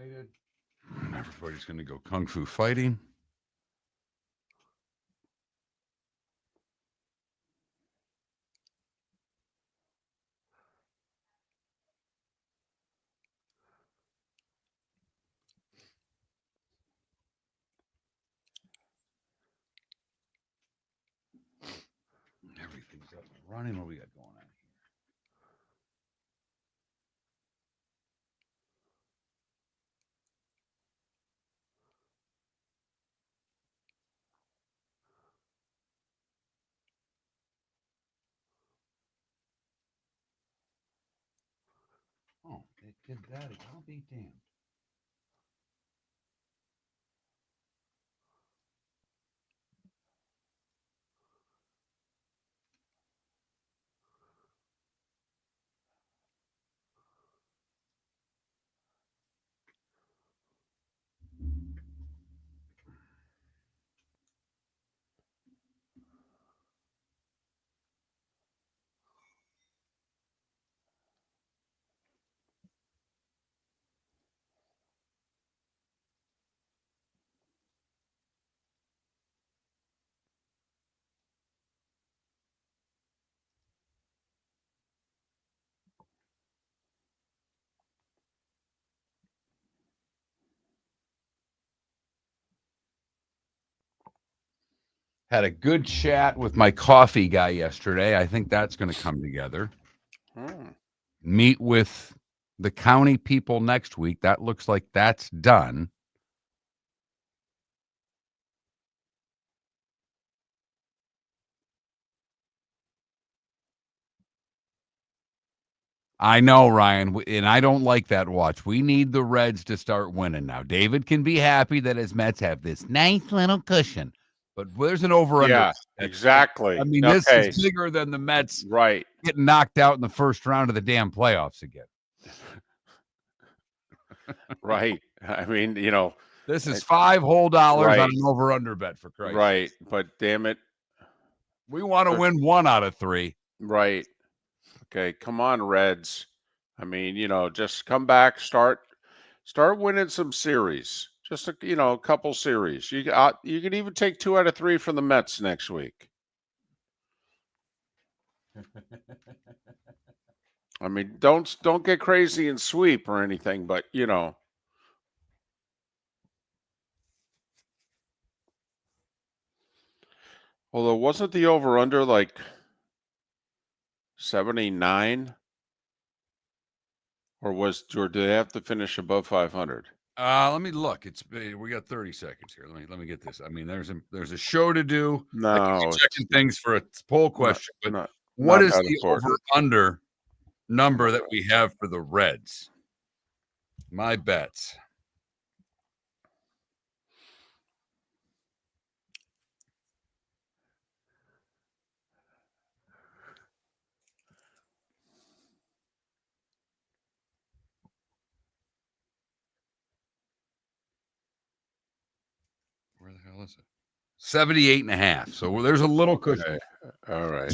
United. Everybody's going to go kung fu fighting. Everything's up and running. What we got going on here? Oh, it did that. I'll be damned. Had a good chat with my coffee guy yesterday. I think that's going to come together. Meet with the county people next week. That looks like that's done. I know, Ryan, and I don't like that watch. We need the Reds to start winning now. David can be happy that his Mets have this nice little cushion. But there's an over-under. Yeah, exactly. I mean, this is bigger than the Mets getting knocked out in the first round of the damn playoffs again. Right. I mean, this is $5 whole on an over-under bet, for Christ's sake. Right. But damn it. We want to win 1 out of 3. Right. Okay. Come on, Reds. I mean, just come back, start winning some series. Just a couple series. You can even take 2 out of 3 from the Mets next week. I mean, don't get crazy and sweep or anything, but Although wasn't the over under like 79? Or do they have to finish above 500? Let me look. We got 30 seconds here. Let me get this. I mean, there's a show to do. No, checking things for a poll question. But what is the over under number that we have for the Reds? My bets. Where the hell is it? 78.5. So there's a little cushion. Okay. All right.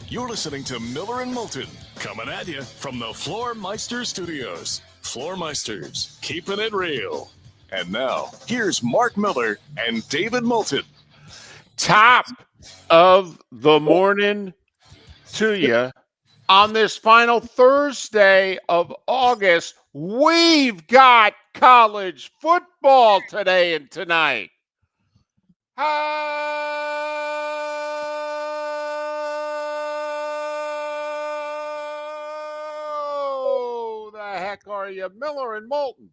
You're listening to Miller and Moulton, coming at you from the Floor Meister Studios. Floor Meisters, keeping it real. And now, here's Mark Miller and David Moulton. Top of the morning to you. On this final Thursday of August, we've got college football today and tonight. How the heck are you? Miller and Moulton.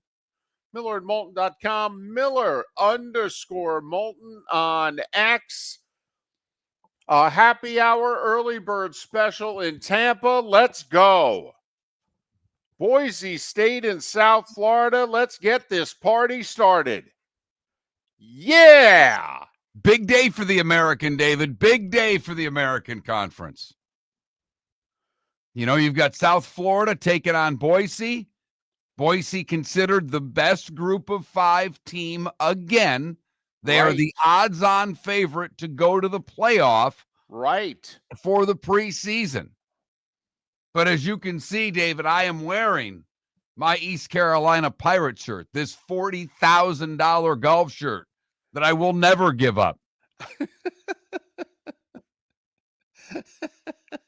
MillerandMoulton.com. Miller_Moulton on X. Happy hour early bird special in Tampa. Let's go. Boise State in South Florida. Let's get this party started. Yeah. Big day for the American, David. Big day for the American Conference. You've got South Florida taking on Boise. Boise considered the best group of 5 team again. They are the odds-on favorite to go to the playoff for the preseason. But as you can see, David, I am wearing my East Carolina Pirate shirt, this $40,000 golf shirt that I will never give up.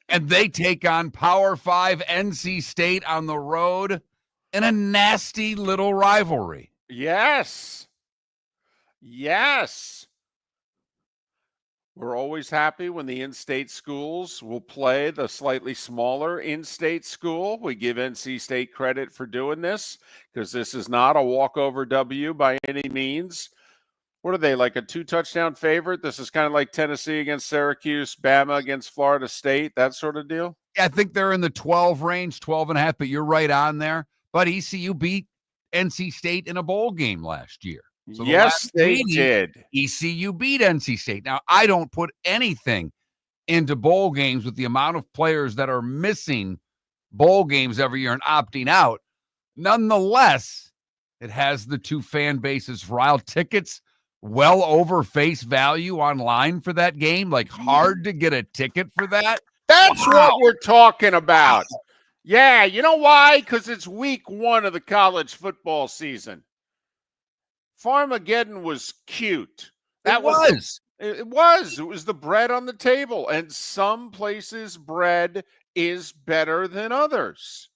And they take on Power 5 NC State on the road in a nasty little rivalry. Yes. We're always happy when the in-state schools will play the slightly smaller in-state school. We give NC State credit for doing this because this is not a walkover W by any means. What are they, like a 2-touchdown favorite? This is kind of like Tennessee against Syracuse, Bama against Florida State, that sort of deal? Yeah, I think they're in the 12 range, 12 and a half, but you're right on there. But ECU beat NC State in a bowl game last year. So yes, they did. ECU beat NC State. Now, I don't put anything into bowl games with the amount of players that are missing bowl games every year and opting out. Nonetheless, it has the two fan bases riled. Tickets well over face value online for that game. Like, hard to get a ticket for that. That's what we're talking about. Yeah, you know why? Because it's week 1 of the college football season. Farmageddon was cute. It was the bread on the table. And some places bread is better than others.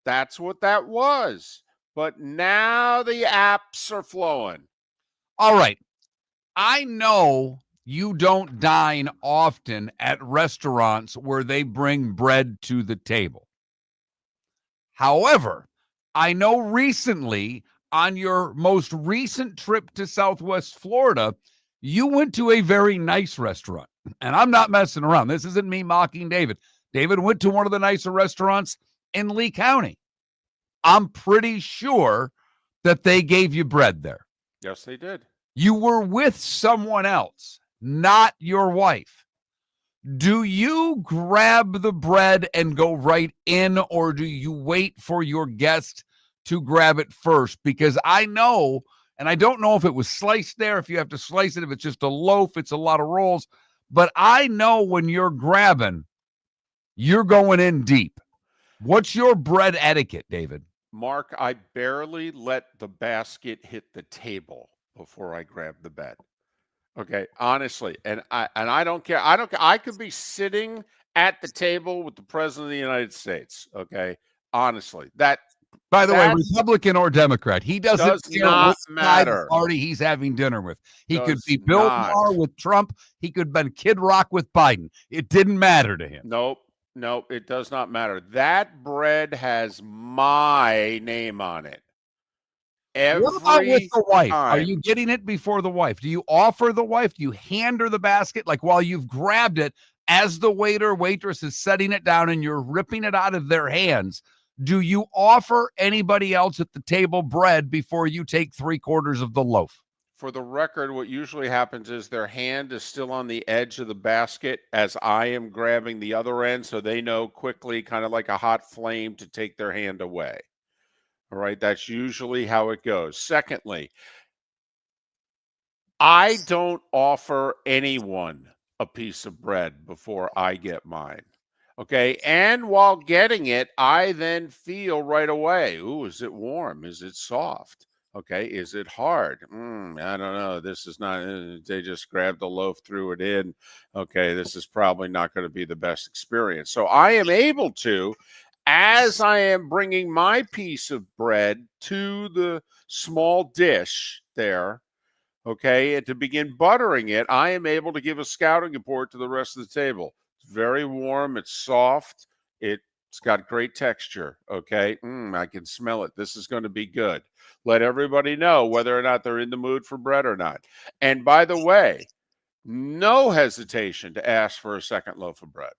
That's what that was. But now the apps are flowing. All right. I know you don't dine often at restaurants where they bring bread to the table. However, I know recently on your most recent trip to Southwest Florida, you went to a very nice restaurant. And I'm not messing around. This isn't me mocking David. David went to one of the nicer restaurants in Lee County. I'm pretty sure that they gave you bread there. Yes, they did. You were with someone else, not your wife. Do you grab the bread and go right in, or do you wait for your guest to grab it first? Because I know, and I don't know if it was sliced there, if you have to slice it, if it's just a loaf, it's a lot of rolls. But I know when you're grabbing, you're going in deep. What's your bread etiquette, David? Mark, I barely let the basket hit the table before I grab the bread. Okay, honestly, and I don't care. I could be sitting at the table with the president of the United States. Okay, honestly, that. By the way, Republican or Democrat, he does not matter. Party he's having dinner with. He could be Bill Maher with Trump. He could have been Kid Rock with Biden. It didn't matter to him. Nope, it does not matter. That bread has my name on it. What about with the wife? Are you getting it before the wife? Do you offer the wife? Do you hand her the basket? Like while you've grabbed it, as the waiter, waitress is setting it down and you're ripping it out of their hands, do you offer anybody else at the table bread before you take 3/4 of the loaf? For the record, what usually happens is their hand is still on the edge of the basket as I am grabbing the other end, so they know quickly, kind of like a hot flame, to take their hand away. All right, that's usually how it goes. Secondly, I don't offer anyone a piece of bread before I get mine. Okay, and while getting it, I then feel right away, ooh, is it warm? Is it soft? Okay, is it hard? I don't know. This is not, they just grabbed the loaf, threw it in. Okay, this is probably not going to be the best experience. So I am able to, as I am bringing my piece of bread to the small dish there, okay, and to begin buttering it, I am able to give a scouting report to the rest of the table. It's very warm. It's soft. It's got great texture. Okay. I can smell it. This is going to be good. Let everybody know whether or not they're in the mood for bread or not. And by the way, no hesitation to ask for a second loaf of bread.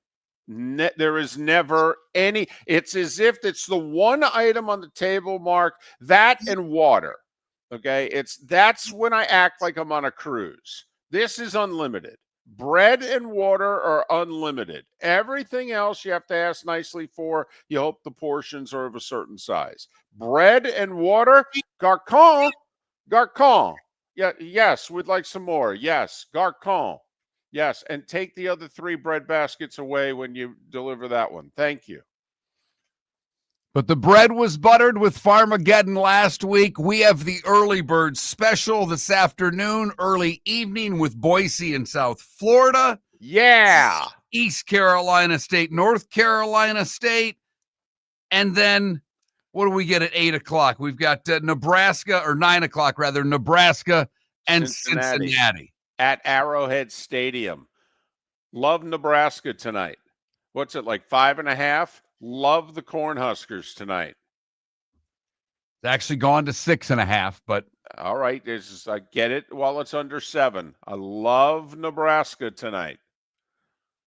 There is never any. It's as if it's the one item on the table, Mark, that and water. Okay. That's when I act like I'm on a cruise. This is unlimited. Bread and water are unlimited. Everything else you have to ask nicely for. You hope the portions are of a certain size. Bread and water, garcon. Yeah, yes, we'd like some more. Yes, Garcon. Yes, and take the other 3 bread baskets away when you deliver that one. Thank you. But the bread was buttered with Farmageddon last week. We have the early bird special this afternoon, early evening with Boise in South Florida. Yeah. East Carolina State, North Carolina State. And then what do we get at 8 o'clock? We've got Nebraska, or 9 o'clock rather, Nebraska and Cincinnati. At Arrowhead Stadium. Love Nebraska tonight. What's it, like 5.5? Love the Cornhuskers tonight. It's actually gone to 6.5, but all right, I get it while it's under 7. I love Nebraska tonight.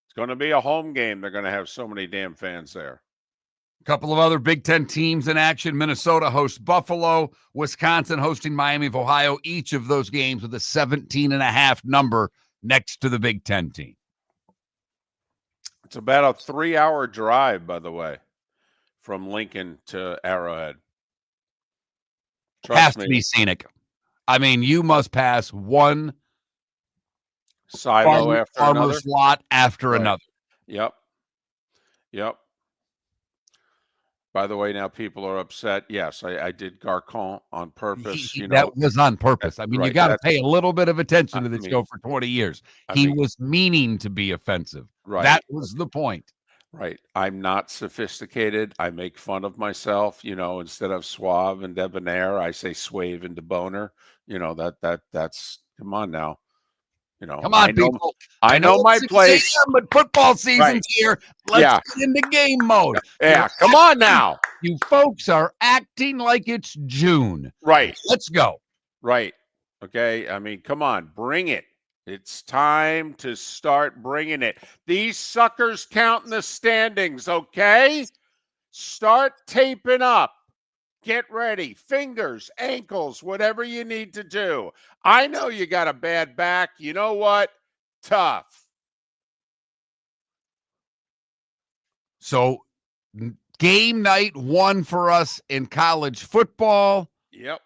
It's going to be a home game. They're going to have so many damn fans there. A couple of other Big Ten teams in action. Minnesota hosts Buffalo, Wisconsin hosting Miami of Ohio. Each of those games with a 17.5 number next to the Big Ten team. It's about a 3-hour drive, by the way, from Lincoln to Arrowhead. Has to be scenic. I mean, you must pass one silo after farmer's another. lot after another. Yep. By the way, now people are upset. Yes, I did Garcon on purpose. That was on purpose. I mean, you got to pay a little bit of attention to this show for 20 years. He was meaning to be offensive. Right. That was the point. Right. I'm not sophisticated. I make fun of myself. Instead of suave and debonair, I say suave and debonair. That's come on now. Come on, people. I know my place. But football season's here. Let's get into game mode. Yeah, come on now. You folks are acting like it's June. Right. Let's go. Right. Okay. I mean, come on, bring it. It's time to start bringing it. These suckers count in the standings, okay? Start taping up. Get ready. Fingers, ankles, whatever you need to do. I know you got a bad back. You know what? Tough. So, game night 1 for us in college football. Yep.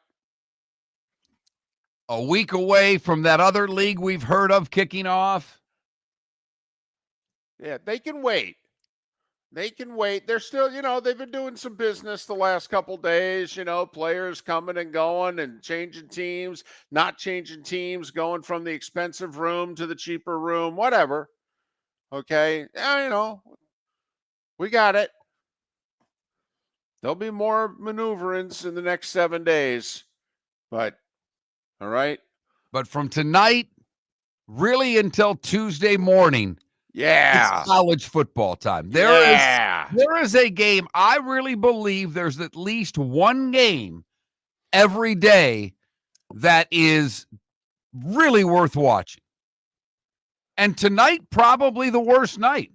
A week away from that other league we've heard of kicking off. Yeah, they can wait. They're still, they've been doing some business the last couple days, players coming and going and changing teams, not changing teams, going from the expensive room to the cheaper room, whatever. Okay. We got it. There'll be more maneuverings in the next 7 days, but all right. But from tonight, really until Tuesday morning, it's college football time. There is a game. I really believe there's at least one game every day that is really worth watching. And tonight, probably the worst night.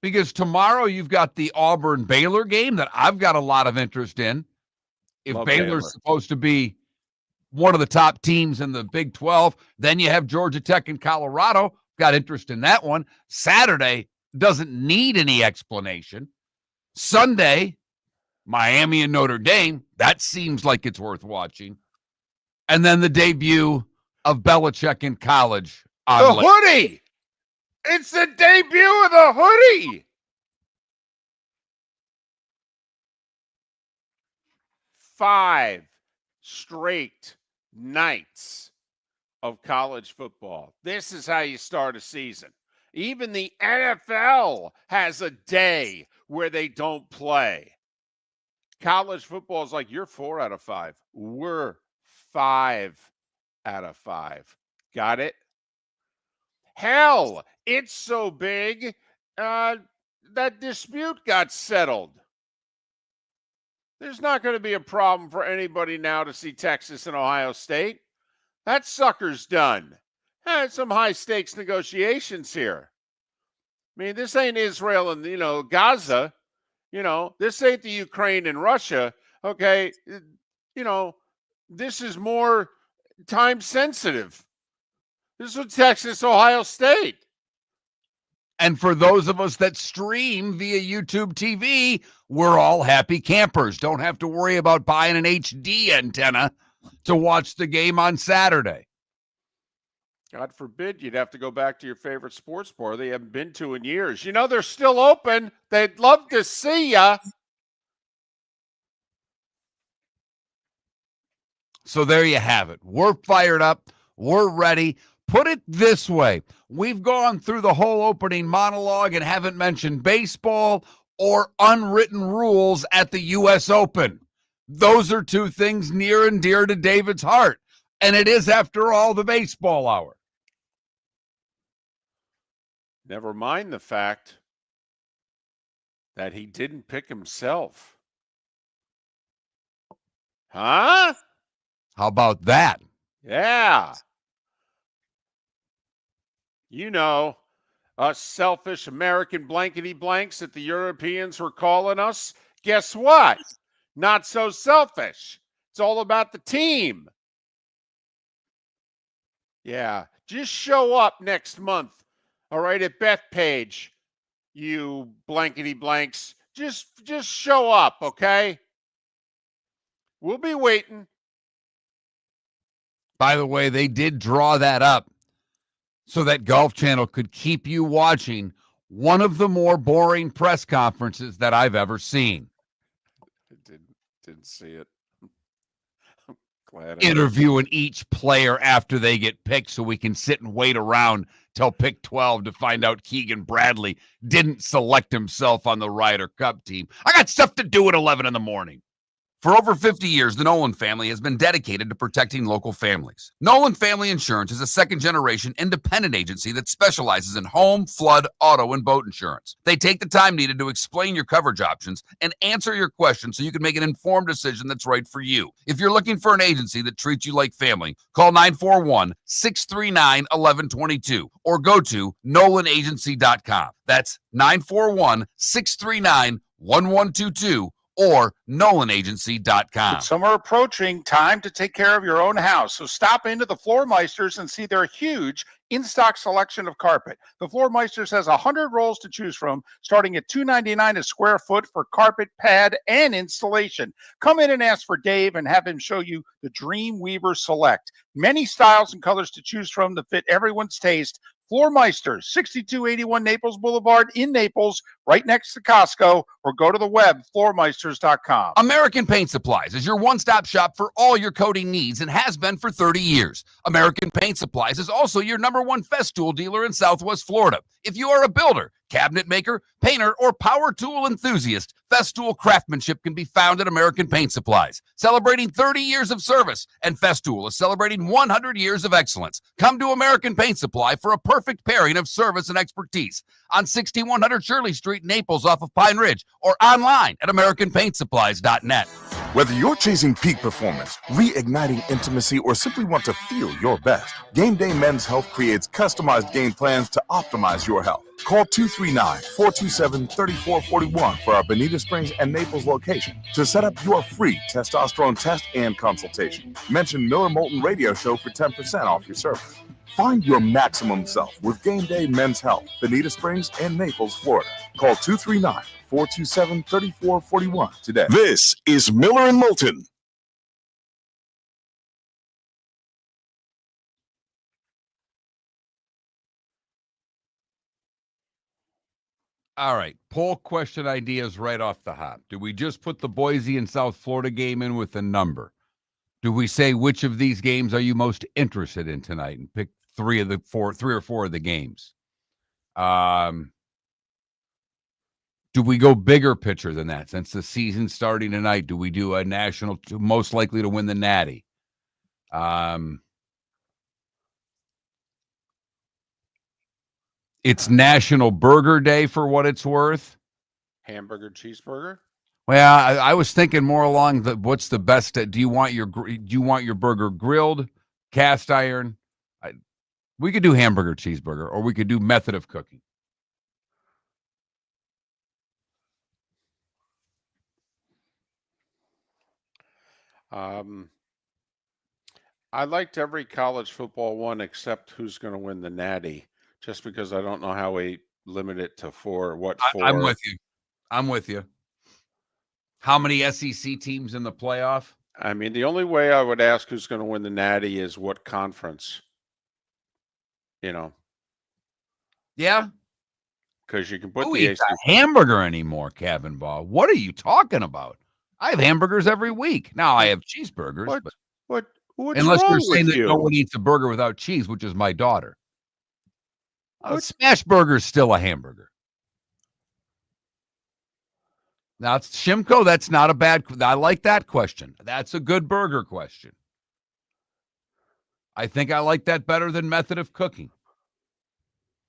Because tomorrow you've got the Auburn-Baylor game that I've got a lot of interest in. If Baylor's supposed to be one of the top teams in the Big 12, then you have Georgia Tech and Colorado. Got interest in that one. Saturday doesn't need any explanation. Sunday, Miami and Notre Dame. That seems like it's worth watching. And then the debut of Belichick in college. The hoodie! It's the debut of the hoodie! 5 straight nights of college football. This is how you start a season. Even the NFL has a day where they don't play. College football is like, you're 4 out of 5. We're 5 out of 5. Got it? Hell, it's so big, that dispute got settled. There's not going to be a problem for anybody now to see Texas and Ohio State. That sucker's done. Some high-stakes negotiations here. I mean, this ain't Israel and, Gaza. This ain't the Ukraine and Russia. Okay, this is more time-sensitive. This is Texas, Ohio State. And for those of us that stream via YouTube TV, we're all happy campers. Don't have to worry about buying an HD antenna to watch the game on Saturday. God forbid you'd have to go back to your favorite sports bar they haven't been to in years. You know, they're still open. They'd love to see you. So there you have it. We're fired up. We're ready. Put it this way. We've gone through the whole opening monologue and haven't mentioned baseball or unwritten rules at the U.S. Open. Those are two things near and dear to David's heart. And it is, after all, the baseball hour. Never mind the fact that he didn't pick himself. Huh? How about that? Yeah. You know, us selfish American blankety blanks that the Europeans were calling us. Guess what? Not so selfish. It's all about the team. Yeah. Just show up next month. All right, at Bethpage, you blankety blanks. Just show up, okay? We'll be waiting. By the way, they did draw that up so that Golf Channel could keep you watching one of the more boring press conferences that I've ever seen. I didn't see it. I'm glad. Interviewing each player after they get picked so we can sit and wait around till pick 12 to find out Keegan Bradley didn't select himself on the Ryder Cup team. I got stuff to do at 11 in the morning. For over 50 years, the Nolan family has been dedicated to protecting local families. Nolan Family Insurance is a second-generation independent agency that specializes in home, flood, auto, and boat insurance. They take the time needed to explain your coverage options and answer your questions so you can make an informed decision that's right for you. If you're looking for an agency that treats you like family, call 941-639-1122 or go to nolanagency.com. That's 941-639-1122. or nolanagency.com. With summer approaching, time to take care of your own house. So stop into the Floor Meisters and see their huge in-stock selection of carpet. The Floor Meisters has 100 rolls to choose from, starting at $2.99 a square foot for carpet, pad, and installation. Come in and ask for Dave and have him show you the Dream Weaver Select. Many styles and colors to choose from to fit everyone's taste. Floor Meisters, 6281 Naples Boulevard in Naples, right next to Costco, or go to the web, floormeisters.com. American Paint Supplies is your one-stop shop for all your coating needs and has been for 30 years. American Paint Supplies is also your #1 Festool dealer in Southwest Florida. If you are a builder, cabinet maker, painter, or power tool enthusiast, Festool craftsmanship can be found at American Paint Supplies. Celebrating 30 years of service, and Festool is celebrating 100 years of excellence. Come to American Paint Supply for a perfect pairing of service and expertise on 6100 Shirley Street, Naples, off of Pine Ridge, or online at AmericanPaintSupplies.net. Whether you're chasing peak performance, reigniting intimacy, or simply want to feel your best, Game Day Men's Health creates customized game plans to optimize your health. Call 239-427-3441 for our Bonita Springs and Naples location to set up your free testosterone test and consultation. Mention Miller Moulton Radio Show for 10% off your service. Find your maximum self with Game Day Men's Health, Bonita Springs and Naples, Florida. Call 239-427-3441 today. This is Miller and Moulton. All right, poll question ideas right off the hop. Do we just put the Boise and South Florida game in with a number? Do we say which of these games are you most interested in tonight and pick three or four of the games? Do we go bigger picture than that? Since the season's starting tonight, do we do a national most likely to win the Natty? It's National Burger Day for what it's worth. Hamburger, cheeseburger? Well, I was thinking more along the what's the best. Do you want your burger grilled, cast iron? We could do hamburger, cheeseburger, or we could do method of cooking. I liked every college football one except who's going to win the Natty, just because I don't know how we limit it to four. What four? I'm with you. How many SEC teams in the playoff? I mean, the only way I would ask who's going to win the Natty is what conference. Yeah. Because you can put Who the eats a hamburger anymore, Kevin Ball? What are you talking about? I have hamburgers every week. Now I have cheeseburgers. What's unless wrong you're saying with that you? no one eats a burger without cheese, which is my daughter. A smash burger is still a hamburger. Now, it's Shimko, that's not a bad. I like that question. That's a good burger question. I think I like that better than method of cooking.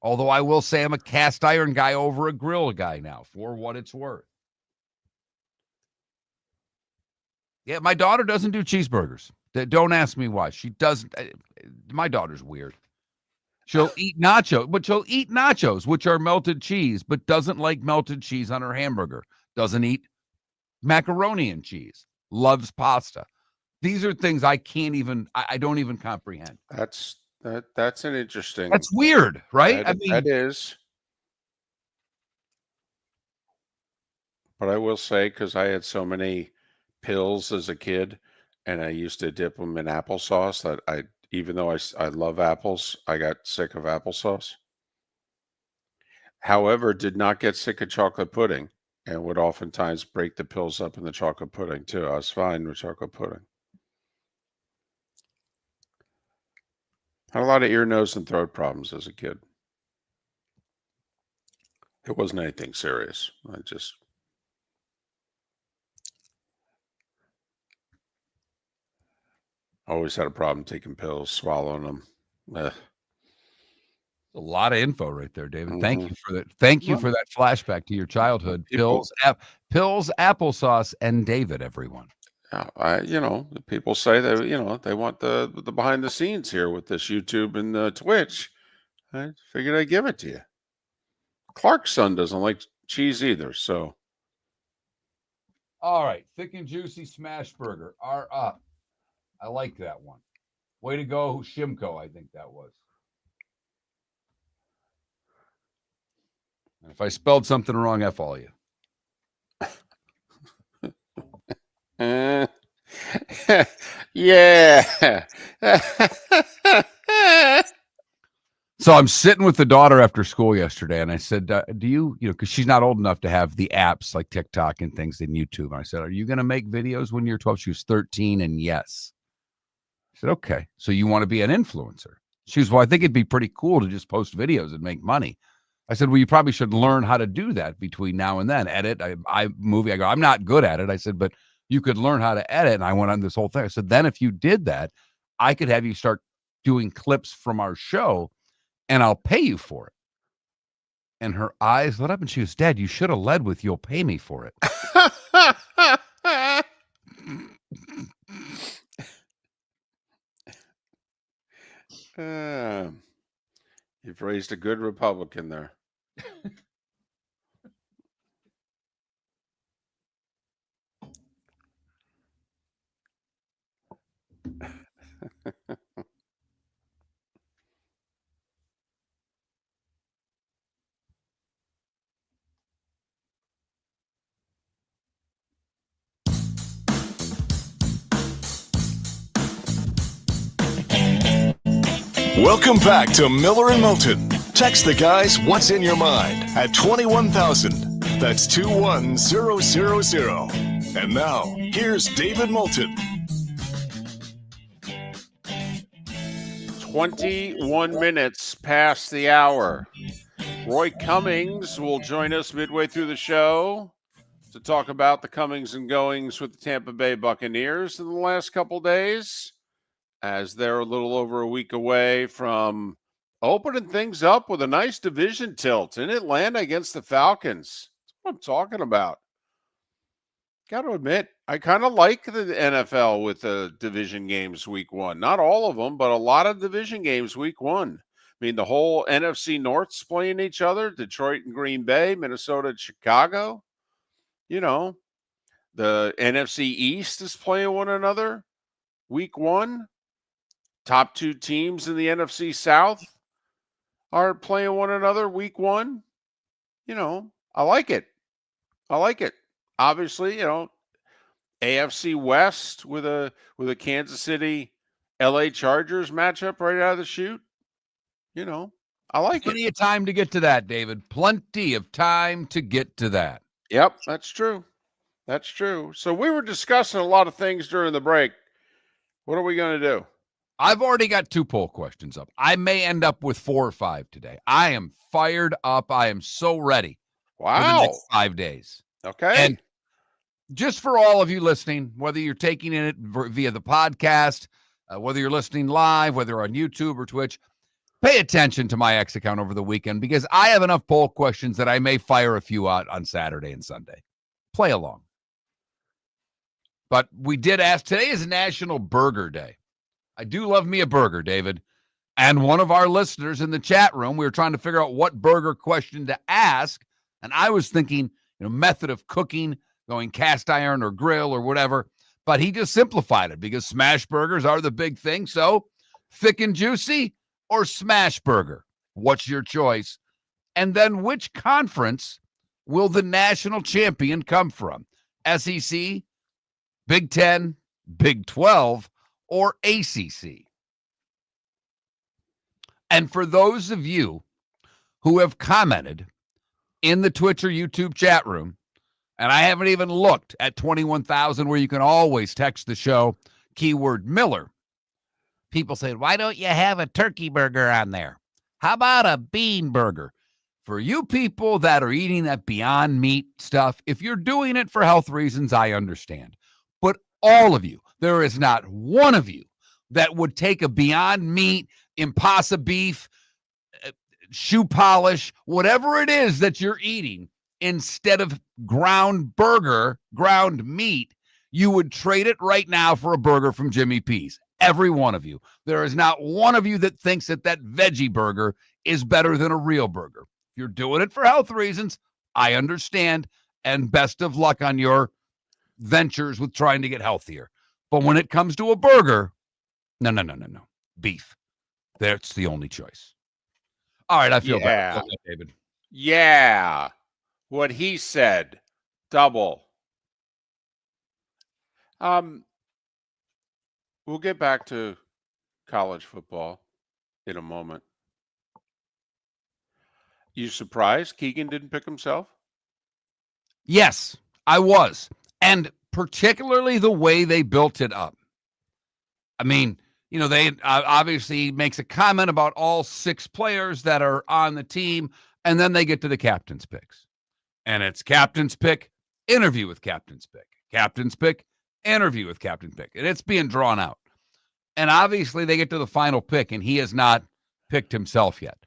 Although I will say I'm a cast iron guy over a grill guy now, for what it's worth. Yeah, my daughter doesn't do cheeseburgers. Don't ask me why. She doesn't. My daughter's weird. She'll eat nachos, which are melted cheese, but doesn't like melted cheese on her hamburger. Doesn't eat macaroni and cheese. Loves pasta. These are things I can't even. I don't even comprehend. That's an interesting. That's weird, right? That is. But I will say, because I had so many pills as a kid, and I used to dip them in applesauce, that even though I love apples, I got sick of applesauce. However, did not get sick of chocolate pudding, and would oftentimes break the pills up in the chocolate pudding too. I was fine with chocolate pudding. Had a lot of ear, nose, and throat problems as a kid. It wasn't anything serious. I just always had a problem taking pills, swallowing them. A lot of info right there, David. Thank you for that. Thank you for that flashback to your childhood. Pills, applesauce, and David, everyone. People say that, they want the behind the scenes here with this YouTube and Twitch. I figured I'd give it to you. Clark's son doesn't like cheese either, so. All right. Thick and juicy smash burger are up. I like that one. Way to go, Shimko, I think that was. And if I spelled something wrong, F all you. Yeah. So I'm sitting with the daughter after school yesterday, and I said, do you because she's not old enough to have the apps like TikTok and things in YouTube. And I said, are you going to make videos when you're 12? She was 13, and yes. I said, okay. So you want to be an influencer? She was, well, I think it'd be pretty cool to just post videos and make money. I said, well, you probably should learn how to do that between now and then. Edit, movie. I go, I'm not good at it. I said, but you could learn how to edit. And I went on this whole thing. I said, then if you did that, I could have you start doing clips from our show, and I'll pay you for it. And her eyes lit up, and she goes, Dad, you should have led with you'll pay me for it. You've raised a good Republican there. Welcome back to Miller and Moulton. Text the guys what's in your mind at 21,000. That's 21000. And now, here's David Moulton. 21 minutes past the hour. Roy Cummings will join us midway through the show to talk about the comings and goings with the Tampa Bay Buccaneers in the last couple days, as they're a little over a week away from opening things up with a nice division tilt in Atlanta against the Falcons. That's what I'm talking about. Got to admit, I kind of like the NFL with the division games week one. Not all of them, but a lot of division games week one. I mean, the whole NFC North's playing each other, Detroit and Green Bay, Minnesota and Chicago. The NFC East is playing one another week one. Top two teams in the NFC South are playing one another week one. I like it. Obviously, AFC West with a Kansas City LA Chargers matchup right out of the chute. I like Plenty it. of time to get to that, David. Plenty of time to get to that. Yep, that's true. That's true. So we were discussing a lot of things during the break. What are we going to do? I've already got 2 poll questions up. I may end up with 4 or 5 today. I am fired up. I am so ready for the next 5 days. Okay. And just for all of you listening, whether you're taking it via the podcast, whether you're listening live, whether you're on YouTube or Twitch, pay attention to my X account over the weekend because I have enough poll questions that I may fire a few out on Saturday and Sunday. Play along. But we did ask, today is National Burger Day. I do love me a burger, David. And one of our listeners in the chat room, we were trying to figure out what burger question to ask. And I was thinking, method of cooking, going cast iron or grill or whatever. But he just simplified it because smash burgers are the big thing. So thick and juicy or smash burger? What's your choice? And then which conference will the national champion come from? SEC, Big 10, Big 12, or ACC? And for those of you who have commented in the Twitch or YouTube chat room, and I haven't even looked at 21,000 where you can always text the show, keyword Miller. People say, why don't you have a turkey burger on there? How about a bean burger? For you people that are eating that Beyond Meat stuff, if you're doing it for health reasons, I understand. But all of you, there is not one of you that would take a Beyond Meat, Impossible beef, shoe polish, whatever it is that you're eating, instead of ground meat, you would trade it right now for a burger from Jimmy P's. Every one of you. There is not one of you that thinks that veggie burger is better than a real burger. If you're doing it for health reasons, I understand, and best of luck on your ventures with trying to get healthier. But when it comes to a burger, no. Beef. That's the only choice. All right, I feel better, David. Yeah. What he said. Double. We'll get back to college football in a moment. You surprised Keegan didn't pick himself? Yes, I was. And particularly the way they built it up. I mean, they obviously makes a comment about all 6 players that are on the team, and then they get to the captain's picks. And it's captain's pick, interview with captain's pick, captain's pick, interview with captain pick. And it's being drawn out. And obviously they get to the final pick, and he has not picked himself yet.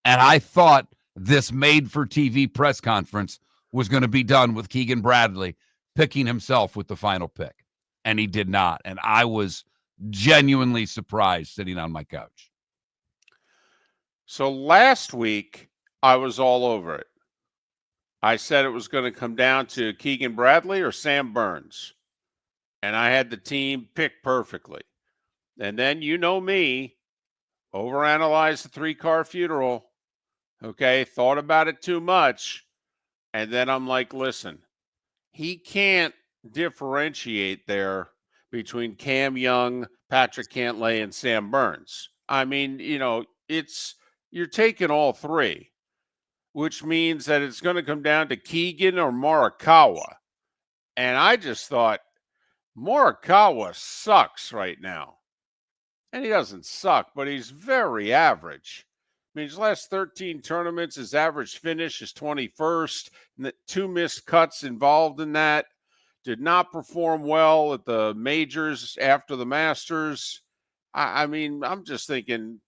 And I thought this made-for-TV press conference was going to be done with Keegan Bradley picking himself with the final pick. And he did not. And I was genuinely surprised sitting on my couch. So last week, I was all over it. I said it was going to come down to Keegan Bradley or Sam Burns. And I had the team picked perfectly. And then, me, overanalyzed the 3-car funeral. Okay, thought about it too much. And then I'm like, listen, he can't differentiate there between Cam Young, Patrick Cantlay, and Sam Burns. I mean, you're taking all 3, which means that it's going to come down to Keegan or Morikawa. And I just thought, Morikawa sucks right now. And he doesn't suck, but he's very average. I mean, his last 13 tournaments, his average finish is 21st. And the 2 missed cuts involved in that. Did not perform well at the majors after the Masters. I mean, I'm just thinking,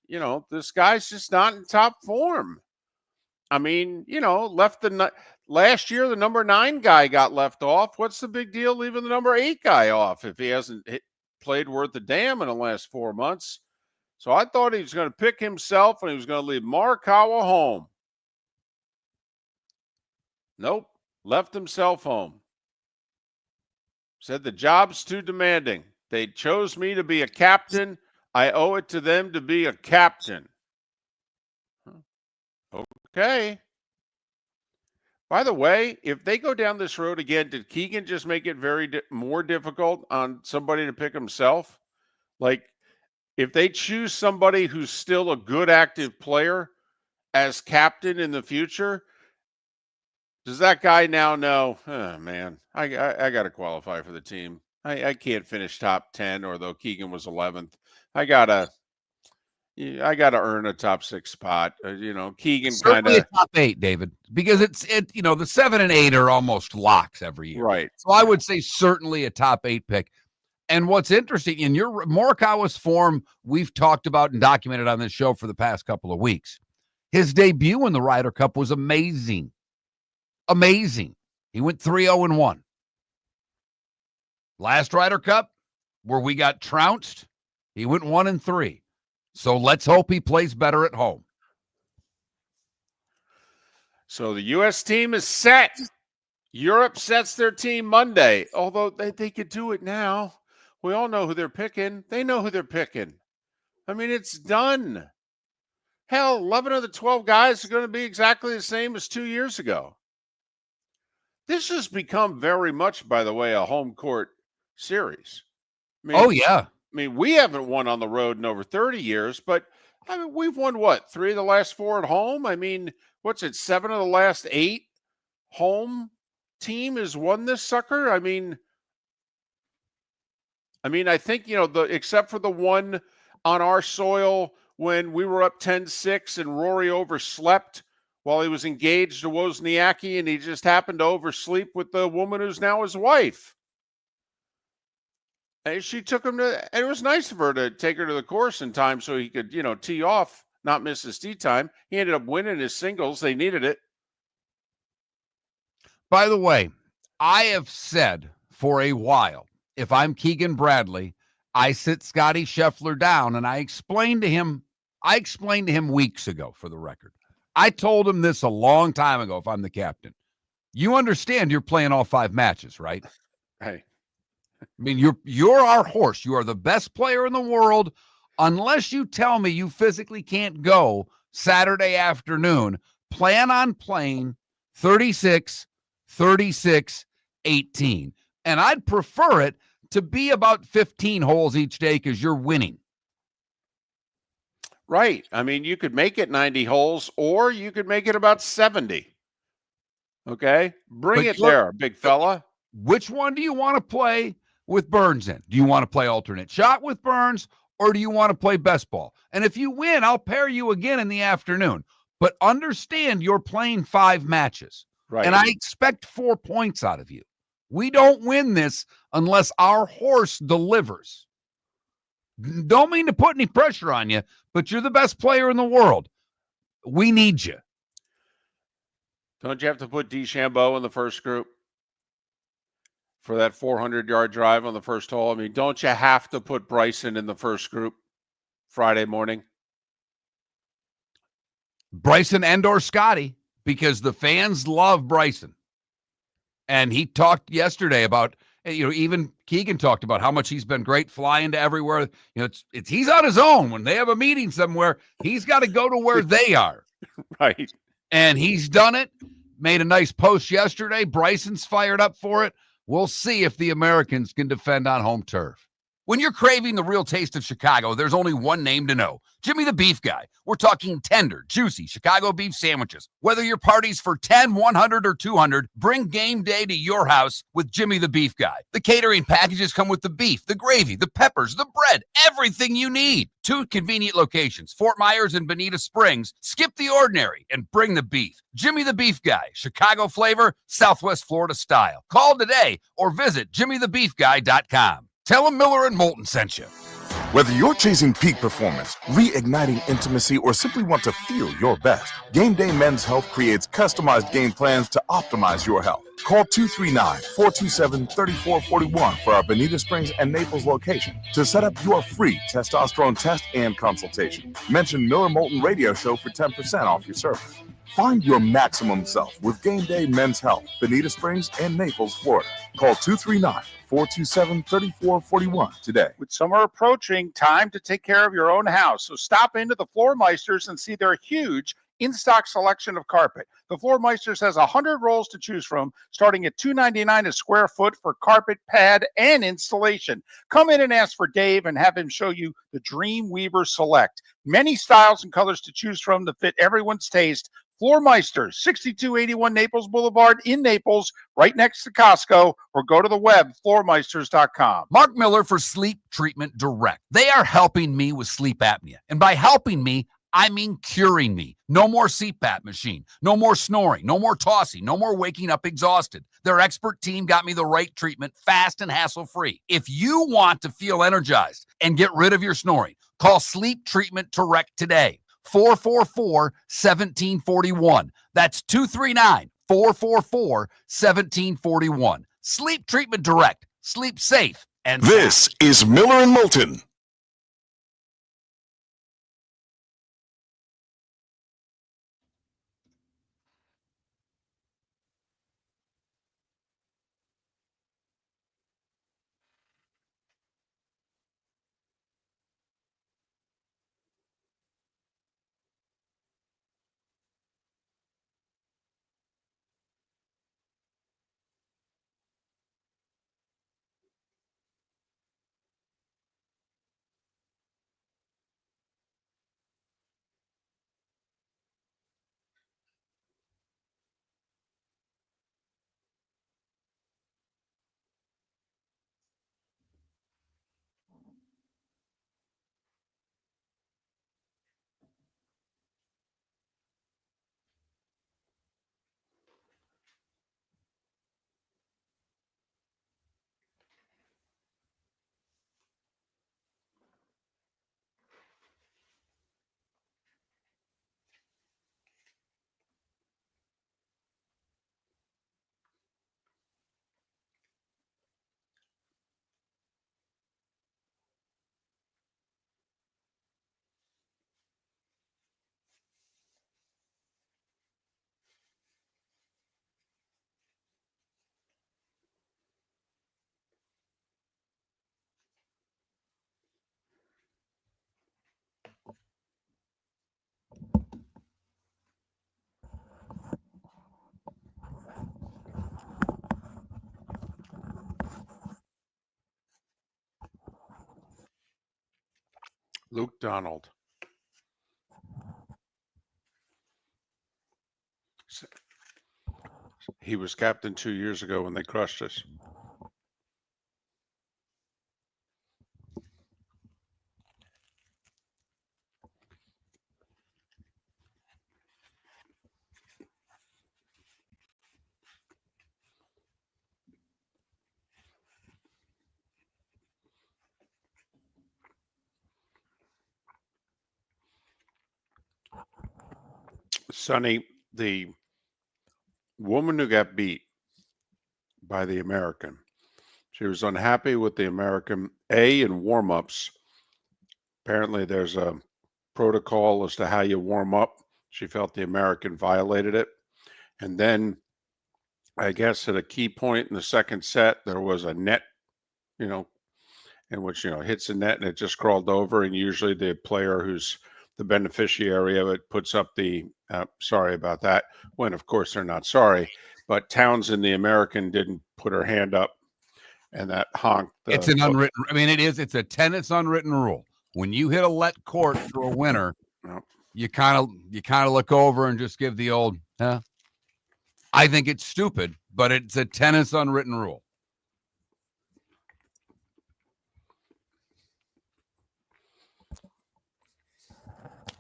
this guy's just not in top form. I mean, last year, the number 9 guy got left off. What's the big deal leaving the number 8 guy off if he hasn't played worth a damn in the last 4 months? So I thought he was going to pick himself and he was going to leave Morikawa home. Nope. Left himself home. Said the job's too demanding. They chose me to be a captain. I owe it to them to be a captain. Okay. By the way, if they go down this road again, did Keegan just make it more difficult on somebody to pick himself? Like, if they choose somebody who's still a good active player as captain in the future, does that guy now know, oh, man, I got to qualify for the team. I can't finish top 10, or though Keegan was 11th. I got to earn a top 6 spot. Keegan kind Certainly of a top 8, David, because the 7 and 8 are almost locks every year. right. So I would say certainly a top 8 pick. And what's interesting in your Morikawa's form, we've talked about and documented on this show for the past couple of weeks. His debut in the Ryder Cup was amazing. Amazing. He went 3-0-1. Last Ryder Cup, where we got trounced, he went 1-3. So let's hope he plays better at home. So the U.S. team is set. Europe sets their team Monday, although they could do it now. We all know who they're picking. They know who they're picking. I mean, it's done. Hell, 11 of the 12 guys are going to be exactly the same as 2 years ago. This has become very much, by the way, a home court series. Oh, yeah. I mean, we haven't won on the road in over 30 years, but I mean, we've won, 3 of the last 4 at home? I mean, 7 of the last 8 home team has won this sucker? I mean, I think, except for the one on our soil when we were up 10-6 and Rory overslept while he was engaged to Wozniacki, and he just happened to oversleep with the woman who's now his wife. And she took him and it was nice of her to take her to the course in time so he could, tee off, not miss his tee time. He ended up winning his singles. They needed it. By the way, I have said for a while, if I'm Keegan Bradley, I sit Scotty Scheffler down, and I explained to him weeks ago, for the record. I told him this a long time ago, if I'm the captain. You understand you're playing all 5 matches, right? Hey. I mean, you're our horse. You are the best player in the world. Unless you tell me you physically can't go Saturday afternoon, plan on playing 36, 36, 18. And I'd prefer it to be about 15 holes each day because you're winning. Right. I mean, you could make it 90 holes, or you could make it about 70. Okay? Bring it there, big fella. Which one do you want to play with Burns in? Do you want to play alternate shot with Burns, or do you want to play best ball? And if you win, I'll pair you again in the afternoon. But understand you're playing 5 matches. Right. And I expect 4 points out of you. We don't win this unless our horse delivers. Don't mean to put any pressure on you, but you're the best player in the world. We need you. Don't you have to put DeChambeau in the first group for that 400-yard drive on the first hole? I mean, don't you have to put Bryson in the first group Friday morning? Bryson and or Scotty, because the fans love Bryson. And he talked yesterday about, even Keegan talked about how much he's been great flying to everywhere. It's he's on his own. When they have a meeting somewhere, he's got to go to where they are. Right. And he's done it. Made a nice post yesterday. Bryson's fired up for it. We'll see if the Americans can defend on home turf. When you're craving the real taste of Chicago, there's only one name to know. Jimmy the Beef Guy. We're talking tender, juicy Chicago beef sandwiches. Whether your party's for 10, 100, or 200, bring game day to your house with Jimmy the Beef Guy. The catering packages come with the beef, the gravy, the peppers, the bread, everything you need. 2 convenient locations, Fort Myers and Bonita Springs. Skip the ordinary and bring the beef. Jimmy the Beef Guy. Chicago flavor, Southwest Florida style. Call today or visit jimmythebeefguy.com. Tell him Miller and Moulton sent you. Whether you're chasing peak performance, reigniting intimacy, or simply want to feel your best, Game Day Men's Health creates customized game plans to optimize your health. Call 239-427-3441 for our Bonita Springs and Naples location to set up your free testosterone test and consultation. Mention Miller Moulton Radio Show for 10% off your service. Find your maximum self with Game Day Men's Health, Bonita Springs and Naples, Florida. Call 239-427-3441 today. With summer approaching, time to take care of your own house. So stop into the Floor Meisters and see their huge in-stock selection of carpet. The Floor Meisters has 100 rolls to choose from, starting at $2.99 a square foot for carpet, pad, and installation. Come in and ask for Dave and have him show you the Dream Weaver Select. Many styles and colors to choose from to fit everyone's taste. Floor Meisters, 6281 Naples Boulevard in Naples, right next to Costco, or go to the web, floormeisters.com. Mark Miller for Sleep Treatment Direct. They are helping me with sleep apnea. And by helping me, I mean curing me. No more CPAP machine. No more snoring. No more tossing. No more waking up exhausted. Their expert team got me the right treatment, fast and hassle-free. If you want to feel energized and get rid of your snoring, call Sleep Treatment Direct today. 444-1741. That's 239-444-1741. Sleep Treatment Direct. Sleep safe and This is Miller and Moulton. Luke Donald. He was captain 2 years ago when they crushed us. Sonny, the woman who got beat by the American, she was unhappy with the American, in warm-ups. Apparently there's a protocol as to how you warm up. She felt the American violated it. And then I guess at a key point in the second set, there was a net, in which, hits the net and it just crawled over. And usually the player who's the beneficiary of it puts up the sorry about that, when of course they're not sorry. But Townsend, the American, didn't put her hand up, and that honked. It's an unwritten. It's a tennis unwritten rule. When you hit a let court for a winner, you kind of look over and just give the old. I think it's stupid, but it's a tennis unwritten rule.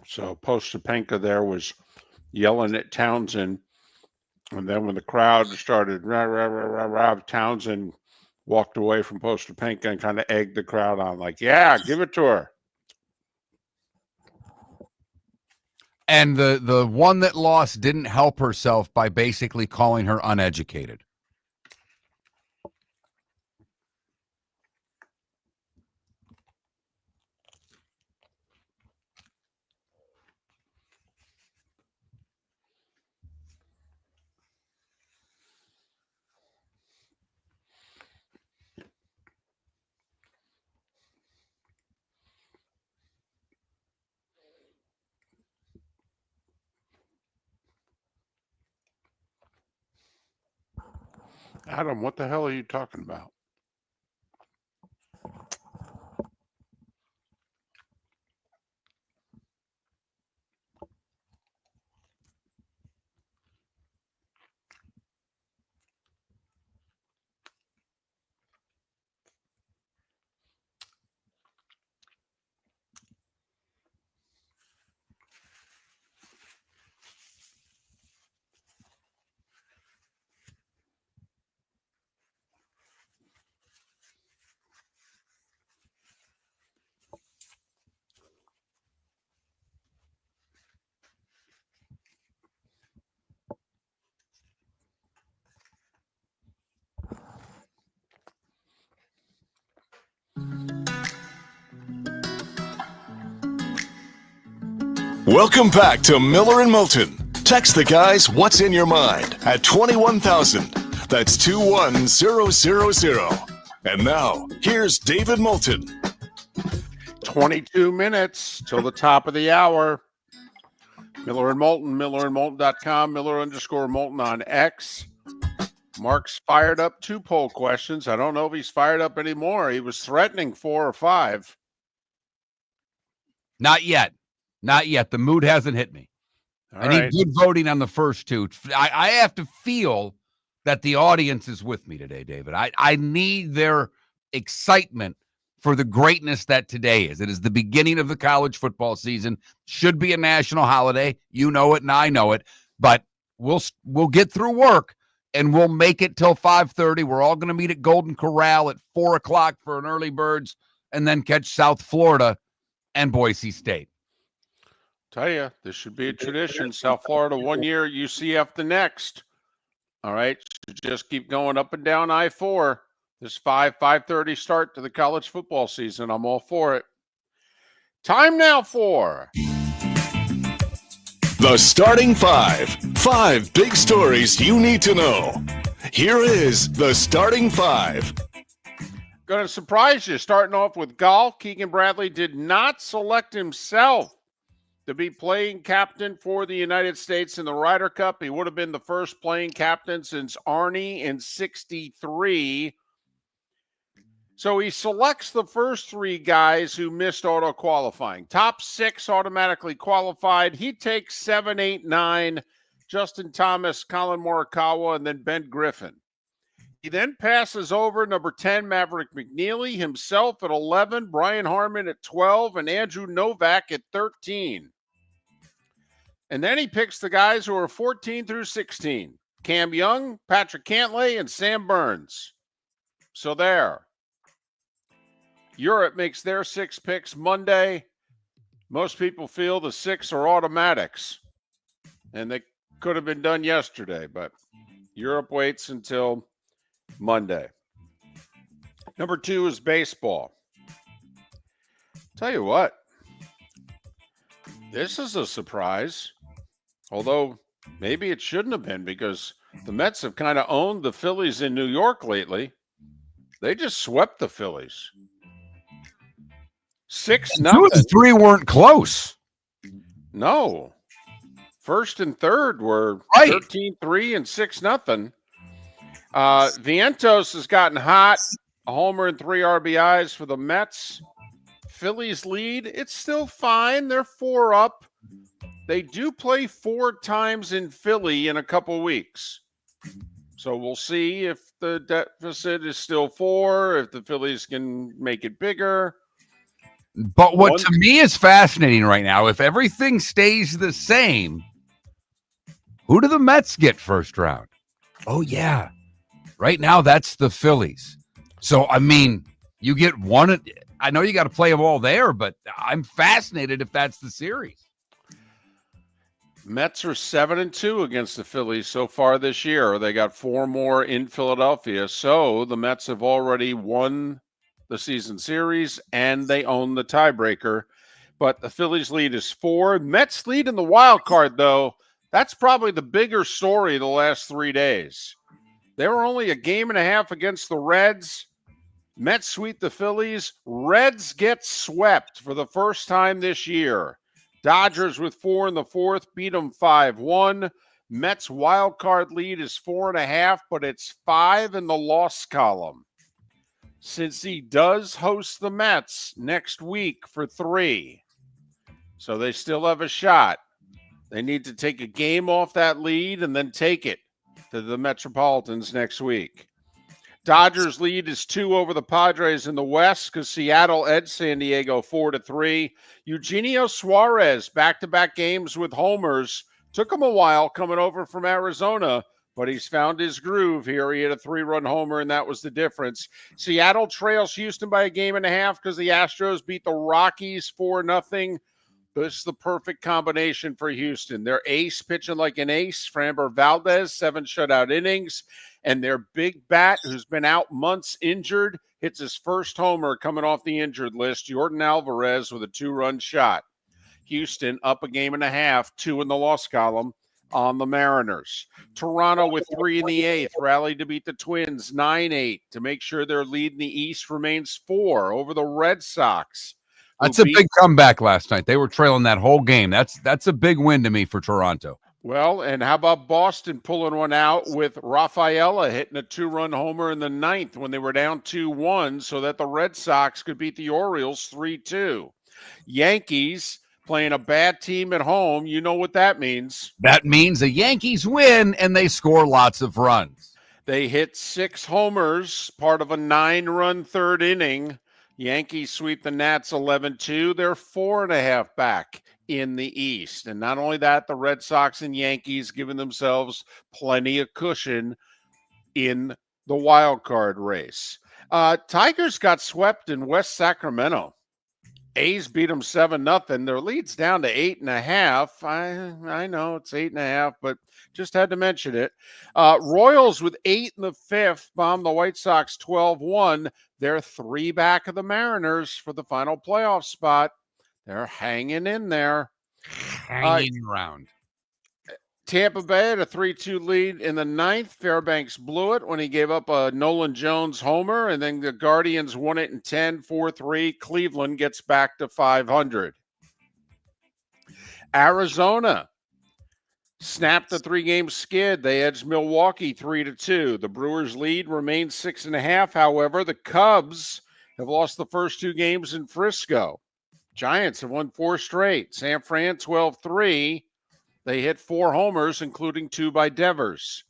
So Postapenka there was yelling at Townsend. And then when the crowd started, rah, rah, rah, rah, rah, Townsend walked away from Postapenka and kind of egged the crowd on, like, yeah, give it to her. And the one that lost didn't help herself by basically calling her uneducated. Adam, what the hell are you talking about? Welcome back to Miller and Moulton. Text the guys what's in your mind at 21,000. That's 21000. And now, here's David Moulton. 22 minutes till the top of the hour. Miller and Moulton, millerandmoulton.com, Miller_Moulton on X. Mark's fired up 2 poll questions. I don't know if he's fired up anymore. He was threatening 4 or 5. Not yet. Not yet. The mood hasn't hit me. I need good voting on the first 2. I have to feel that the audience is with me today, David. I need their excitement for the greatness that today is. It is the beginning of the college football season. Should be a national holiday. You know it and I know it. But we'll get through work and we'll make it till 5:30. We're all going to meet at Golden Corral at 4 o'clock for an early birds and then catch South Florida and Boise State. Tell you, this should be a tradition. South Florida 1 year, UCF the next. All right, so just keep going up and down I-4. This 5:30 start to the college football season. I'm all for it. Time now for The Starting 5. 5 big stories you need to know. Here is the Starting 5. Going to surprise you. Starting off with golf, Keegan Bradley did not select himself to be playing captain for the United States in the Ryder Cup. He would have been the first playing captain since Arnie in '63. So he selects the first 3 guys who missed auto qualifying. Top 6 automatically qualified. He takes 7, 8, 9, Justin Thomas, Colin Morikawa, and then Ben Griffin. He then passes over number 10, Maverick McNeely, himself at 11, Brian Harman at 12, and Andrew Novak at 13. And then he picks the guys who are 14 through 16. Cam Young, Patrick Cantlay, and Sam Burns. So there. Europe makes their 6 picks Monday. Most people feel the 6 are automatics. And they could have been done yesterday, but Europe waits until Monday. Number 2 is baseball. Tell you what, this is a surprise. Although maybe it shouldn't have been because the Mets have kind of owned the Phillies in New York lately. They just swept the Phillies. 6-0. 2 of the 3 weren't close. No. First and third were 13-3 and 6-0. Vientos has gotten hot. A homer and 3 RBIs for the Mets. Phillies lead. It's still fine. They're 4 up. They do play 4 times in Philly in a couple weeks. So we'll see if the deficit is still 4, if the Phillies can make it bigger. But what to me is fascinating right now, if everything stays the same, who do the Mets get first round? Oh, yeah. Right now, that's the Phillies. So, I mean, you get one. I know you got to play them all there, but I'm fascinated if that's the series. Mets are 7-2 against the Phillies so far this year. They got 4 more in Philadelphia. So the Mets have already won the season series and they own the tiebreaker. But the Phillies lead is 4. Mets lead in the wild card, though. That's probably the bigger story the last 3 days. They were only a game and a half against the Reds. Mets sweep the Phillies. Reds get swept for the first time this year. Dodgers with 4 in the 4th beat them 5-1. Mets wild card lead is 4.5, but it's 5 in the loss column. Since he does host the Mets next week for 3, so they still have a shot. They need to take a game off that lead and then take it to the Metropolitans next week. Dodgers lead is 2 over the Padres in the West because Seattle edged San Diego 4-3. Eugenio Suarez, back-to-back games with homers. Took him a while coming over from Arizona, but he's found his groove here. He had a 3-run homer, and that was the difference. Seattle trails Houston by a 1.5 because the Astros beat the Rockies 4-0. This is the perfect combination for Houston. Their ace pitching like an ace, Framber Valdez, 7 shutout innings. And their big bat, who's been out months injured, hits his first homer coming off the injured list, Jordan Alvarez with a 2-run shot. Houston up a 1.5, 2 in the loss column on the Mariners. Toronto with 3 in the 8th, rallied to beat the Twins 9-8 to make sure their lead in the East remains 4 over the Red Sox. That's a big comeback last night. They were trailing that whole game. That's a big win to me for Toronto. Well, and how about Boston pulling one out with Rafaela hitting a 2-run homer in the 9th when they were down 2-1 so that the Red Sox could beat the Orioles 3-2. Yankees playing a bad team at home. You know what that means. That means the Yankees win and they score lots of runs. They hit 6 homers, part of a 9-run third inning. Yankees sweep the Nats 11-2. They're 4.5 back in the East. And not only that, the Red Sox and Yankees giving themselves plenty of cushion in the wild card race. Tigers got swept in West Sacramento. A's beat them 7-0. Their lead's down to 8.5. I know it's 8.5, but just had to mention it. Royals with 8 in the 5th bombed the White Sox 12-1. They're 3 back of the Mariners for the final playoff spot. They're hanging in there. Hanging around. Tampa Bay had a 3-2 lead in the 9th. Fairbanks blew it when he gave up a Nolan Jones homer, and then the Guardians won it in 10, 4-3. Cleveland gets back to 500. Arizona snapped the 3-game skid. They edged Milwaukee 3-2. The Brewers' lead remains 6.5. However, the Cubs have lost the first 2 games in Frisco. Giants have won 4 straight. San Fran 12-3. They hit 4 homers, including 2 by Devers.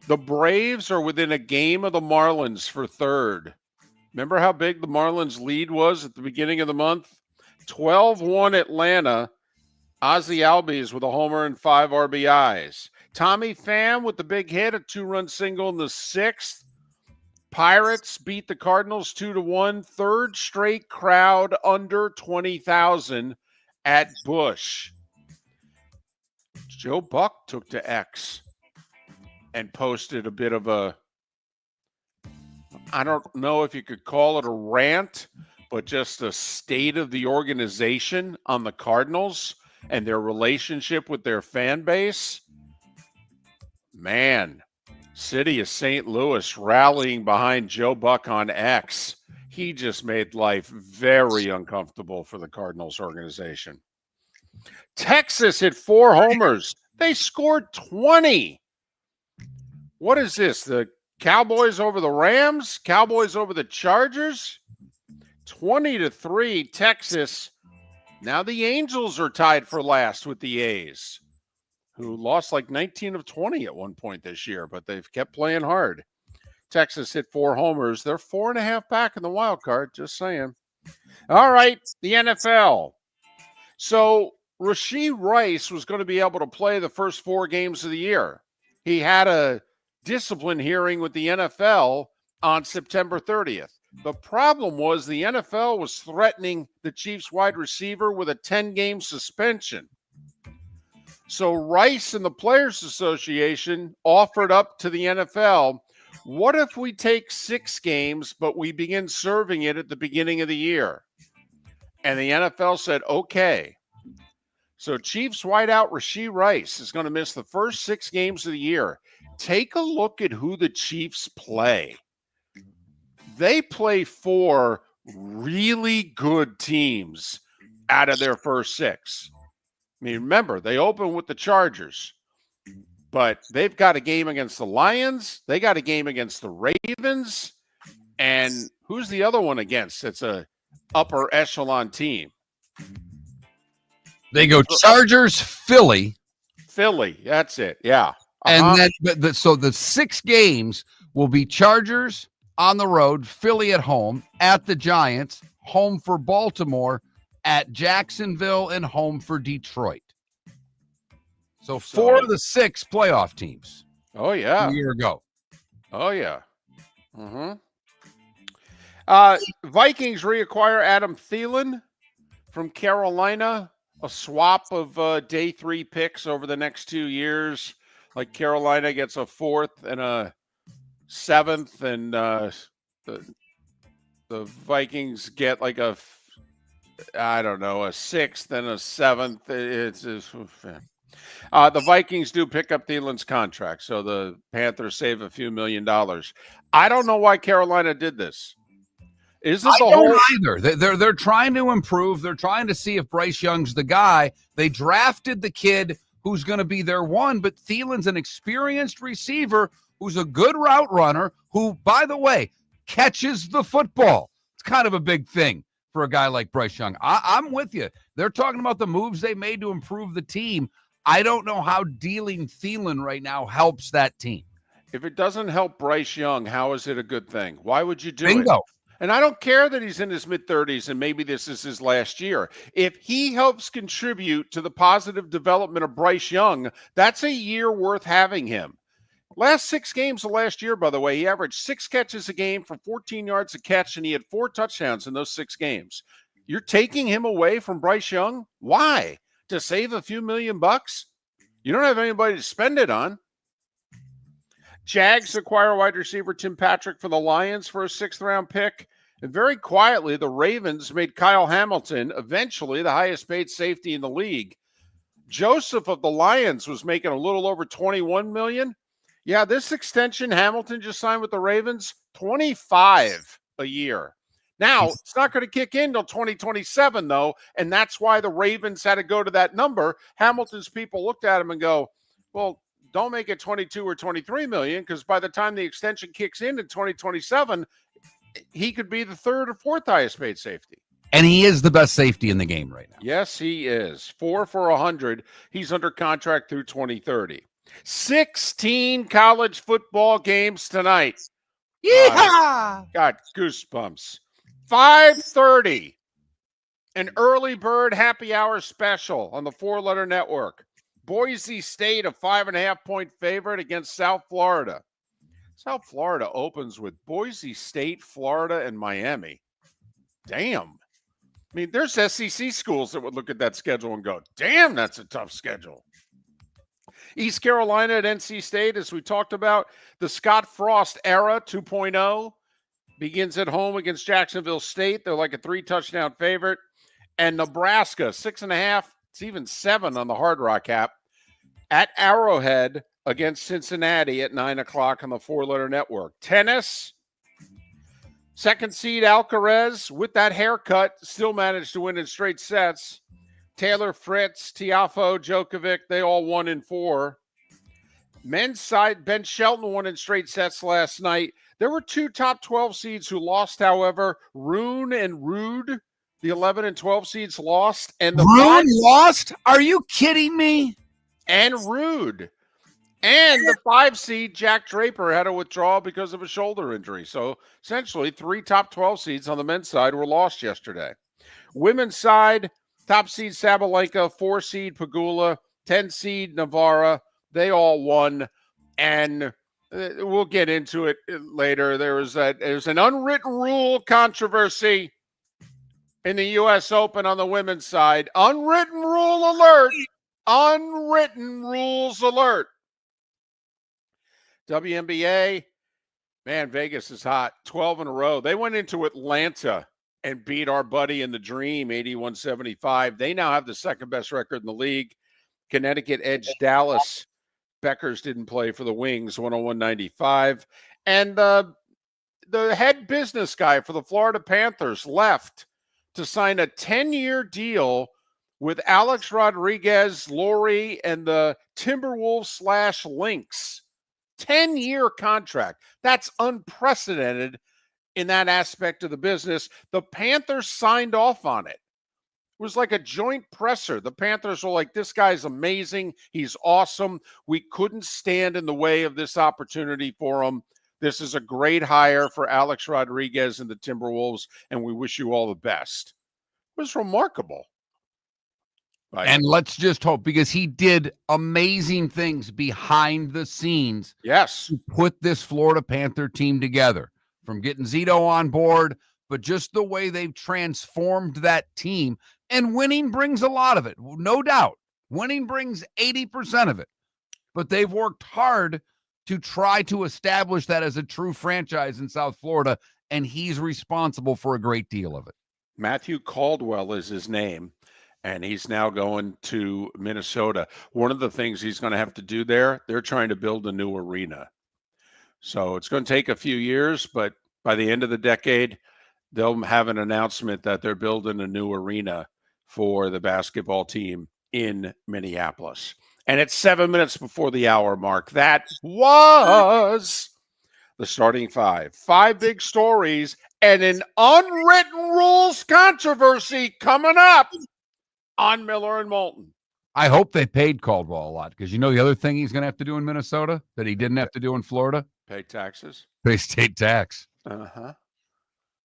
The Braves are within a game of the Marlins for 3rd. Remember how big the Marlins' lead was at the beginning of the month? 12-1 Atlanta. Ozzie Albies with a homer and 5 RBIs. Tommy Pham with the big hit, a 2-run single in the 6th. Pirates beat the Cardinals 2-1. 3rd straight crowd under 20,000 at Busch. Joe Buck took to X and posted a bit of a, I don't know if you could call it a rant, but just a state of the organization on the Cardinals and their relationship with their fan base. Man, city of St. Louis rallying behind Joe Buck on X. He just made life very uncomfortable for the Cardinals organization. Texas hit 4 homers. They scored 20. What is this? The Cowboys over the Rams? Cowboys over the Chargers? 20-3 Texas. Now the Angels are tied for last with the A's, who lost like 19 of 20 at one point this year, but they've kept playing hard. Texas hit 4 homers. They're 4.5 back in the wild card, just saying. All right, the NFL. So Rashee Rice was going to be able to play the first 4 games of the year. He had a discipline hearing with the NFL on September 30th. The problem was the NFL was threatening the Chiefs wide receiver with a 10-game suspension. So Rice and the Players Association offered up to the NFL, what if we take 6 games, but we begin serving it at the beginning of the year? And the NFL said, okay. So Chiefs wideout Rashee Rice is going to miss the first 6 games of the year. Take a look at who the Chiefs play. They play 4 really good teams out of their first 6. mean, remember, they open with the Chargers, but they've got a game against the Lions. They got a game against the Ravens. And who's the other one against? It's a upper echelon team. They go Chargers, Philly. Philly, that's it. Yeah. And then, so the 6 games will be Chargers on the road, Philly at home, at the Giants, home for Baltimore, at Jacksonville, and home for Detroit. So 4 of the 6 playoff teams. Oh, yeah. A year ago. Oh, yeah. Mm-hmm. Vikings reacquire Adam Thielen from Carolina. A swap of day 3 picks over the next 2 years. Like Carolina gets a 4th and a 7th, and the Vikings get like a 6th and a 7th. The Vikings do pick up Thielen's contract, so the Panthers save a few $1 million. I don't know why Carolina did this. Is this either? They're trying to improve. They're trying to see if Bryce Young's the guy. They drafted the kid who's going to be their one, but Thielen's an experienced receiver who's a good route runner who, by the way, catches the football. It's kind of a big thing for a guy like Bryce Young. I'm with you. They're talking about the moves they made to improve the team. I don't know how dealing Thielen right now helps that team. If it doesn't help Bryce Young, how is it a good thing? Why would you do Bingo. it? And I don't care that he's in his mid-30s and maybe this is his last year. If he helps contribute to the positive development of Bryce Young, that's a year worth having him. Last 6 games of last year, by the way, he averaged 6 catches a game for 14 yards a catch, and he had 4 touchdowns in those 6 games. You're taking him away from Bryce Young? Why? To save a few $1 million? You don't have anybody to spend it on. Jags acquire wide receiver Tim Patrick from the Lions for a 6th-round pick. And very quietly, the Ravens made Kyle Hamilton eventually the highest-paid safety in the league. Joseph of the Lions was making a little over $21 million. Yeah, this extension Hamilton just signed with the Ravens, $25 a year. Now, it's not going to kick in until 2027, though, and that's why the Ravens had to go to that number. Hamilton's people looked at him and go, well, don't make it 22 or 23 million, because by the time the extension kicks in 2027, he could be the 3rd or 4th highest paid safety. And he is the best safety in the game right now. Yes, he is. 4 for 100. He's under contract through 2030. 16 college football games tonight. Yeah. Got goosebumps. 5:30. An early bird happy hour special on the 4-letter network. Boise State, a 5.5-point favorite against South Florida. South Florida opens with Boise State, Florida, and Miami. Damn. I mean, there's SEC schools that would look at that schedule and go, damn, that's a tough schedule. East Carolina at NC State, as we talked about, the Scott Frost era 2.0 begins at home against Jacksonville State. They're like a 3-touchdown favorite. And Nebraska, 6.5, it's even 7 on the Hard Rock app, at Arrowhead against Cincinnati at 9 o'clock on the 4-letter network. Tennis, 2nd seed Alcaraz with that haircut still managed to win in straight sets. Taylor Fritz, Tiafoe, Djokovic, they all won in 4. Men's side, Ben Shelton won in straight sets last night. There were 2 top 12 seeds who lost, however. Rune and Rude, the 11 and 12 seeds lost. And the Rune lost? Are you kidding me? And Rude. And the 5 seed, Jack Draper, had to withdraw because of a shoulder injury. So essentially 3 top 12 seeds on the men's side were lost yesterday. Women's side, top seed Sabalenka, 4 seed Pagula, 10 seed Navarra. They all won. And we'll get into it later. There's an unwritten rule controversy in the U.S. Open on the women's side. Unwritten rule alert. Unwritten rules alert. WNBA, man, Vegas is hot. 12 in a row. They went into Atlanta and beat our buddy in the Dream, 81-75. They now have the 2nd best record in the league. Connecticut edged Dallas. Beckers didn't play for the Wings, 101-95. And the head business guy for the Florida Panthers left to sign a 10-year deal with Alex Rodriguez, Lori, and the Timberwolves / Lynx. 10-year contract. That's unprecedented in that aspect of the business. The Panthers signed off on it. It was like a joint presser. The Panthers were like, this guy's amazing. He's awesome. We couldn't stand in the way of this opportunity for him. This is a great hire for Alex Rodriguez and the Timberwolves, and we wish you all the best. It was remarkable. And let's just hope, because he did amazing things behind the scenes. Yes. To put this Florida Panther team together, from getting Zito on board, but just the way they've transformed that team. And winning brings a lot of it, no doubt. Winning brings 80% of it. But they've worked hard to try to establish that as a true franchise in South Florida, and he's responsible for a great deal of it. Matthew Caldwell is his name, and he's now going to Minnesota. One of the things he's going to have to do there, they're trying to build a new arena. So it's going to take a few years, but by the end of the decade, they'll have an announcement that they're building a new arena for the basketball team in Minneapolis. And it's 7 minutes before the hour mark. That was the starting five. 5 big stories and an unwritten rules controversy coming up on Miller and Moulton. I hope they paid Caldwell a lot, because you know the other thing he's going to have to do in Minnesota that he didn't have to do in Florida? Pay taxes. Pay state tax. Uh-huh.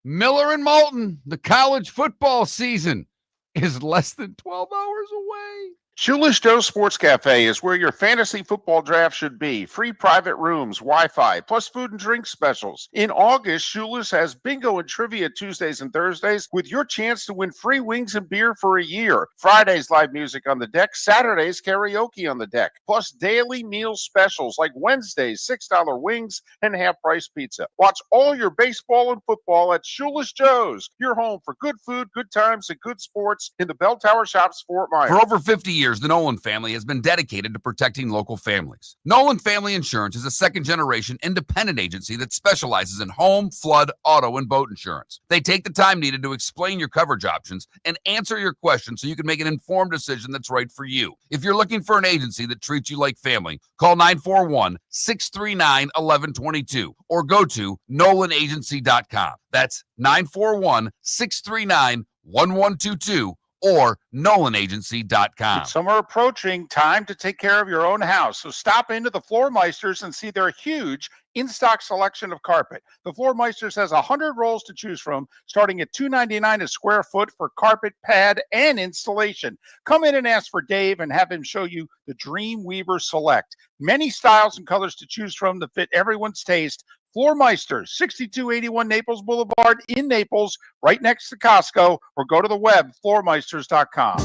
Miller and Moulton, the college football season is less than 12 hours away. Shoeless Joe Sports Cafe is where your fantasy football draft should be. Free private rooms, Wi-Fi, plus food and drink specials. In August, Shoeless has bingo and trivia Tuesdays and Thursdays with your chance to win free wings and beer for a year. Fridays, live music on the deck. Saturdays, karaoke on the deck. Plus daily meal specials like Wednesdays, $6 wings and half-price pizza. Watch all your baseball and football at Shoeless Joe's, your home for good food, good times, and good sports in the Bell Tower Shops, Fort Myers. For over 50 years, the Nolan family has been dedicated to protecting local families. Nolan Family Insurance is a second-generation independent agency that specializes in home, flood, auto, and boat insurance. They take the time needed to explain your coverage options and answer your questions so you can make an informed decision that's right for you. If you're looking for an agency that treats you like family, call 941-639-1122 or go to nolanagency.com. That's 941-639-1122 or nolanagency.com. With summer approaching, time to take care of your own house. So stop into the Floor Meisters and see their huge in-stock selection of carpet. The Floor Meisters has 100 rolls to choose from, starting at $2.99 a square foot for carpet, pad, and installation. Come in and ask for Dave and have him show you the Dream Weaver Select. Many styles and colors to choose from that fit everyone's taste. Floor Meisters, 6281 Naples Boulevard in Naples, right next to Costco, or go to the web, floormeisters.com.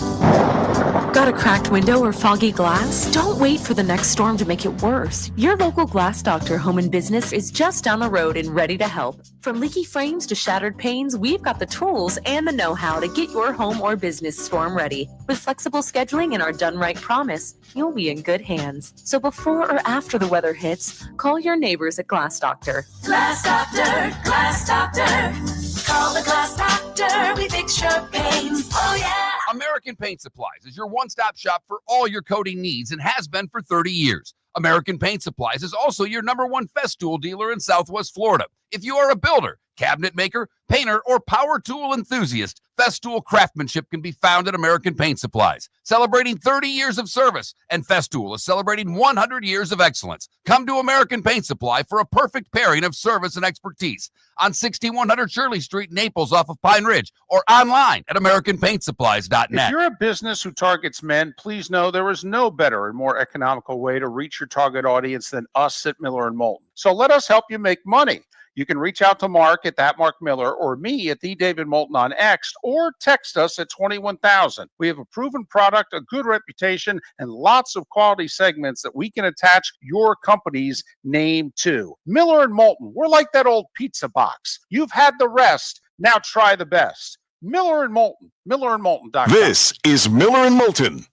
Got a cracked window or foggy glass? Don't wait for the next storm to make it worse. Your local Glass Doctor Home and Business is just down the road and ready to help. From leaky frames to shattered panes, we've got the tools and the know-how to get your home or business storm ready. With flexible scheduling and our done right promise, you'll be in good hands. So before or after the weather hits, call your neighbors at Glass Doctor. Glass Doctor, Glass Doctor. Call the Glass Doctor, we fix your pains. Oh yeah. American Paint Supplies is your one-stop shop for all your coating needs and has been for 30 years. American Paint Supplies is also your #1 Festool dealer in Southwest Florida. If you are a builder, cabinet maker, painter, or power tool enthusiast, Festool craftsmanship can be found at American Paint Supplies. Celebrating 30 years of service, and Festool is celebrating 100 years of excellence. Come to American Paint Supply for a perfect pairing of service and expertise on 6100 Shirley Street, Naples, off of Pine Ridge, or online at AmericanPaintSupplies.net. If you're a business who targets men, please know there is no better and more economical way to reach your target audience than us at Miller and Moulton. So let us help you make money. You can reach out to Mark at that Mark Miller or me at the David Moulton on X, or text us at 21,000. We have a proven product, a good reputation, and lots of quality segments that we can attach your company's name to. Miller and Moulton, we're like that old pizza box. You've had the rest, now try the best. Miller and Moulton, millerandmoulton.com. This is Miller and Moulton.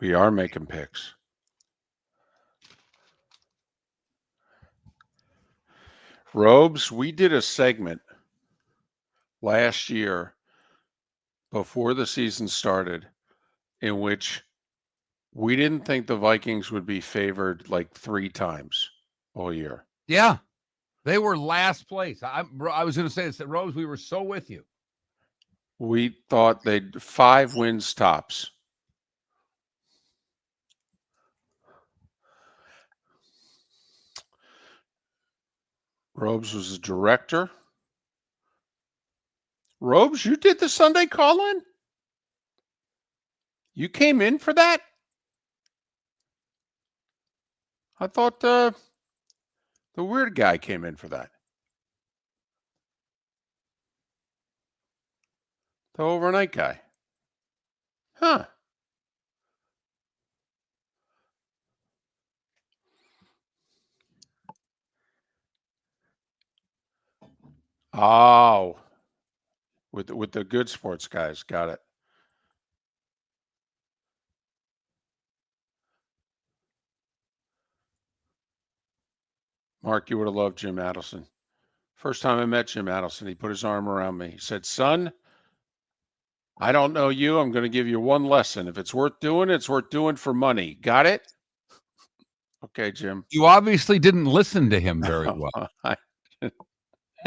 We are making picks. Robes, we did a segment last year before the season started in which we didn't think the Vikings would be favored like 3 times all year. Yeah. They were last place. I was going to say this, that Rose, we were so with you. We thought they'd 5 wins tops. Robes was a director. Robes, you did the Sunday call-in? You came in for that? I thought the weird guy came in for that. The overnight guy. Huh. Oh. With the good sports guys. Got it. Mark, you would have loved Jim Adelson. First time I met Jim Adelson, he put his arm around me. He said, son, I don't know you. I'm going to give you one lesson. If it's worth doing, it's worth doing for money. Got it? Okay, Jim. You obviously didn't listen to him very well.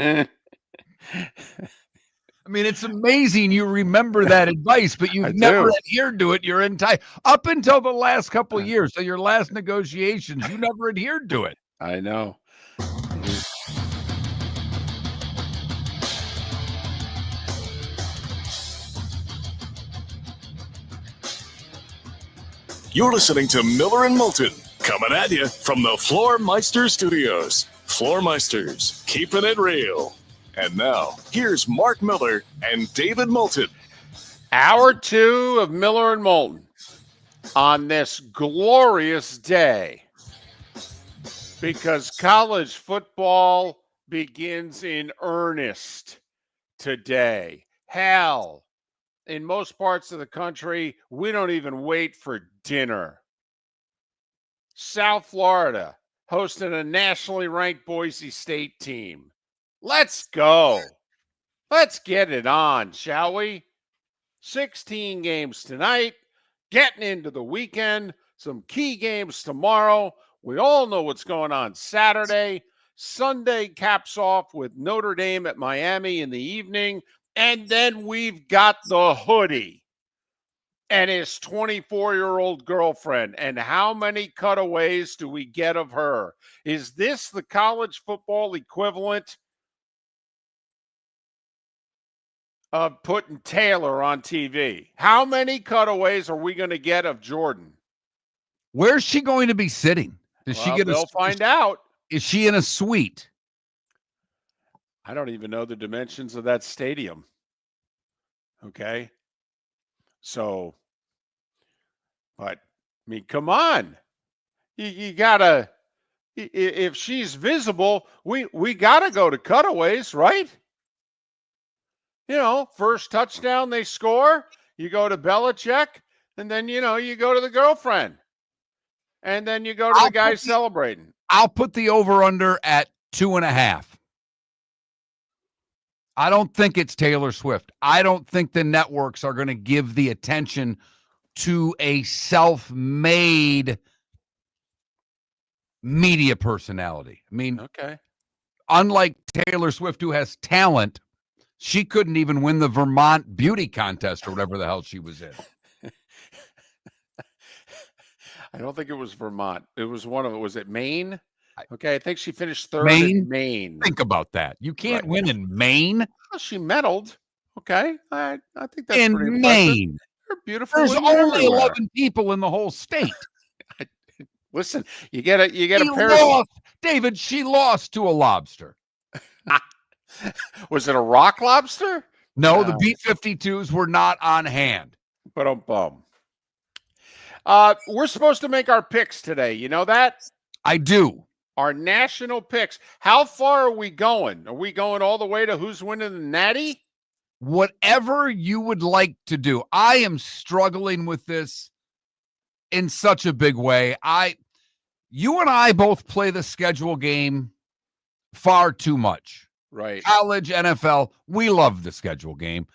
I mean, it's amazing you remember that advice, but you've never adhered to it your entire up until the last couple of years. So your last negotiations, you never adhered to it. I know. You're listening to Miller and Moulton, coming at you from the Floor Meister Studios. Floor Meisters, keeping it real. And now, here's Mark Miller and David Moulton. Hour 2 of Miller and Moulton on this glorious day, because college football begins in earnest today. Hell, in most parts of the country, we don't even wait for dinner. South Florida hosting a nationally ranked Boise State team. Let's go. Let's get it on, shall we? 16 games tonight, getting into the weekend, some key games tomorrow. We all know what's going on Saturday. Sunday caps off with Notre Dame at Miami in the evening. And then we've got the hoodie and his 24-year-old girlfriend. And how many cutaways do we get of her? Is this the college football equivalent of putting Taylor on TV? How many cutaways are we going to get of Jordan? Where's she going to be sitting? Does she get they'll find out. Is she in a suite? I don't even know the dimensions of that stadium. Okay. So, but, I mean, come on. You got to, if she's visible, we got to go to cutaways, right? You know, first touchdown they score, you go to Belichick, and then, you know, you go to the girlfriend. And then you go to the guy celebrating. I'll put the over-under at 2.5. I don't think it's Taylor Swift. I don't think the networks are going to give the attention to a self-made media personality. I mean, okay. Unlike Taylor Swift, who has talent, she couldn't even win the Vermont beauty contest or whatever the hell she was in. I don't think it was Vermont. It was one of it. Was it Maine? Okay, I think she finished third Maine? in Maine. Think about that. You can't win in Maine. Well, she medaled. Okay, I think that's in pretty Maine. impressive. They're beautiful. There's women only everywhere. 11 people in the whole state. Listen, you get a pair lost. David, she lost to a lobster. Was it a rock lobster? No, the B-52s were not on hand. But we're supposed to make our picks today. You know that? I do. Our national picks. How far are we going? Are we going all the way to who's winning the Natty? Whatever you would like to do. I am struggling with this in such a big way. You and I both play the schedule game far too much. Right. College, NFL, we love the schedule game.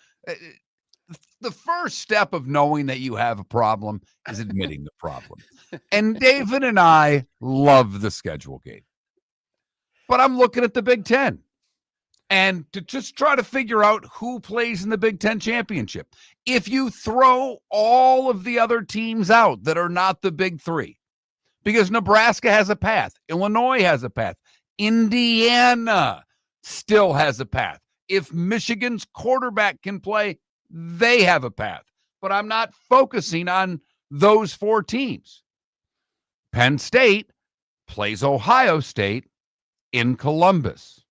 The first step of knowing that you have a problem is admitting the problem. And David and I love the schedule game. But I'm looking at the Big Ten and to just try to figure out who plays in the Big Ten championship. If you throw all of the other teams out that are not the big three, because Nebraska has a path, Illinois has a path, Indiana still has a path. If Michigan's quarterback can play, they have a path. But I'm not focusing on those four teams. Penn State plays Ohio State in Columbus.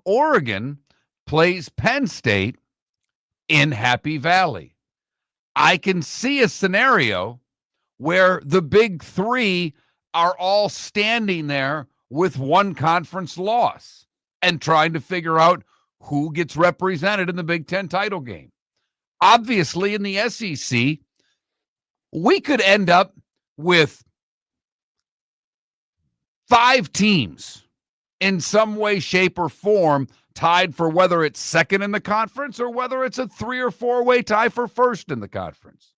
Oregon plays Penn State in Happy Valley. I can see a scenario where the big three are all standing there with one conference loss and trying to figure out who gets represented in the Big Ten title game. Obviously, in the SEC, we could end up with 5 teams in some way, shape, or form tied for whether it's second in the conference or whether it's a 3 or 4-way tie for first in the conference.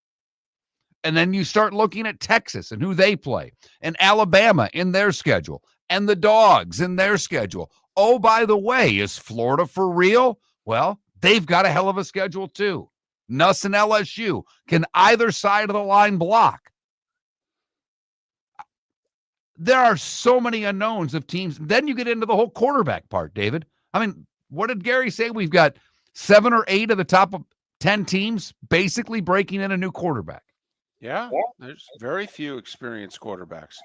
And then you start looking at Texas and who they play, and Alabama in their schedule, and the Dogs in their schedule. Oh, by the way, is Florida for real? Well, they've got a hell of a schedule too. Nuss and LSU can either side of the line block. There are so many unknowns of teams. Then you get into the whole quarterback part, David. I mean, what did Gary say? We've got 7 or 8 of the top 10 teams basically breaking in a new quarterback. Yeah, there's very few experienced quarterbacks.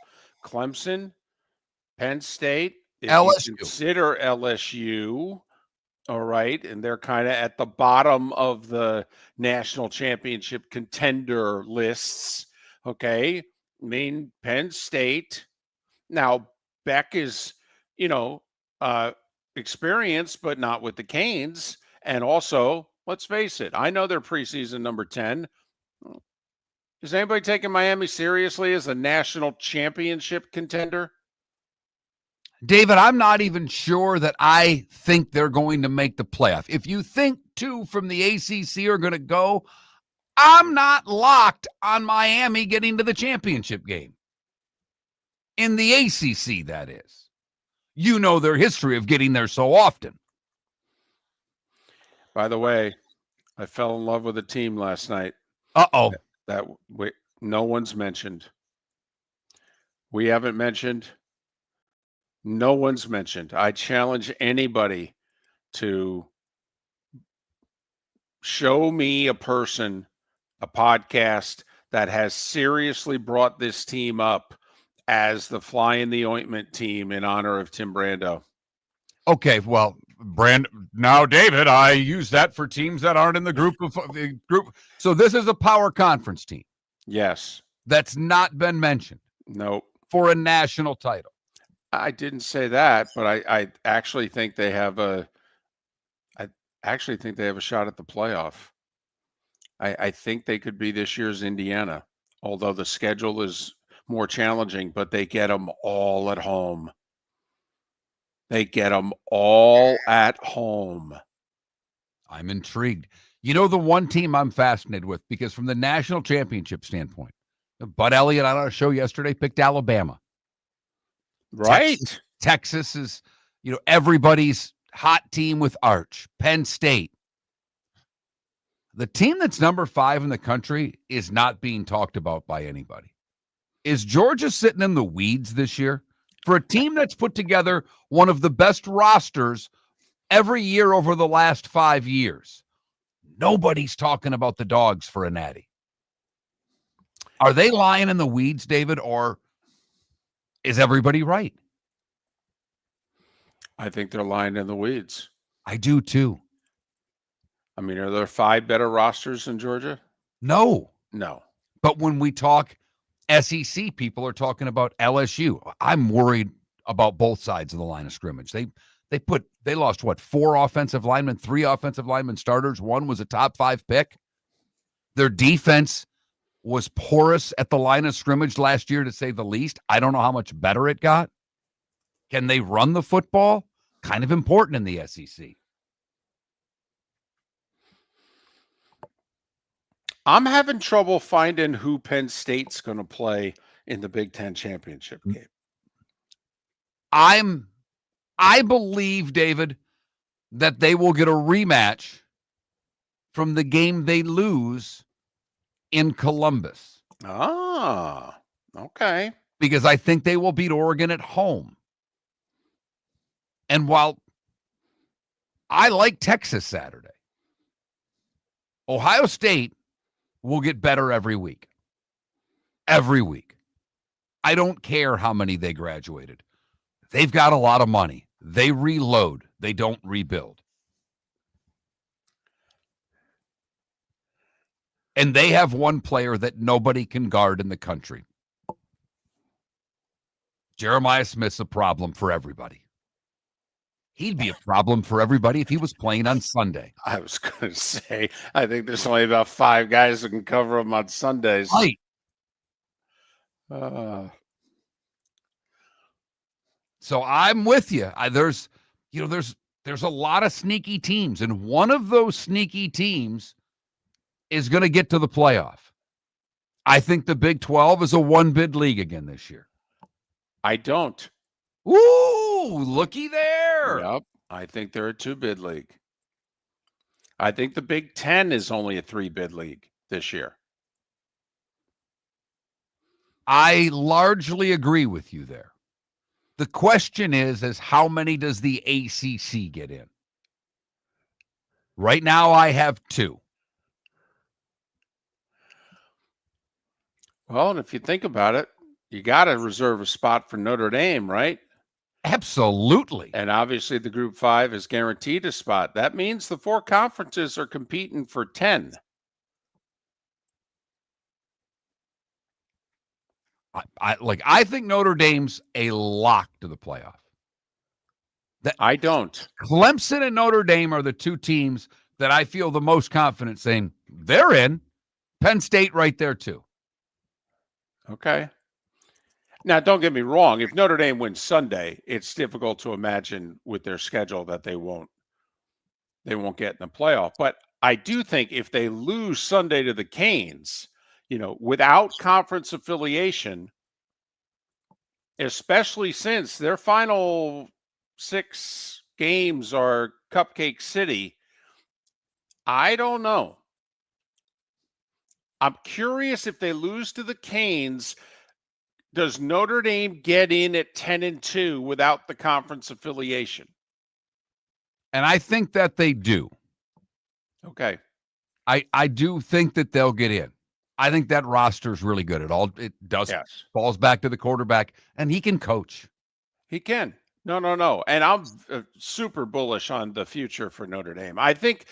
Clemson, Penn State, if LSU. you consider LSU, all right, and they're kind of at the bottom of the national championship contender lists, okay? I mean, Penn State. Now, Beck is, experienced, but not with the Canes. And also, let's face it, I know they're preseason number 10. Is anybody taking Miami seriously as a national championship contender? David, I'm not even sure that I think they're going to make the playoff. If you think 2 from the ACC are going to go, I'm not locked on Miami getting to the championship game. In the ACC, that is. You know their history of getting there so often. By the way, I fell in love with a team last night. Uh-oh. That no one's mentioned. We haven't mentioned. No one's mentioned. I challenge anybody to show me a person, a podcast that has seriously brought this team up as the fly in the ointment team in honor of Tim Brando. Okay, well, now, David, I use that for teams that aren't in the group. So this is a power conference team. Yes. That's not been mentioned. Nope. For a national title. I didn't say that, but I actually think they have a shot at the playoff. I think they could be this year's Indiana, although the schedule is more challenging, but they get them all at home. They get them all at home. I'm intrigued. You know, the one team I'm fascinated with, because from the national championship standpoint, Bud Elliott on our show yesterday picked Alabama. Right. Texas is, everybody's hot team with Arch. Penn State. The team that's number 5 in the country is not being talked about by anybody. Is Georgia sitting in the weeds this year? For a team that's put together one of the best rosters every year over the last 5 years, nobody's talking about the Dogs for a natty. Are they lying in the weeds, David, or is everybody right? I think they're lying in the weeds. I do too. I mean, are there 5 better rosters in Georgia? No. But when we talk SEC, people are talking about LSU. I'm worried about both sides of the line of scrimmage. They lost 4 offensive linemen, 3 offensive linemen starters. 1 was a top 5 pick. Their defense was porous at the line of scrimmage last year, to say the least. I don't know how much better it got. Can they run the football? Kind of important in the SEC. I'm having trouble finding who Penn State's going to play in the Big Ten championship game. I believe, David, that they will get a rematch from the game they lose in Columbus. Ah, okay. Because I think they will beat Oregon at home. And while I like Texas Saturday, Ohio State will get better every week. Every week. I don't care how many they graduated. They've got a lot of money. They reload. They don't rebuild. And they have one player that nobody can guard in the country. Jeremiah Smith's a problem for everybody. He'd be a problem for everybody if he was playing on Sunday. I was going to say, I think there's only about 5 guys that can cover him on Sundays. Right. So I'm with you. There's a lot of sneaky teams, and one of those sneaky teams is going to get to the playoff. I think the Big 12 is a one-bid league again this year. I don't. Ooh, looky there. Yep. I think they're a 2-bid league. I think the Big 10 is only a 3-bid league this year. I largely agree with you there. The question is how many does the ACC get in? Right now, I have 2. Well, and if you think about it, you got to reserve a spot for Notre Dame, right? Absolutely. And obviously the Group 5 is guaranteed a spot. That means the 4 conferences are competing for 10. I think Notre Dame's a lock to the playoff. I don't. Clemson and Notre Dame are the 2 teams that I feel the most confident saying they're in. Penn State right there too. Okay. Now, don't get me wrong. If Notre Dame wins Sunday, it's difficult to imagine with their schedule that they won't get in the playoff. But I do think if they lose Sunday to the Canes, without conference affiliation, especially since their final 6 games are Cupcake City, I don't know. I'm curious if they lose to the Canes, does Notre Dame get in at 10-2 without the conference affiliation? And I think that they do. Okay. I do think that they'll get in. I think that roster is really good. It does. Yes. Falls back to the quarterback, and he can coach. He can. No. And I'm super bullish on the future for Notre Dame. I think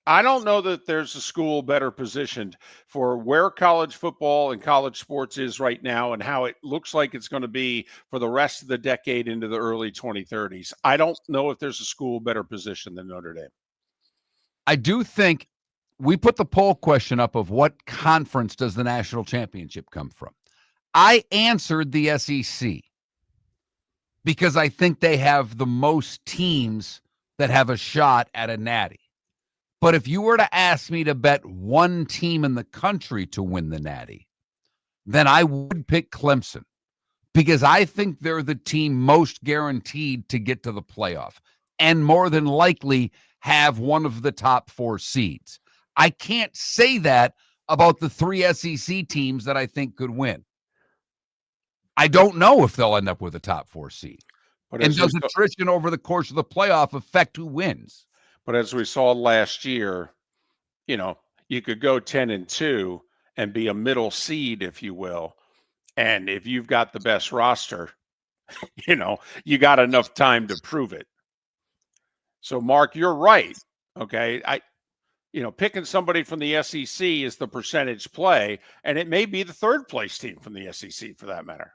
I don't know that there's a school better positioned for where college football and college sports is right now and how it looks like it's going to be for the rest of the decade into the early 2030s. I don't know if there's a school better positioned than Notre Dame. I do think we put the poll question up of what conference does the national championship come from. I answered the SEC because I think they have the most teams that have a shot at a natty. But if you were to ask me to bet one team in the country to win the natty, then I would pick Clemson because I think they're the team most guaranteed to get to the playoff and more than likely have one of the top 4 seeds. I can't say that about the 3 SEC teams that I think could win. I don't know if they'll end up with a top 4 seed. And does attrition over the course of the playoff affect who wins? But as we saw last year, you could go 10-2 and be a middle seed, if you will. And if you've got the best roster, you got enough time to prove it. So, Mark, you're right. Okay. Picking somebody from the SEC is the percentage play, and it may be the 3rd place team from the SEC for that matter.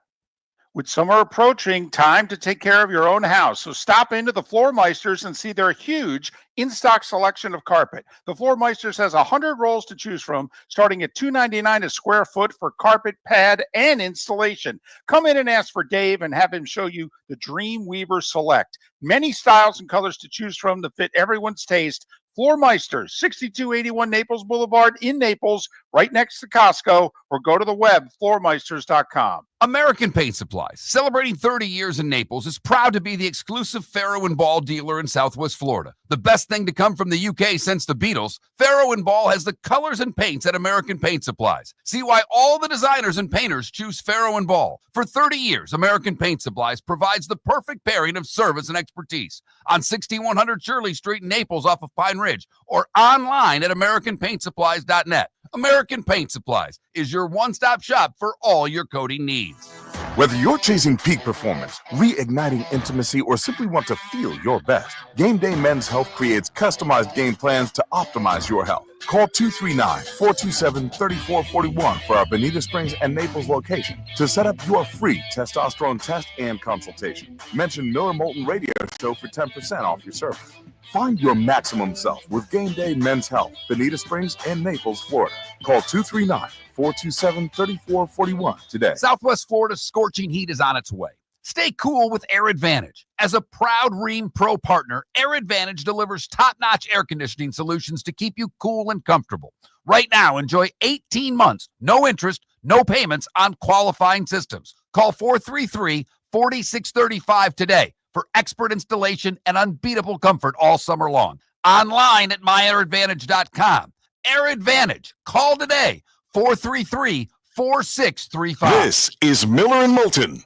With summer approaching, time to take care of your own house. So stop into the Floormeisters and see their huge in-stock selection of carpet. The Floormeisters has 100 rolls to choose from, starting at $2.99 a square foot for carpet, pad, and installation. Come in and ask for Dave and have him show you the Dream Weaver Select. Many styles and colors to choose from to fit everyone's taste. Floormeisters, 6281 Naples Boulevard in Naples, right next to Costco, or go to the web, floormeisters.com. American Paint Supplies, celebrating 30 years in Naples, is proud to be the exclusive Farrow & Ball dealer in Southwest Florida. The best thing to come from the UK since the Beatles, Farrow & Ball has the colors and paints at American Paint Supplies. See why all the designers and painters choose Farrow & Ball. For 30 years, American Paint Supplies provides the perfect pairing of service and expertise. On 6100 Shirley Street in Naples off of Pine Ridge, or online at AmericanPaintSupplies.net. American Paint Supplies is your one-stop shop for all your coating needs. Whether you're chasing peak performance, reigniting intimacy, or simply want to feel your best, Game Day Men's Health creates customized game plans to optimize your health. Call 239-427-3441 for our Bonita Springs and Naples location to set up your free testosterone test and consultation. Mention Miller Moulton Radio Show for 10% off your service. Find your maximum self with Game Day Men's Health, Bonita Springs and Naples, Florida. Call 239-427-3441 today. Southwest Florida's scorching heat is on its way. Stay cool with Air Advantage. As a proud Rheem Pro partner, Air Advantage delivers top-notch air conditioning solutions to keep you cool and comfortable. Right now, enjoy 18 months, no interest, no payments on qualifying systems. Call 433-4635 today for expert installation and unbeatable comfort all summer long. Online at myairadvantage.com. Air Advantage. Call today, 433-4635. This is Miller and Moulton.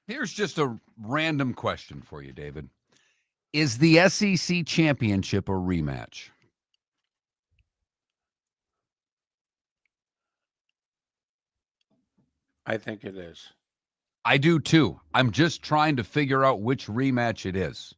Here's just a random question for you, David. Is the SEC championship a rematch? I think it is. I do too. I'm just trying to figure out which rematch it is.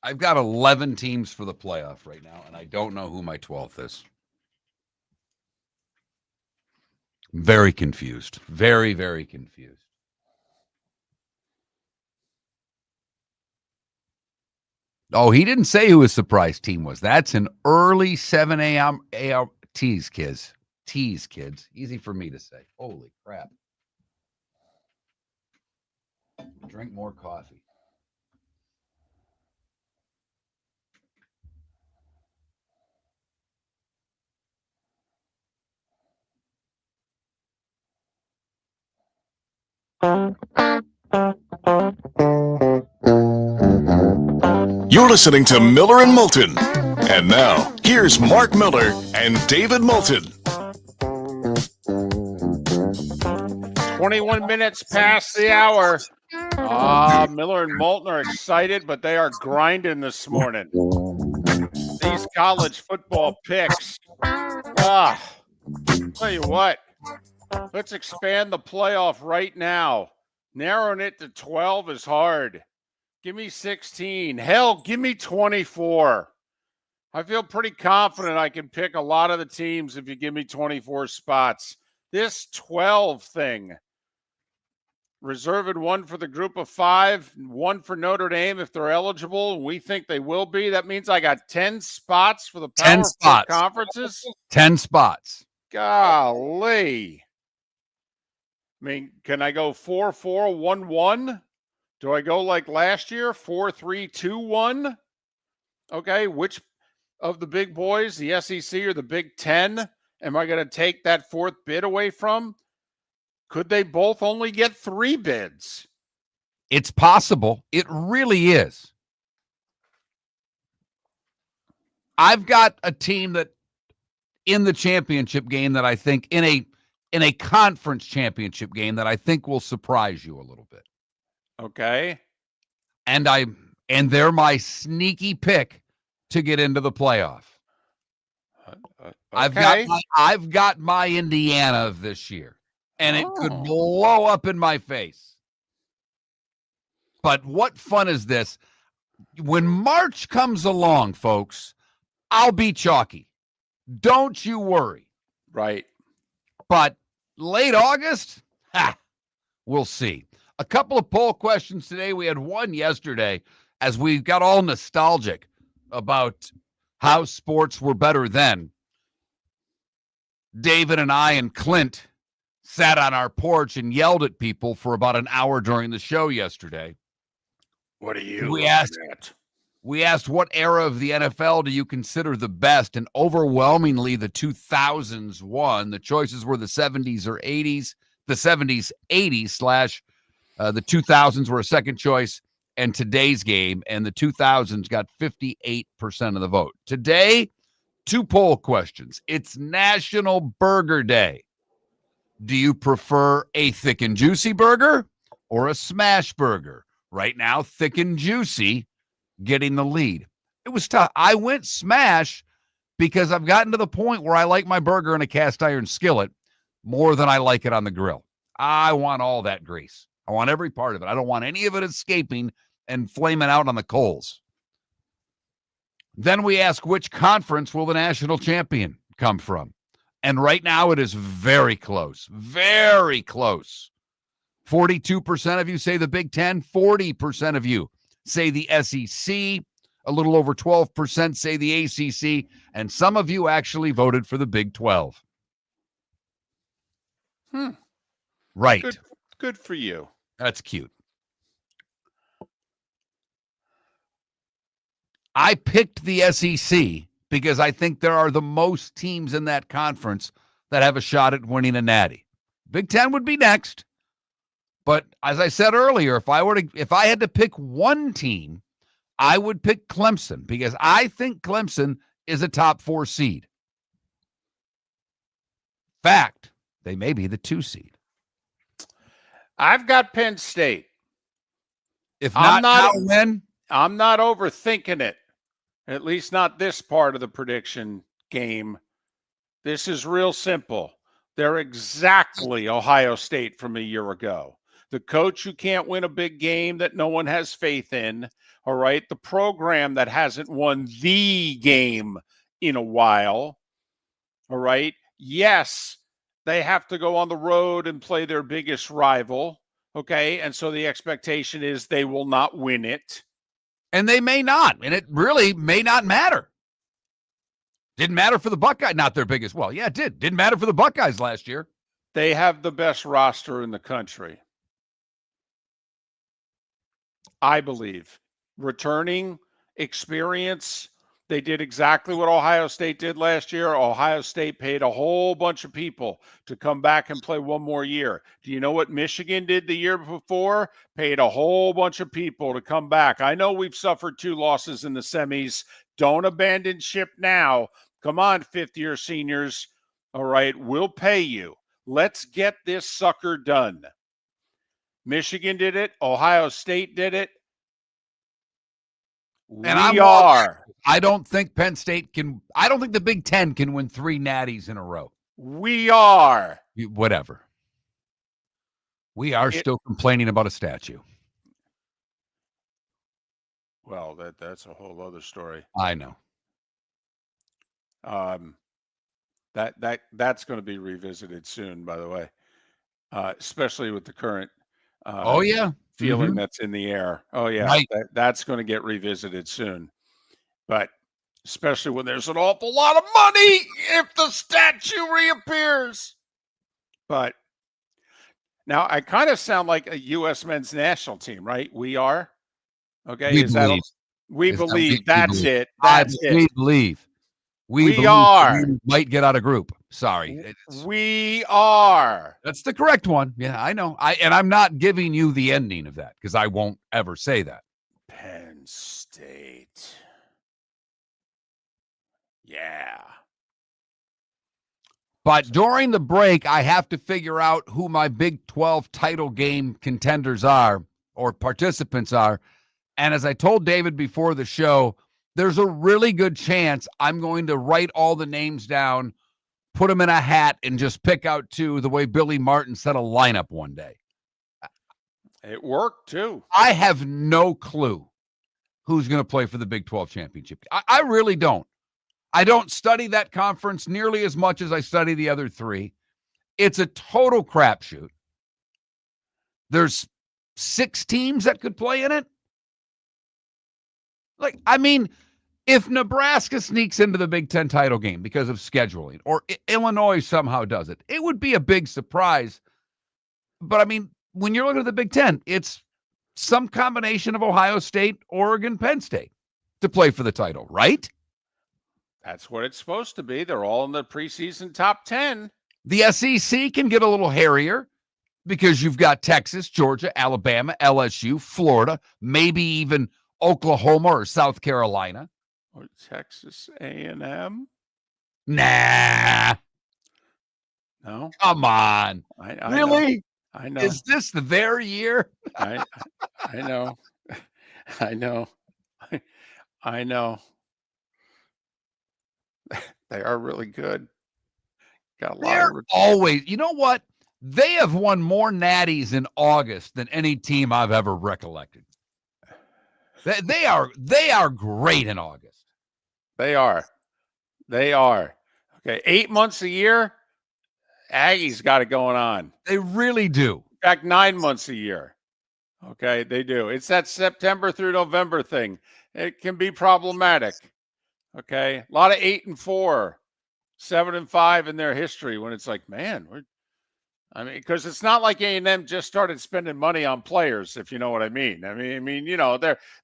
I've got 11 teams for the playoff right now, and I don't know who my 12th is. Very confused. Very, very confused. Oh, he didn't say who his surprise team was. That's an early 7 a.m. tease, kids. Tease, kids. Easy for me to say. Holy crap. Drink more coffee. You're listening to Miller and Moulton. And now, here's Mark Miller and David Moulton. 21 minutes past the hour. Miller and Moulton are excited, but they are grinding this morning. These college football picks. Tell you what, let's expand the playoff right now. Narrowing it to 12 is hard. Give me 16. Hell, give me 24. I feel pretty confident I can pick a lot of the teams if you give me 24 spots. This 12 thing, reserving one for the group of 5, one for Notre Dame if they're eligible, and we think they will be. That means I got 10 spots for the Power 4 conferences. 10 spots. Golly. I mean, can I go 4-4-1-1? Do I go like last year, 4-3-2-1? Okay, which of the big boys, the SEC or the Big Ten, am I going to take that 4th bid away from? Could they both only get 3 bids? It's possible. It really is. I've got a team that in the championship game that I think in a conference championship game that I think will surprise you a little bit. Okay. And they're my sneaky pick to get into the playoff. Okay. I've got my Indiana of this year, and it could blow up in my face. But what fun is this? When March comes along, folks, I'll be chalky. Don't you worry. Right. But late August, we'll see. A couple of poll questions today. We had one yesterday as we got all nostalgic about how sports were better then. David and I and Clint sat on our porch and yelled at people for about an hour during the show yesterday. What are you? We asked what era of the NFL do you consider the best, and overwhelmingly the 2000s won. The choices were the 70s or 80s, the 70s, 80s / the 2000s were a second choice, and today's game, and the 2000s got 58% of the vote. Today, 2 poll questions. It's National Burger Day. Do you prefer a thick and juicy burger or a smash burger? Right now, thick and juicy getting the lead. It was tough. I went smash because I've gotten to the point where I like my burger in a cast iron skillet more than I like it on the grill. I want all that grease. I want every part of it. I don't want any of it escaping and flaming out on the coals. Then we ask, which conference will the national champion come from? And right now it is very close. Very close. 42% of you say the Big Ten. 40% of you say the SEC. A little over 12% say the ACC. And some of you actually voted for the Big 12. Right. Good for you. That's cute. I picked the SEC because I think there are the most teams in that conference that have a shot at winning a natty. Big Ten would be next. But as I said earlier, if I had to pick one team, I would pick Clemson because I think Clemson is a top 4 seed. Fact, they may be the 2 seed. I've got Penn State. If not, now when? I'm not overthinking it. At least not this part of the prediction game. This is real simple. They're exactly Ohio State from a year ago. the coach who can't win a big game that no one has faith in, all right, the program that hasn't won the game in a while, all right, yes, they have to go on the road and play their biggest rival, okay, and so the expectation is they will not win it. And they may not, and it really may not matter. Didn't matter for the Buckeyes, not their biggest. Well, yeah, it did. Didn't matter for the Buckeyes last year. They have the best roster in the country, I believe. Returning experience, they did exactly what Ohio State did last year. Ohio State paid a whole bunch of people to come back and play one more year. Do you know what Michigan did the year before? Paid a whole bunch of people to come back. I know we've suffered 2 losses in the semis. Don't abandon ship now. Come on, fifth-year seniors. All right, we'll pay you. Let's get this sucker done. Michigan did it. Ohio State did it. I don't think Penn State can. I don't think the Big Ten can win 3 natties in a row. We are. Whatever. We are still complaining about a statue. Well, that's a whole other story. I know. That's going to be revisited soon, by the way, especially with the current feeling that's in the air. Oh yeah, right. That's going to get revisited soon, but especially when there's an awful lot of money if the statue reappears. But now I kind of sound like a U.S. men's national team, right? We are. Okay, we believe. That's it. We believe. We are. We might get out of group. Sorry. We are. That's the correct one. Yeah, I know. I'm not giving you the ending of that because I won't ever say that. Penn State. Yeah. But during the break, I have to figure out who my Big 12 title game contenders are or participants are. And as I told David before the show, there's a really good chance I'm going to write all the names down, put them in a hat, and just pick out 2 the way Billy Martin set a lineup one day. It worked, too. I have no clue who's going to play for the Big 12 championship. I really don't. I don't study that conference nearly as much as I study the other 3. It's a total crapshoot. There's 6 teams that could play in it. If Nebraska sneaks into the Big Ten title game because of scheduling, or Illinois somehow does it, it would be a big surprise. But, when you're looking at the Big Ten, it's some combination of Ohio State, Oregon, Penn State to play for the title, right? That's what it's supposed to be. They're all in the preseason top 10. The SEC can get a little hairier because you've got Texas, Georgia, Alabama, LSU, Florida, maybe even Oklahoma or South Carolina. Or Texas A&M? Nah. No? Come on. I really? I know. Is this their year? I know. I know. I know. They are really good. Got a lot. They're always, you know what? They have won more natties in August than any team I've ever recollected. They are great in August. They are. Okay, 8 months a year, Aggies got it going on. They really do. In fact, 9 months a year. Okay, they do. It's that September through November thing. It can be problematic. Okay, a lot of 8-4, 7-5 in their history when it's like, man, because it's not like A&M just started spending money on players, if you know what I mean.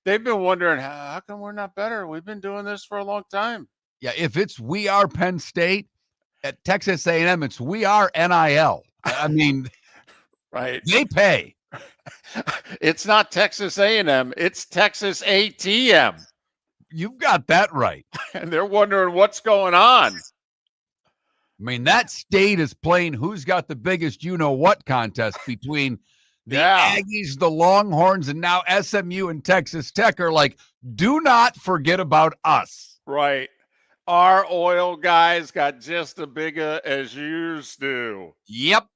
They've been wondering, how come we're not better? We've been doing this for a long time. Yeah, if it's we are Penn State, at Texas A&M, it's we are NIL. Right. They pay. It's not Texas A&M, it's Texas ATM. You've got that right. And they're wondering what's going on. That state is playing who's got the biggest you-know-what contest between the Aggies, the Longhorns, and now SMU and Texas Tech are like, do not forget about us. Right. Our oil guys got just as big as yours do. Yep.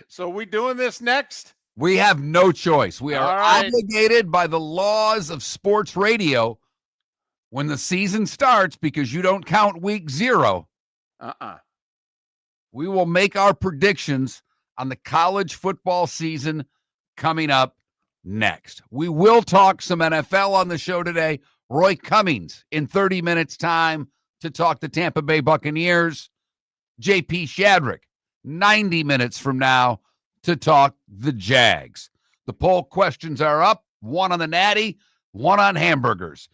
So we doing this next? We have no choice. We are All right. obligated by the laws of sports radio when the season starts, because you don't count week 0. We will make our predictions on the college football season coming up next. We will talk some NFL on the show today. Roy Cummings in 30 minutes time to talk the Tampa Bay Buccaneers. JP Shadrick 90 minutes from now to talk the Jags. The poll questions are up. 1 on the Natty, 1 on hamburgers.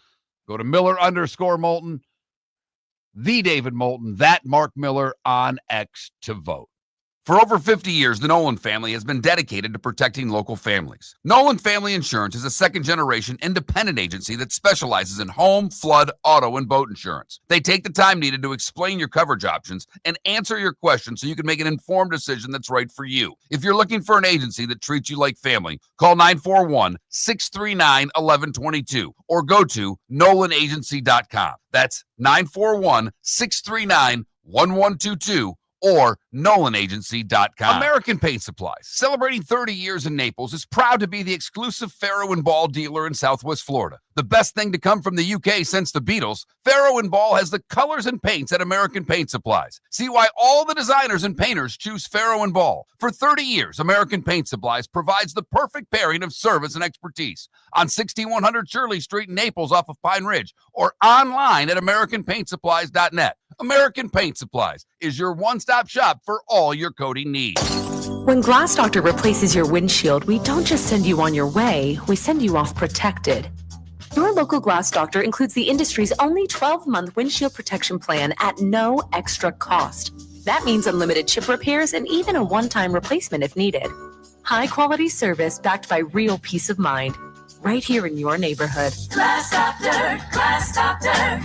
Go to Miller_Moulton, the David Moulton, that Mark Miller on X to vote. For over 50 years, the Nolan family has been dedicated to protecting local families. Nolan Family Insurance is a second-generation independent agency that specializes in home, flood, auto, and boat insurance. They take the time needed to explain your coverage options and answer your questions so you can make an informed decision that's right for you. If you're looking for an agency that treats you like family, call 941-639-1122 or go to NolanAgency.com. That's 941-639-1122 or NolanAgency.com. American Paint Supplies, celebrating 30 years in Naples, is proud to be the exclusive Faro and Ball dealer in Southwest Florida. The best thing to come from the UK since the Beatles, Faro and Ball has the colors and paints at American Paint Supplies. See why all the designers and painters choose Faro and Ball. For 30 years, American Paint Supplies provides the perfect pairing of service and expertise on 6100 Shirley Street in Naples off of Pine Ridge or online at AmericanPaintSupplies.net. American Paint Supplies is your one-stop shop for all your coating needs. When Glass Doctor replaces your windshield, we don't just send you on your way, we send you off protected. Your local Glass Doctor includes the industry's only 12-month windshield protection plan at no extra cost. That means unlimited chip repairs and even a one-time replacement if needed. High-quality service backed by real peace of mind, right here in your neighborhood. Glass Doctor, Glass Doctor.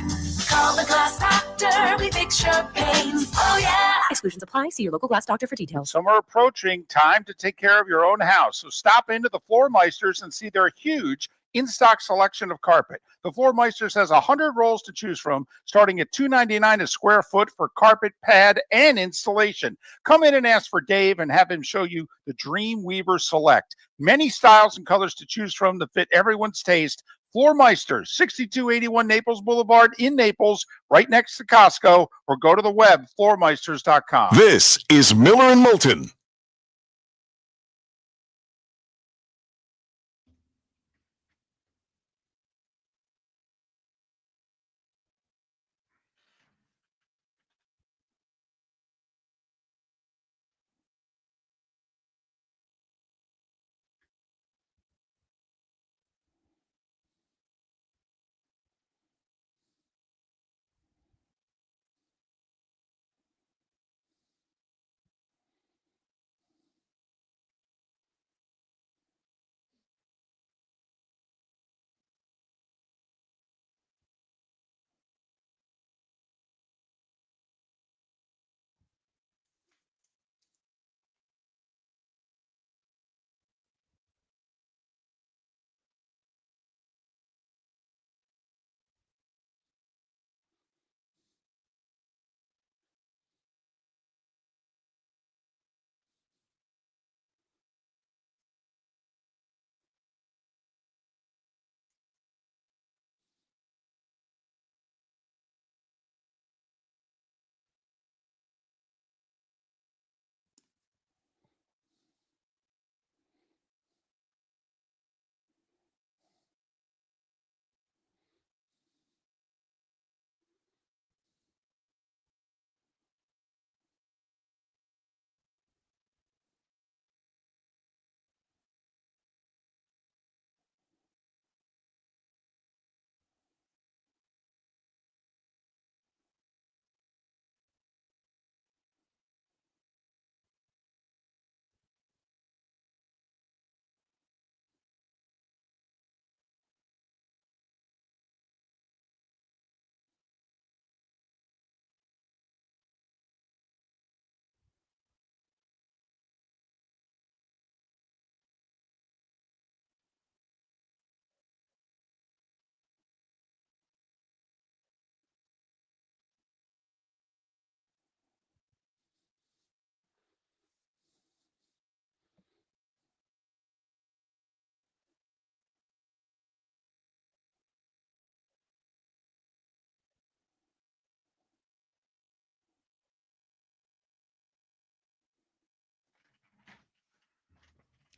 Call the Glass Doctor, we fix your pains. Oh, yeah. Exclusions apply. See your local Glass Doctor for details. Summer approaching, time to take care of your own house. So stop into the Floor Meisters and see their huge in-stock selection of carpet. The Floor Meisters has 100 rolls to choose from, starting at $2.99 a square foot for carpet, pad, and installation. Come in and ask for Dave and have him show you the Dream Weaver Select. Many styles and colors to choose from that fit everyone's taste. Floor Meisters, 6281 Naples Boulevard in Naples, right next to Costco, or go to the web, floormeisters.com. This is Miller and Moulton.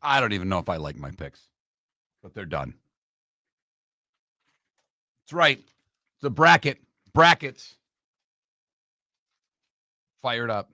I don't even know if I like my picks, but they're done. That's right. It's a bracket. Brackets. Fired up.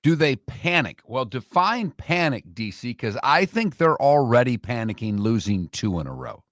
Do they panic? Well, define panic, DC, because I think they're already panicking, losing 2 in a row.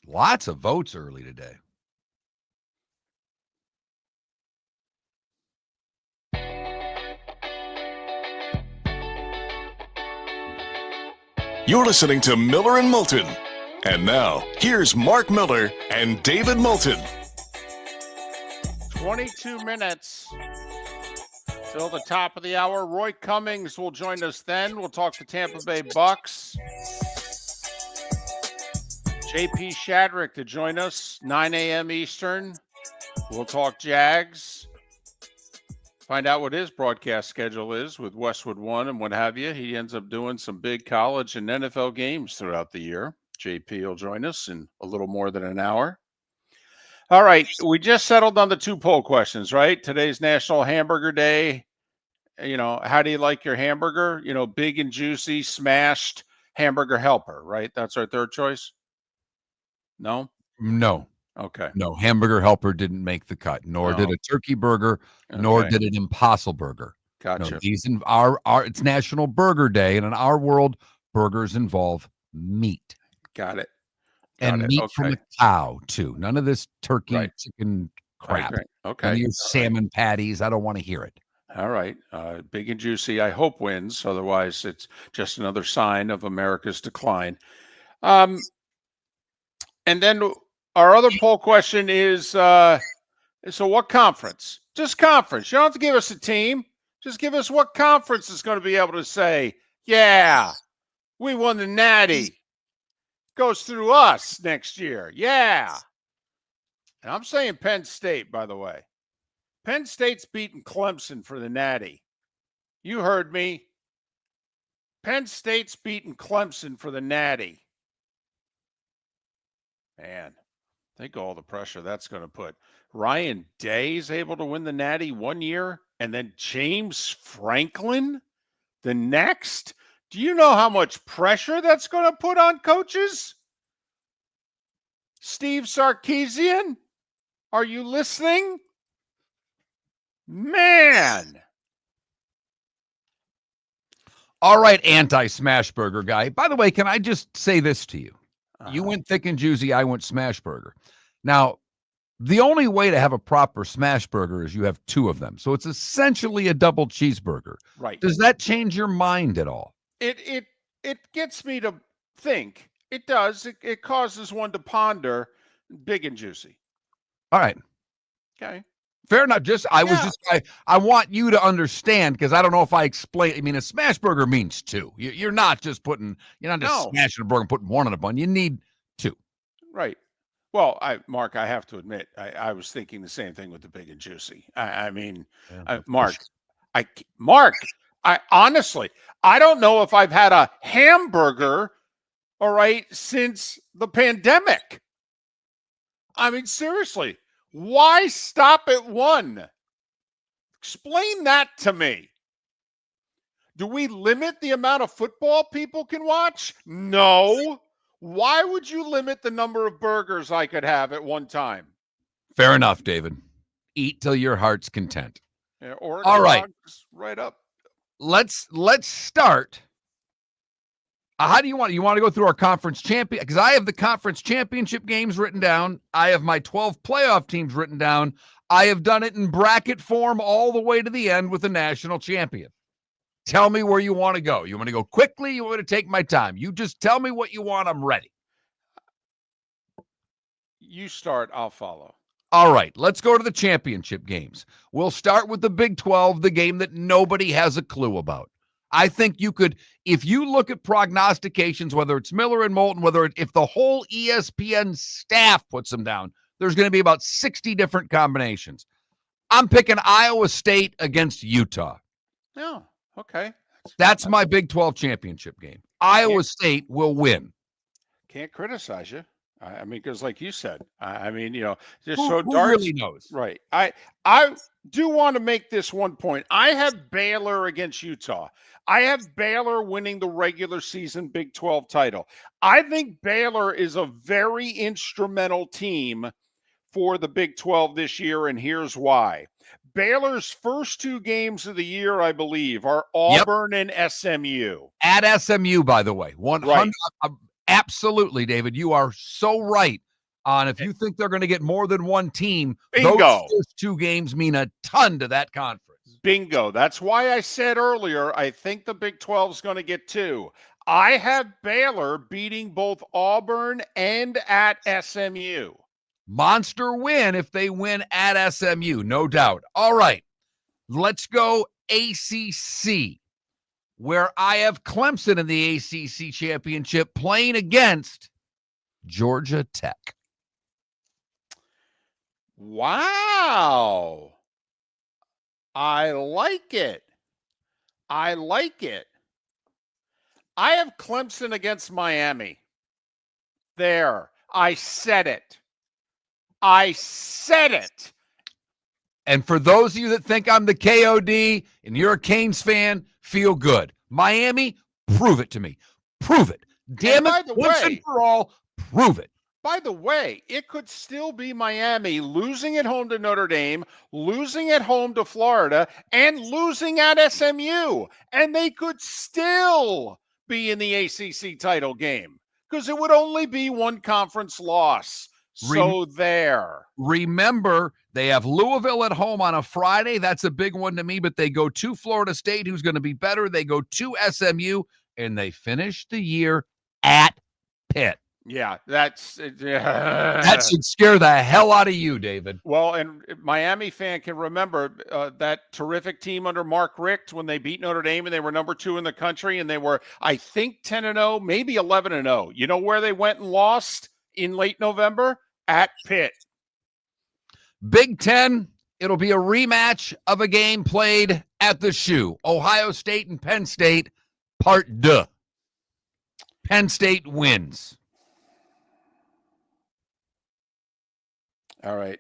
Lots of votes early today. You're listening to Miller and Moulton. And now, here's Mark Miller and David Moulton. 22 minutes till the top of the hour. Roy Cummings will join us then. We'll talk the Tampa Bay Bucks. JP Shadrick to join us, 9 a.m. Eastern. We'll talk Jags. Find out what his broadcast schedule is with Westwood One and what have you. He ends up doing some big college and NFL games throughout the year. JP will join us in a little more than an hour. All right. We just settled on the 2 poll questions, right? Today's National Hamburger Day. You know, how do you like your hamburger? You know, big and juicy, smashed, hamburger helper, right? That's our third choice. No? No. Okay. No, hamburger helper didn't make the cut, nor did a turkey burger, nor did an Impossible Burger. Gotcha. No, these it's National Burger Day, and in our world, burgers involve meat. Got it. And meat from a cow, too. None of this turkey, chicken crap. Okay. None of your salmon patties. I don't want to hear it. All right. Big and juicy, I hope wins. Otherwise, it's just another sign of America's decline. And then our other poll question is, so what conference? Just conference. You don't have to give us a team. Just give us what conference is going to be able to say, yeah, we won the Natty. Goes through us next year. Yeah. And I'm saying Penn State, by the way. Penn State's beating Clemson for the Natty. You heard me. Penn State's beating Clemson for the Natty. Man, think all the pressure that's going to put. Ryan Day's able to win the Natty 1 year, and then James Franklin the next. Do you know how much pressure that's going to put on coaches? Steve Sarkisian, are you listening? Man. All right, anti-smash burger guy. By the way, can I just say this to you? You went thick and juicy. I went smash burger. Now, the only way to have a proper smash burger is you have 2 of them. So it's essentially a double cheeseburger. Right. Does that change your mind at all? It gets me to think. It does. It causes one to ponder. Big and juicy. All right. Okay. Fair enough. I want you to understand, because I don't know if I explain. I mean, a smash burger means two. You're not just smashing a burger and putting one on a bun. You need two. Right. Well, Mark, I have to admit, I was thinking the same thing with the big and juicy. Mark, I honestly, I don't know if I've had a hamburger, all right, since the pandemic. I mean, seriously, why stop at one? Explain that to me. Do we limit the amount of football people can watch? No. Why would you limit the number of burgers I could have at one time? Fair enough, David. Eat till your heart's content. Yeah, or all right, right up. Let's start. How do you want? You want to go through our conference champion? Because I have the conference championship games written down. I have my 12 playoff teams written down. I have done it in bracket form all the way to the end with the national champion. Tell me where you want to go. You want to go quickly? You want to take my time? You just tell me what you want. I'm ready. You start. I'll follow. All right. Let's go to the championship games. We'll start with the Big 12, the game that nobody has a clue about. I think you could, if you look at prognostications, whether it's Miller and Moulton, if the whole ESPN staff puts them down, there's going to be about 60 different combinations. I'm picking Iowa State against Utah. No. Okay. That's my Big 12 championship game. Iowa State will win. Can't criticize you. I mean, because like you said, just who so dark. Really knows. Right. I do want to make this one point. I have Baylor against Utah. I have Baylor winning the regular season Big 12 title. I think Baylor is a very instrumental team for the Big 12 this year, and here's why. Baylor's first two games of the year, I believe, are Auburn and SMU. At SMU, by the way. 100. Right. Absolutely, David. You are so right on if you think they're going to get more than one team. Bingo. Those first two games mean a ton to that conference. Bingo. That's why I said earlier, I think the Big 12 is going to get two. I have Baylor beating both Auburn and at SMU. Monster win if they win at SMU, no doubt. All right, let's go ACC, where I have Clemson in the ACC championship playing against Georgia Tech. Wow. I like it. I have Clemson against Miami. There. I said it. And for those of you that think I'm the KOD and you're a Canes fan, feel good. Miami, prove it to me. Prove it. Damn it, once and for all, prove it. By the way, it could still be Miami losing at home to Notre Dame, losing at home to Florida, and losing at SMU. And they could still be in the ACC title game because it would only be one conference loss. So there. Remember, they have Louisville at home on a Friday. That's a big one to me, but they go to Florida State, who's going to be better. They go to SMU, and they finish the year at Pitt. Yeah, that should scare the hell out of you, David. Well, and Miami fan can remember that terrific team under Mark Richt when they beat Notre Dame and they were number 2 in the country, and they were, I think, 10-0, maybe 11-0. You know where they went and lost in late November? At Pitt. Big Ten, it'll be a rematch of a game played at the Shoe. Ohio State and Penn State, part 2. Penn State wins. All right.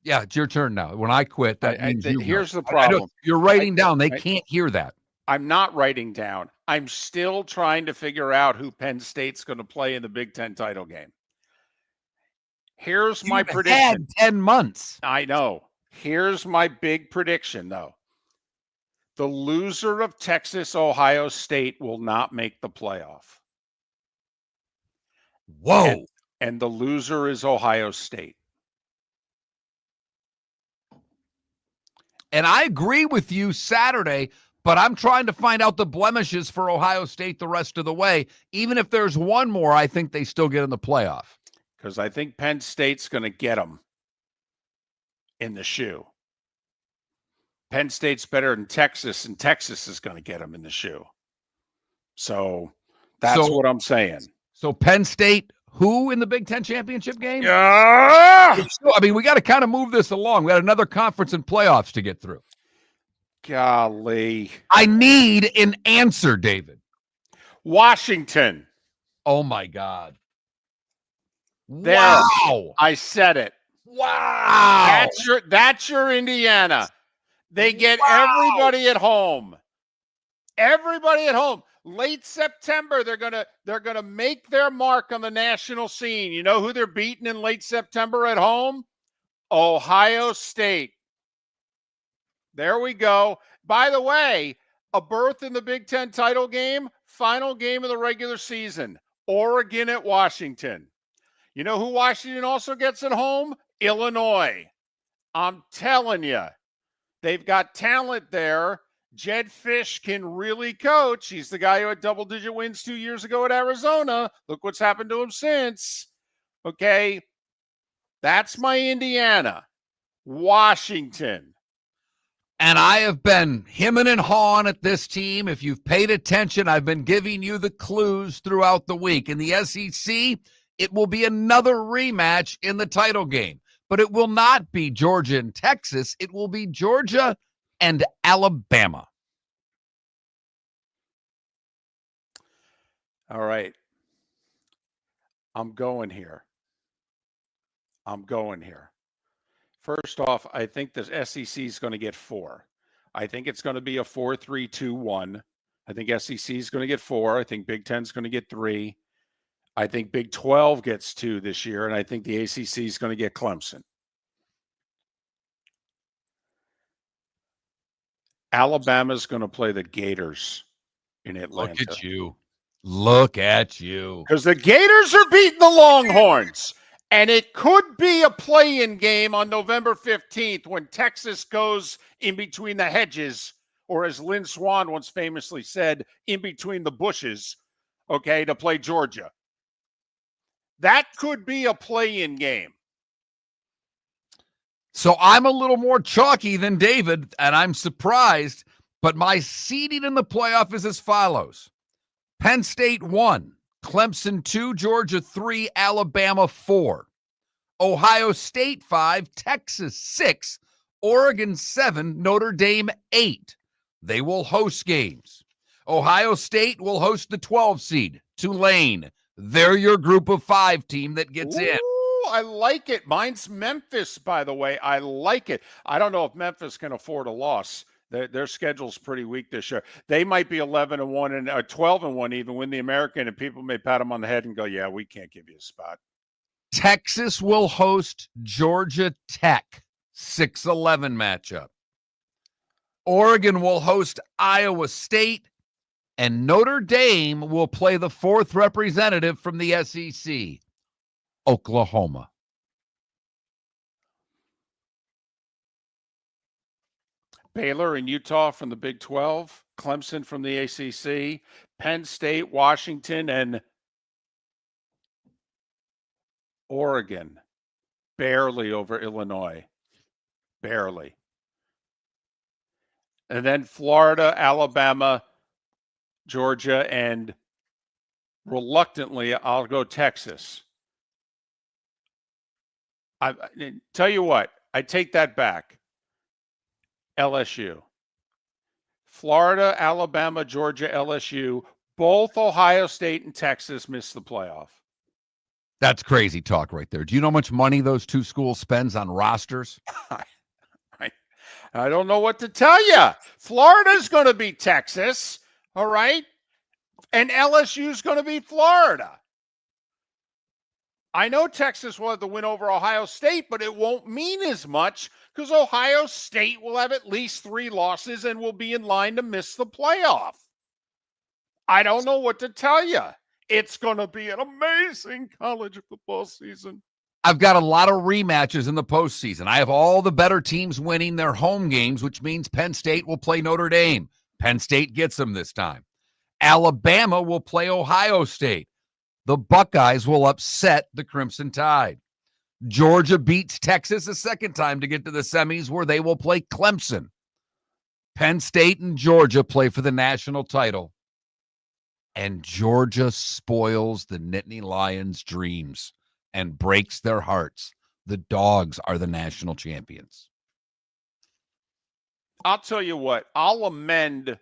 Yeah, it's your turn now. When I quit, that means here's the problem. You're writing down. They can't hear that. I'm not writing down. I'm still trying to figure out who Penn State's going to play in the Big Ten title game. Here's my prediction. Had 10 months. I know. Here's my big prediction, though. The loser of Texas, Ohio State will not make the playoff. Whoa. And the loser is Ohio State. And I agree with you Saturday, But I'm trying to find out the blemishes for Ohio State the rest of the way. Even if there's one more, I think they still get in the playoff. Because I think Penn State's going to get them in the shoe. Penn State's better than Texas, and Texas is going to get them in the shoe. So that's what I'm saying. So Penn State, who in the Big Ten championship game? Yeah. I mean, we got to kind of move this along. We got another conference and playoffs to get through. Golly. I need an answer, David. Washington. Oh, my God. There. Wow. I said it. Wow. That's your Indiana. They get everybody at home. Everybody at home. Late September, they're gonna make their mark on the national scene. You know who they're beating in late September at home? Ohio State. There we go. By the way, a berth in the Big Ten title game, final game of the regular season. Oregon at Washington. You know who Washington also gets at home? Illinois. I'm telling you, they've got talent there. Jed Fish can really coach. He's the guy who had double-digit wins 2 years ago at Arizona. Look what's happened to him since. Okay, that's my Indiana. Washington. And I have been hemming and hawing at this team. If you've paid attention, I've been giving you the clues throughout the week. In the SEC, it will be another rematch in the title game. But it will not be Georgia and Texas. It will be Georgia and Alabama. All right. I'm going here. First off, I think the SEC is going to get 4. I think it's going to be a 4-3-2-1. I think SEC is going to get 4. I think Big Ten is going to get 3. I think Big 12 gets 2 this year, and I think the ACC is going to get Clemson. Alabama's going to play the Gators in Atlanta. Look at you. Because the Gators are beating the Longhorns. And it could be a play-in game on November 15th when Texas goes in between the hedges, or as Lynn Swann once famously said, in between the bushes, okay, to play Georgia. That could be a play-in game. So I'm a little more chalky than David, and I'm surprised, but my seeding in the playoff is as follows. Penn State 1, Clemson 2, Georgia 3, Alabama 4. Ohio State 5, Texas 6, Oregon 7, Notre Dame 8. They will host games. Ohio State will host the 12 seed, Tulane. They're your group of 5 team that gets in. I like it. Mine's Memphis, by the way. I like it. I don't know if Memphis can afford a loss. Their schedule's pretty weak this year. They might be 11-1 and 12-1 even, win the American, and people may pat them on the head and go, yeah, we can't give you a spot. Texas will host Georgia Tech, 6-11 matchup. Oregon will host Iowa State, and Notre Dame will play the 4th representative from the SEC, Oklahoma. Baylor and Utah from the Big 12, Clemson from the ACC, Penn State, Washington, and Oregon, barely over Illinois, barely. And then Florida, Alabama, Georgia, and reluctantly, I'll go Texas. I tell you what, I take that back. LSU. Florida, Alabama, Georgia, LSU, both Ohio State and Texas missed the playoff. That's crazy talk right there. Do you know how much money those 2 schools spends on rosters? I don't know what to tell you. Florida's going to be Texas, all right? And LSU's going to be Florida. I know Texas will have the win over Ohio State, but it won't mean as much because Ohio State will have at least 3 losses and will be in line to miss the playoff. I don't know what to tell you. It's going to be an amazing college football season. I've got a lot of rematches in the postseason. I have all the better teams winning their home games, which means Penn State will play Notre Dame. Penn State gets them this time. Alabama will play Ohio State. The Buckeyes will upset the Crimson Tide. Georgia beats Texas a second time to get to the semis, where they will play Clemson. Penn State and Georgia play for the national title. And Georgia spoils the Nittany Lions' dreams and breaks their hearts. The Dogs are the national champions. I'll tell you what, I'll amend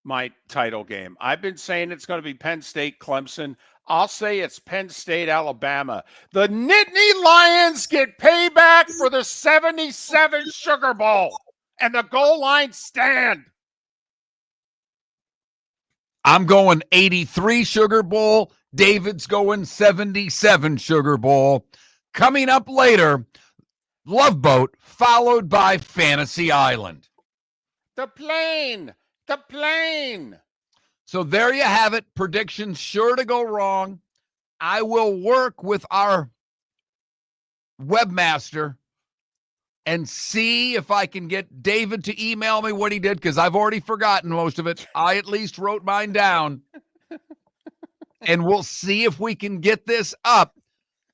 my title game. I've been saying it's going to be Penn State, Clemson. I'll say it's Penn State, Alabama. The Nittany Lions get payback for the 77 Sugar Bowl and the goal line stand. I'm going 83 Sugar Bowl. David's going 77 Sugar Bowl. Coming up later, Love Boat, followed by Fantasy Island. The plane. So there you have it. Predictions sure to go wrong. I will work with our webmaster and see if I can get David to email me what he did, because I've already forgotten most of it. I at least wrote mine down. And we'll see if we can get this up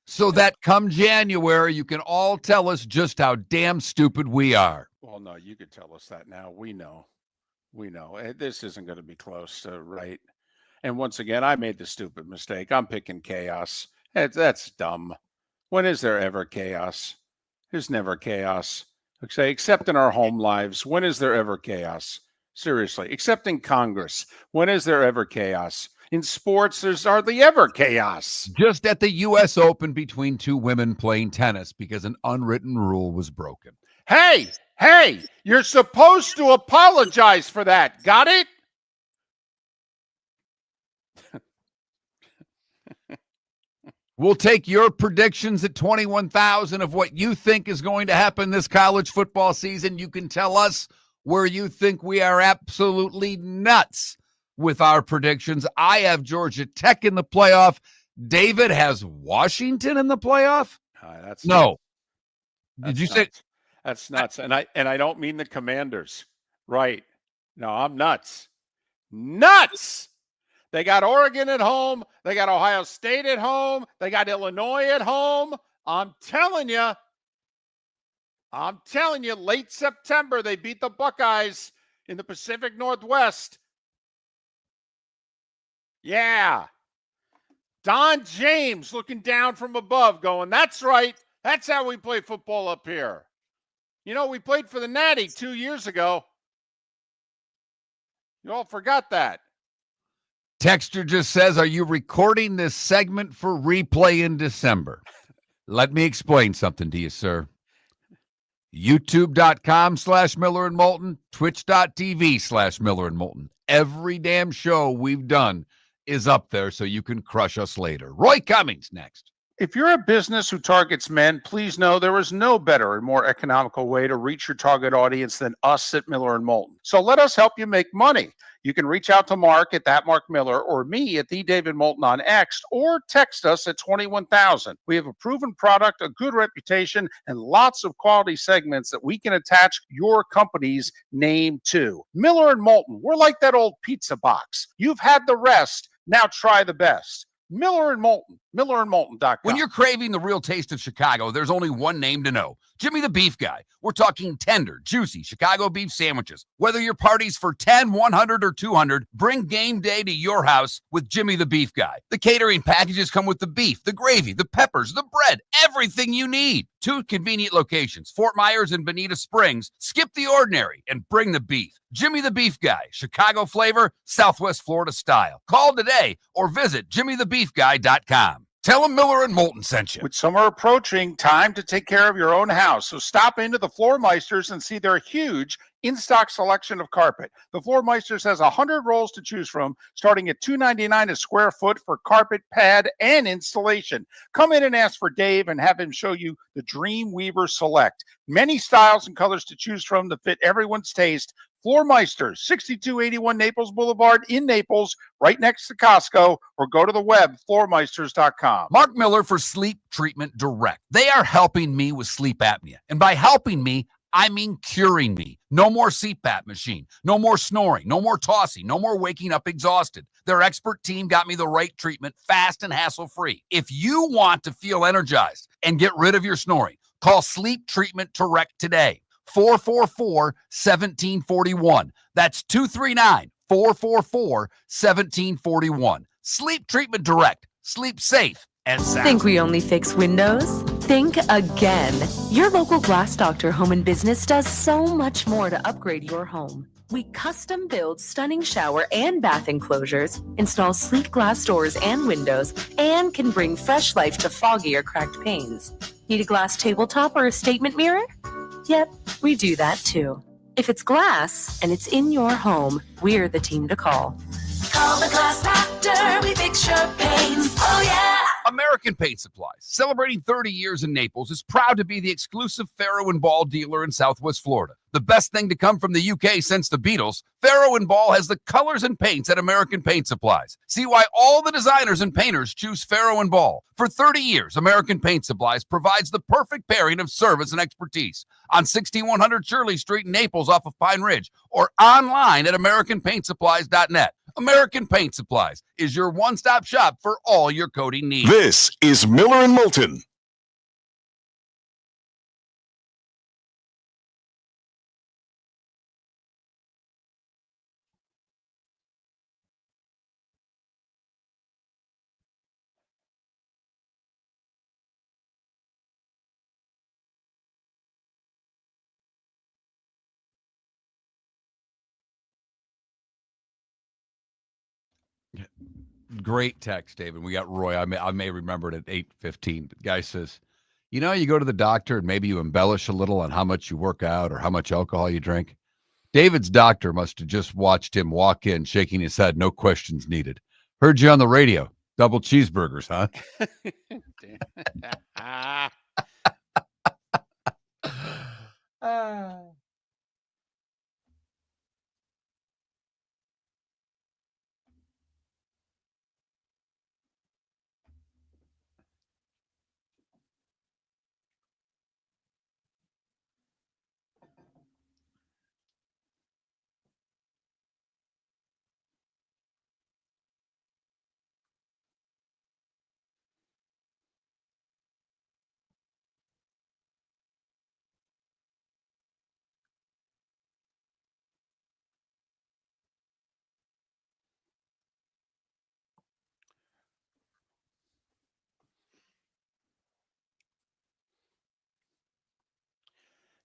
so that come January, you can all tell us just how damn stupid we are. Well, no, you could tell us that now. We know. This isn't going to be close to right. And once again, I made the stupid mistake. I'm picking chaos. That's dumb. When is there ever chaos? There's never chaos. Okay, except in our home lives. When is there ever chaos? Seriously, except in Congress. When is there ever chaos? In sports, there's hardly ever chaos. Just at the U.S. Open between two women playing tennis because an unwritten rule was broken. Hey, you're supposed to apologize for that. Got it? We'll take your predictions at 21,000 of what you think is going to happen this college football season. You can tell us where you think we are absolutely nuts with our predictions. I have Georgia Tech in the playoff. David has Washington in the playoff? That's no. That's Did you nuts. say? That's nuts. And I don't mean the Commanders. Right. No, I'm nuts. Nuts. They got Oregon at home. They got Ohio State at home. They got Illinois at home. I'm telling you, late September, they beat the Buckeyes in the Pacific Northwest. Yeah. Don James looking down from above going, that's right. That's how we play football up here. You know, we played for the Natty 2 years ago. You all forgot that. Texter just says, are you recording this segment for replay in December? Let me explain something to you, sir. YouTube.com/Miller and Moulton, Twitch.tv/Miller and Moulton. Every damn show we've done is up there so you can crush us later. Roy Cummings next. If you're a business who targets men, please know there is no better and more economical way to reach your target audience than us at Miller and Moulton. So let us help you make money. You can reach out to Mark at @MarkMiller or me at @TheDavidMoulton on X, or text us at 21,000. We have a proven product, a good reputation, and lots of quality segments that we can attach your company's name to. Miller and Moulton, we're like that old pizza box. You've had the rest, now try the best. Miller and Moulton, MillerandMoulton.com. When you're craving the real taste of Chicago, there's only one name to know. Jimmy the Beef Guy. We're talking tender, juicy Chicago beef sandwiches. Whether your party's for 10, 100, or 200, bring game day to your house with Jimmy the Beef Guy. The catering packages come with the beef, the gravy, the peppers, the bread, everything you need. 2 convenient locations, Fort Myers and Bonita Springs. Skip the ordinary and bring the beef. Jimmy the Beef Guy, Chicago flavor, Southwest Florida style. Call today or visit jimmythebeefguy.com. Tell them Miller and Moulton sent you. With summer approaching, time to take care of your own house. So stop into the Floor Meisters and see their huge in-stock selection of carpet. The Floor Meisters has 100 rolls to choose from, starting at $2.99 a square foot for carpet, pad, and installation. Come in and ask for Dave and have him show you the Dream Weaver Select. Many styles and colors to choose from to fit everyone's taste. Floor Meisters, 6281 Naples Boulevard in Naples, right next to Costco, or go to the web, floormeisters.com. Mark Miller for Sleep Treatment Direct. They are helping me with sleep apnea. And by helping me, I mean curing me. No more CPAP machine. No more snoring. No more tossing. No more waking up exhausted. Their expert team got me the right treatment, fast and hassle-free. If you want to feel energized and get rid of your snoring, call Sleep Treatment Direct today. 444-1741. That's 239-444-1741. Sleep Treatment Direct. Sleep safe and sound. Think we only fix windows? Think again. Your local Glass Doctor Home and Business does so much more to upgrade your home. We custom build stunning shower and bath enclosures, install sleek glass doors and windows, and can bring fresh life to foggy or cracked panes. Need a glass tabletop or a statement mirror? Yep, we do that too. If it's glass and it's in your home, we're the team to call. Call the Glass Doctor, we fix your pains. Oh yeah! American Paint Supplies, celebrating 30 years in Naples, is proud to be the exclusive Farrow & Ball dealer in Southwest Florida. The best thing to come from the UK since the Beatles, Farrow & Ball has the colors and paints at American Paint Supplies. See why all the designers and painters choose Farrow & Ball. For 30 years, American Paint Supplies provides the perfect pairing of service and expertise on 6100 Shirley Street in Naples off of Pine Ridge or online at AmericanPaintSupplies.net. American Paint Supplies is your one-stop shop for all your coating needs. This is Miller and Moulton. Great text, David. We got Roy. I may remember it at 8:15. The guy says, you go to the doctor and maybe you embellish a little on how much you work out or how much alcohol you drink. David's doctor must have just watched him walk in, shaking his head, no questions needed. Heard you on the radio. Double cheeseburgers, huh?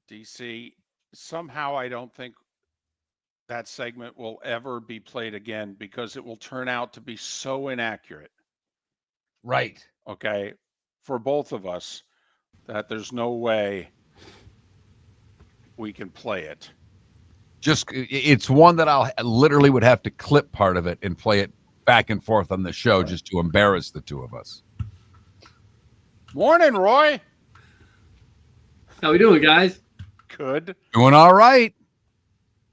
DC, somehow I don't think that segment will ever be played again because it will turn out to be so inaccurate. Right. Okay. For both of us, that there's no way we can play it. It's one that I'll literally would have to clip part of it and play it back and forth on the show just to embarrass the two of us. Morning, Roy. How we doing, guys? Good. Doing all right.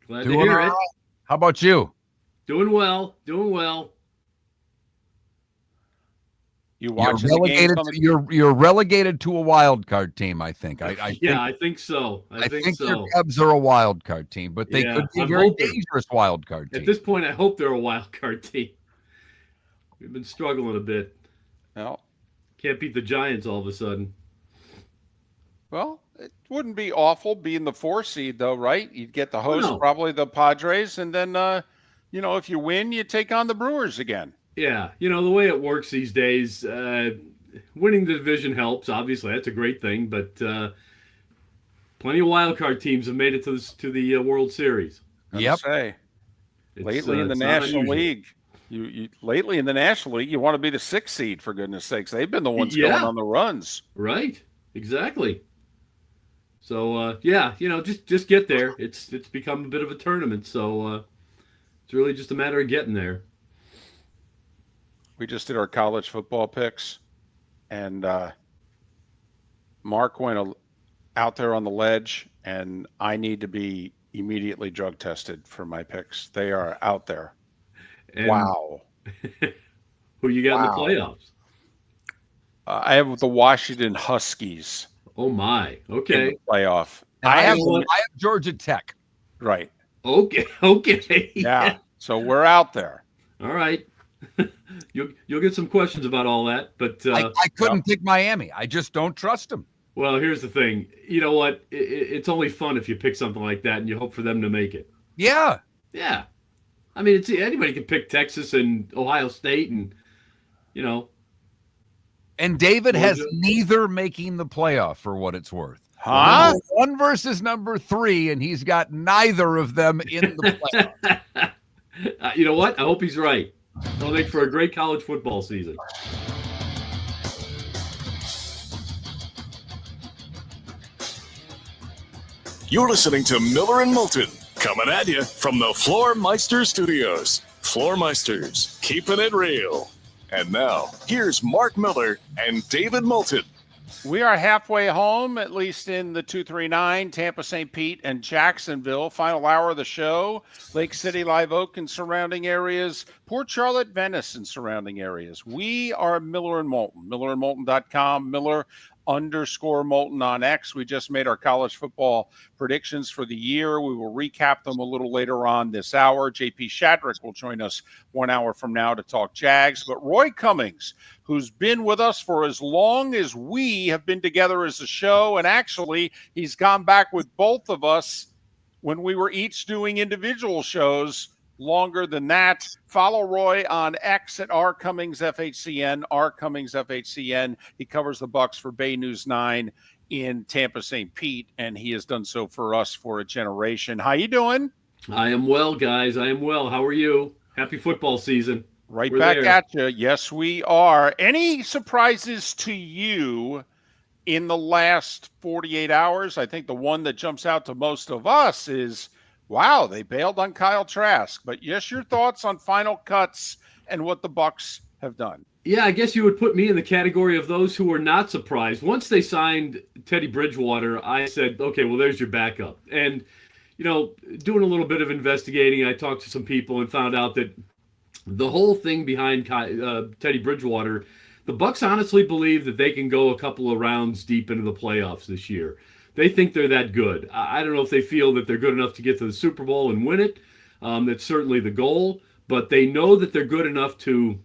Glad to hear it. How about you? Doing well. Doing well. You watching the games on the... You're relegated to a wild card team, I think. I think so. I think so. Your Cubs are a wild card team, but they could be a very dangerous wild card team. At this point, I hope they're a wild card team. We've been struggling a bit. Well, can't beat the Giants all of a sudden. Well, it wouldn't be awful being the 4 seed, though, right? You'd get the host, probably the Padres, and then, if you win, you take on the Brewers again. Yeah, the way it works these days, winning the division helps. Obviously, that's a great thing, but plenty of wild card teams have made it to the World Series. Yep. Lately in the National League, lately in the National League, you want to be the 6th seed, for goodness sakes. They've been the ones going on the runs. Right. Exactly. So just get there. It's become a bit of a tournament, so it's really just a matter of getting there. We just did our college football picks, and Mark went out there on the ledge, and I need to be immediately drug tested for my picks. They are out there. And wow. Who you got in the playoffs? I have the Washington Huskies. Oh, my. Okay. In the playoff. And I have what? Georgia Tech. Right. Okay. Yeah. So we're out there. All right. You'll get some questions about all that, but I couldn't pick Miami. I just don't trust them. well, here's the thing. You know what? It's only fun if you pick something like that and you hope for them to make it. Yeah. Yeah. I mean, anybody can pick Texas and Ohio State and, you know. And David has Georgia. neither making the playoff for what it's worth. Huh? Number 1 versus number 3, and he's got neither of them in the playoff. You know what? I hope he's right. That'll make for a great college football season. You're listening to Miller and Moulton, coming at you from the Floor Meister Studios. Floor Meisters, keeping it real. And now, here's Mark Miller and David Moulton. We are halfway home, at least in the 239, Tampa, St. Pete, and Jacksonville. Final hour of the show. Lake City, Live Oak, and surrounding areas. Port Charlotte, Venice, and surrounding areas. We are Miller and Moulton. MillerandMoulton.com. Miller_Moulton on X. We just made our college football predictions for the year. We will recap them a little later on this hour. JP Shadrick will join us 1 hour from now to talk Jags. But Roy Cummings, who's been with us for as long as we have been together as a show, and actually he's gone back with both of us when we were each doing individual shows longer than that. Follow Roy on X at rcummingsfhcn, rcummingsfhcn. He covers the Bucs for Bay News 9 in Tampa, St. Pete, and he has done so for us for a generation. How you doing? I am well, guys. I am well. How are you? Happy football season. Right We're back there. at you. Yes, we are. Any surprises to you in the last 48 hours? I think the one that jumps out to most of us is, wow, they bailed on Kyle Trask. But yes, your thoughts on final cuts and what the Bucs have done. Yeah, I guess you would put me in the category of those who were not surprised. Once they signed Teddy Bridgewater, I said, okay, well, there's your backup. And, you know, doing a little bit of investigating, I talked to some people and found out that the whole thing behind Teddy Bridgewater, the Bucs honestly believe that they can go a couple of rounds deep into the playoffs this year. They think they're that good. I don't know if they feel that they're good enough to get to the Super Bowl and win it. That's certainly the goal. But they know that they're good enough to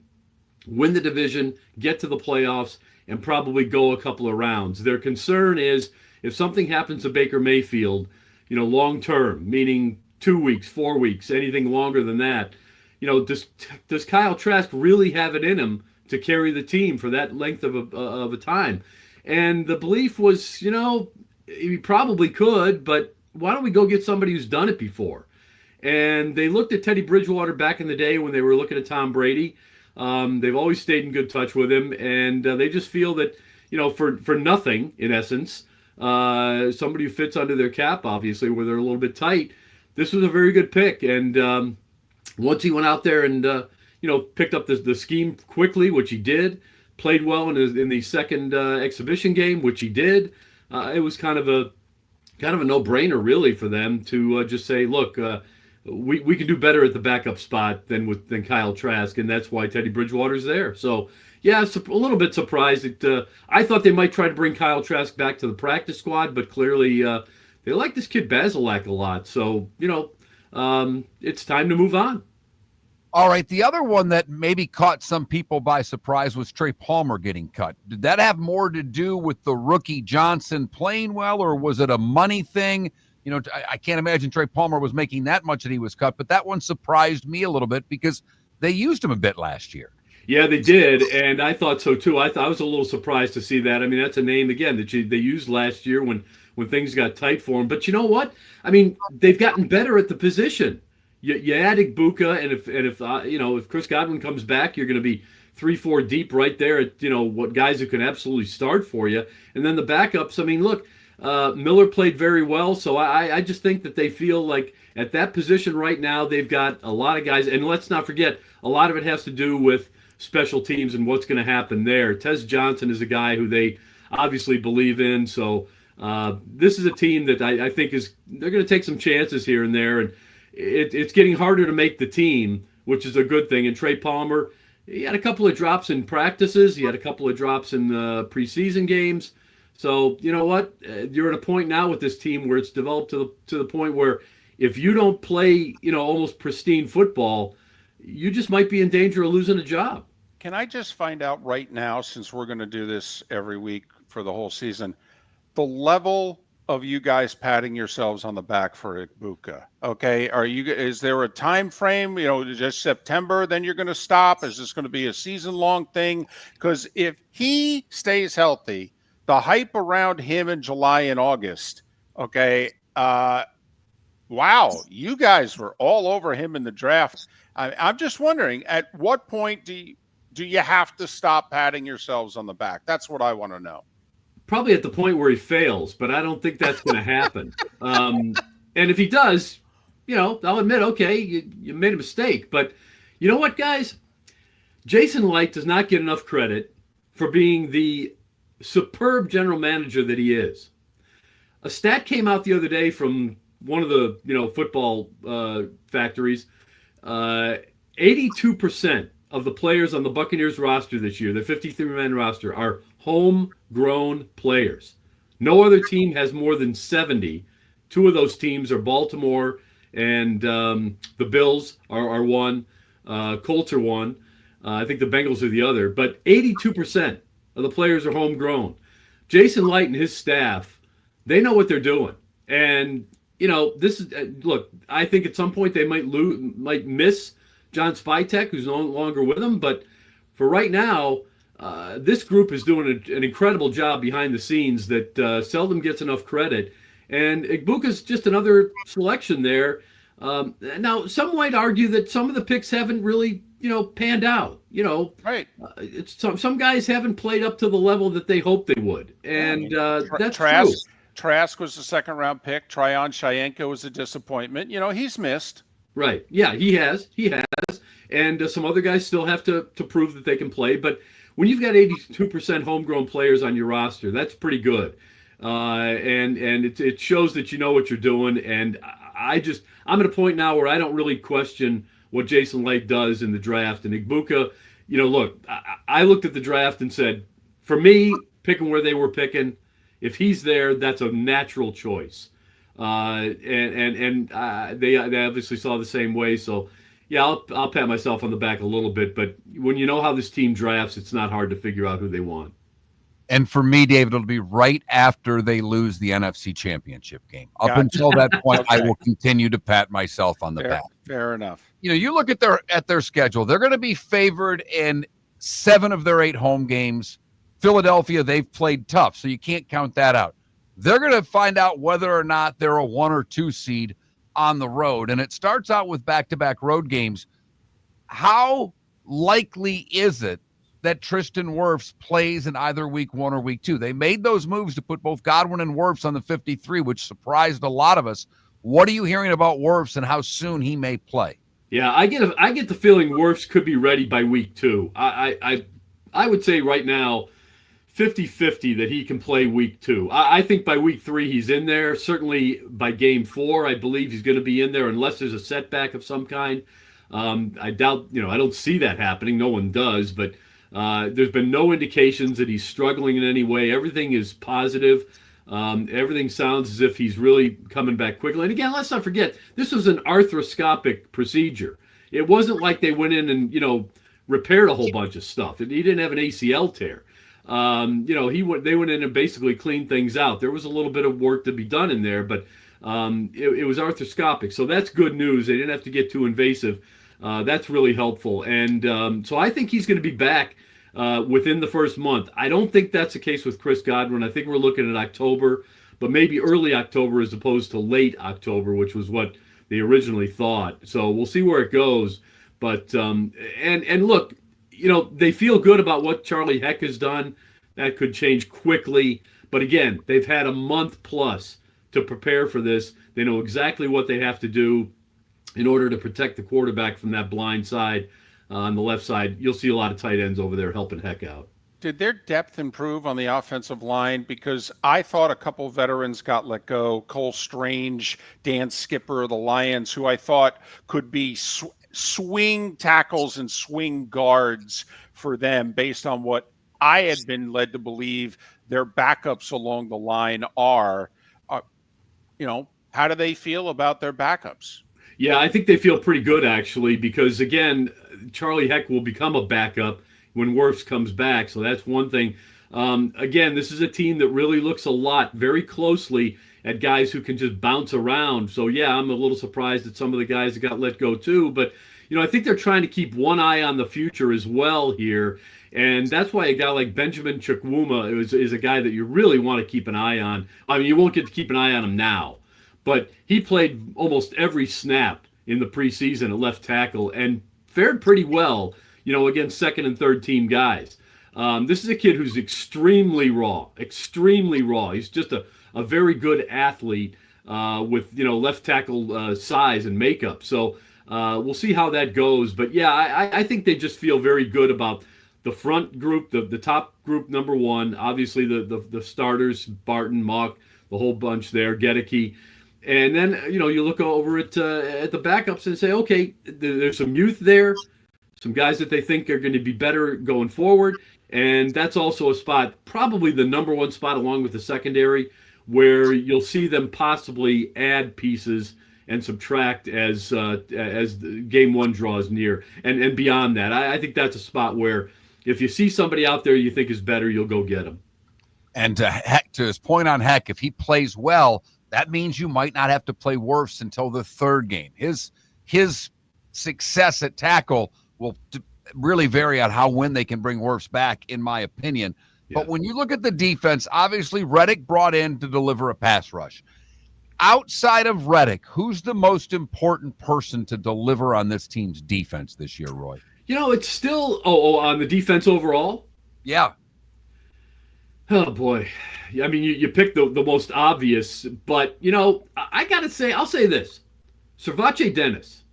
win the division, get to the playoffs, and probably go a couple of rounds. Their concern is if something happens to Baker Mayfield, you know, long term, meaning 2 weeks, 4 weeks, anything longer than that, you know, does Kyle Trask really have it in him to carry the team for that length of a time? And the belief was, you know, he probably could, but why don't we go get somebody who's done it before? And they looked at Teddy Bridgewater back in the day when they were looking at Tom Brady. They've always stayed in good touch with him, and they just feel that, you know, for nothing, in essence, somebody who fits under their cap, obviously, where they're a little bit tight, this was a very good pick. And once he went out there and, you know, picked up the scheme quickly, which he did, played well in the second exhibition game, which he did, it was kind of a no-brainer, really, for them to just say, look, we can do better at the backup spot than Kyle Trask, and that's why Teddy Bridgewater's there. So, yeah, a little bit surprised. I thought they might try to bring Kyle Trask back to the practice squad, but clearly they like this kid Basilak a lot. So, you know, it's time to move on. All right, the other one that maybe caught some people by surprise was Trey Palmer getting cut. Did that have more to do with the rookie Johnson playing well, or was it a money thing? You know, I can't imagine Trey Palmer was making that much that he was cut, but that one surprised me a little bit because they used him a bit last year. Yeah, they did, and I thought so too. I was a little surprised to see that. I mean, that's a name, again, that they used last year when things got tight for him. But you know what? I mean, they've gotten better at the position. You add Igbuka, and if Chris Godwin comes back, you're going to be 3-4 deep right there at, you know, what guys who can absolutely start for you. And then the backups, I mean, look, Miller played very well, so I just think that they feel like at that position right now they've got a lot of guys. And let's not forget, a lot of it has to do with special teams and what's going to happen there. Tez Johnson is a guy who they obviously believe in, so this is a team that I think they're going to take some chances here and there, and it's getting harder to make the team, which is a good thing. And Trey Palmer, he had a couple of drops in practices. He had a couple of drops in preseason games. So you know what? You're at a point now with this team where it's developed to the point where if you don't play, almost pristine football, you just might be in danger of losing a job. Can I just find out right now, since we're going to do this every week for the whole season, the level of you guys patting yourselves on the back for Ibuka? Okay, is there a time frame? Just September, then you're going to stop? Is this going to be a season-long thing? Because if he stays healthy, the hype around him in July and August, okay, wow, you guys were all over him in the draft. I'm just wondering, at what point do you have to stop patting yourselves on the back? That's what I want to know. Probably at the point where he fails, but I don't think that's going to happen. And if he does, I'll admit, okay, you made a mistake. But you know what, guys? Jason Licht does not get enough credit for being the superb general manager that he is. A stat came out the other day from one of the football factories. 82% of the players on the Buccaneers roster this year, the 53-man roster, are homegrown players. No other team has more than 70. Two of those teams are Baltimore and the Bills are one. Colts are one. I think the Bengals are the other. But 82% of the players are homegrown. Jason Licht and his staff, they know what they're doing. And, this is look, I think at some point they might miss John Spytek, who's no longer with them. But for right now, this group is doing an incredible job behind the scenes that seldom gets enough credit. And Igbuka's just another selection there. Now, some might argue that some of the picks haven't really, panned out. Right. Some guys haven't played up to the level that they hoped they would. And that's true. Trask was the second-round pick. Tryon Shayenko was a disappointment. He's missed. Right. Yeah, he has. And some other guys still have to prove that they can play. But when you've got 82% homegrown players on your roster, that's pretty good. And it shows that you know what you're doing. And I'm at a point now where I don't really question what Jason Licht does in the draft. And Igbuka, look, I looked at the draft and said, for me, picking where they were picking, if he's there, that's a natural choice. They obviously saw the same way. So, yeah, I'll pat myself on the back a little bit. But when you know how this team drafts, it's not hard to figure out who they want. And for me, David, it'll be right after they lose the NFC Championship game. Up until that point, okay. I will continue to pat myself on the back. Fair enough. You look at their schedule. They're going to be favored in 7 of their 8 home games. Philadelphia, they've played tough, so you can't count that out. They're going to find out whether or not they're a 1 or 2 seed on the road. And it starts out with back-to-back road games. How likely is it that Tristan Wirfs plays in either week 1 or week 2? They made those moves to put both Godwin and Wirfs on the 53, which surprised a lot of us. What are you hearing about Wirfs and how soon he may play? Yeah, I get the feeling Wirfs could be ready by week 2. I would say right now 50-50 that he can play week 2. I think by week 3 he's in there. Certainly by game 4, I believe he's going to be in there unless there's a setback of some kind. I doubt, I don't see that happening. No one does, but there's been no indications that he's struggling in any way. Everything is positive. Everything sounds as if he's really coming back quickly. And again, let's not forget, this was an arthroscopic procedure. It wasn't like they went in and, repaired a whole bunch of stuff. He didn't have an ACL tear. They went in and basically cleaned things out. There was a little bit of work to be done in there, but it was arthroscopic. So that's good news. They didn't have to get too invasive. That's really helpful. And so I think he's going to be back within the first month. I don't think that's the case with Chris Godwin. I think we're looking at October, but maybe early October as opposed to late October, which was what they originally thought. So we'll see where it goes. But and look, they feel good about what Charlie Heck has done. That could change quickly. But again, they've had a month plus to prepare for this. They know exactly what they have to do in order to protect the quarterback from that blind side. On the left side, you'll see a lot of tight ends over there helping Heck out. Did their depth improve on the offensive line? Because I thought a couple veterans got let go. Cole Strange, Dan Skipper of the Lions, who I thought could be swing tackles and swing guards for them based on what I had been led to believe their backups along the line are. How do they feel about their backups? Yeah, I think they feel pretty good, actually, because, again, Charlie Heck will become a backup when Wirfs comes back, so that's one thing. Again, this is a team that really looks very closely at guys who can just bounce around. So, yeah, I'm a little surprised at some of the guys that got let go, too. But, I think they're trying to keep one eye on the future as well here. And that's why a guy like Benjamin Chukwuma is a guy that you really want to keep an eye on. I mean, you won't get to keep an eye on him now, but he played almost every snap in the preseason at left tackle and fared pretty well, against second and third team guys. This is a kid who's extremely raw. He's just a very good athlete with, left tackle size and makeup. So we'll see how that goes. But, yeah, I think they just feel very good about the front group, the top group, number one. Obviously, the starters, Barton, Mock, the whole bunch there, Gedeke. And then, you look over at the backups and say, okay, there's some youth there, some guys that they think are going to be better going forward. And that's also a spot, probably the number one spot along with the secondary, where you'll see them possibly add pieces and subtract as game one draws near. And beyond that, I think that's a spot where if you see somebody out there you think is better, you'll go get them. And to his point on Heck, if he plays well, that means you might not have to play Wirfs until the third game. His success at tackle will really vary on when they can bring Wirfs back, in my opinion. Yeah. But when you look at the defense, obviously Reddick brought in to deliver a pass rush. Outside of Reddick, who's the most important person to deliver on this team's defense this year, Roy? It's still on the defense overall? Yeah. Oh, boy. I mean, you picked the most obvious, but, I got to say, I'll say this. Servace Dennis.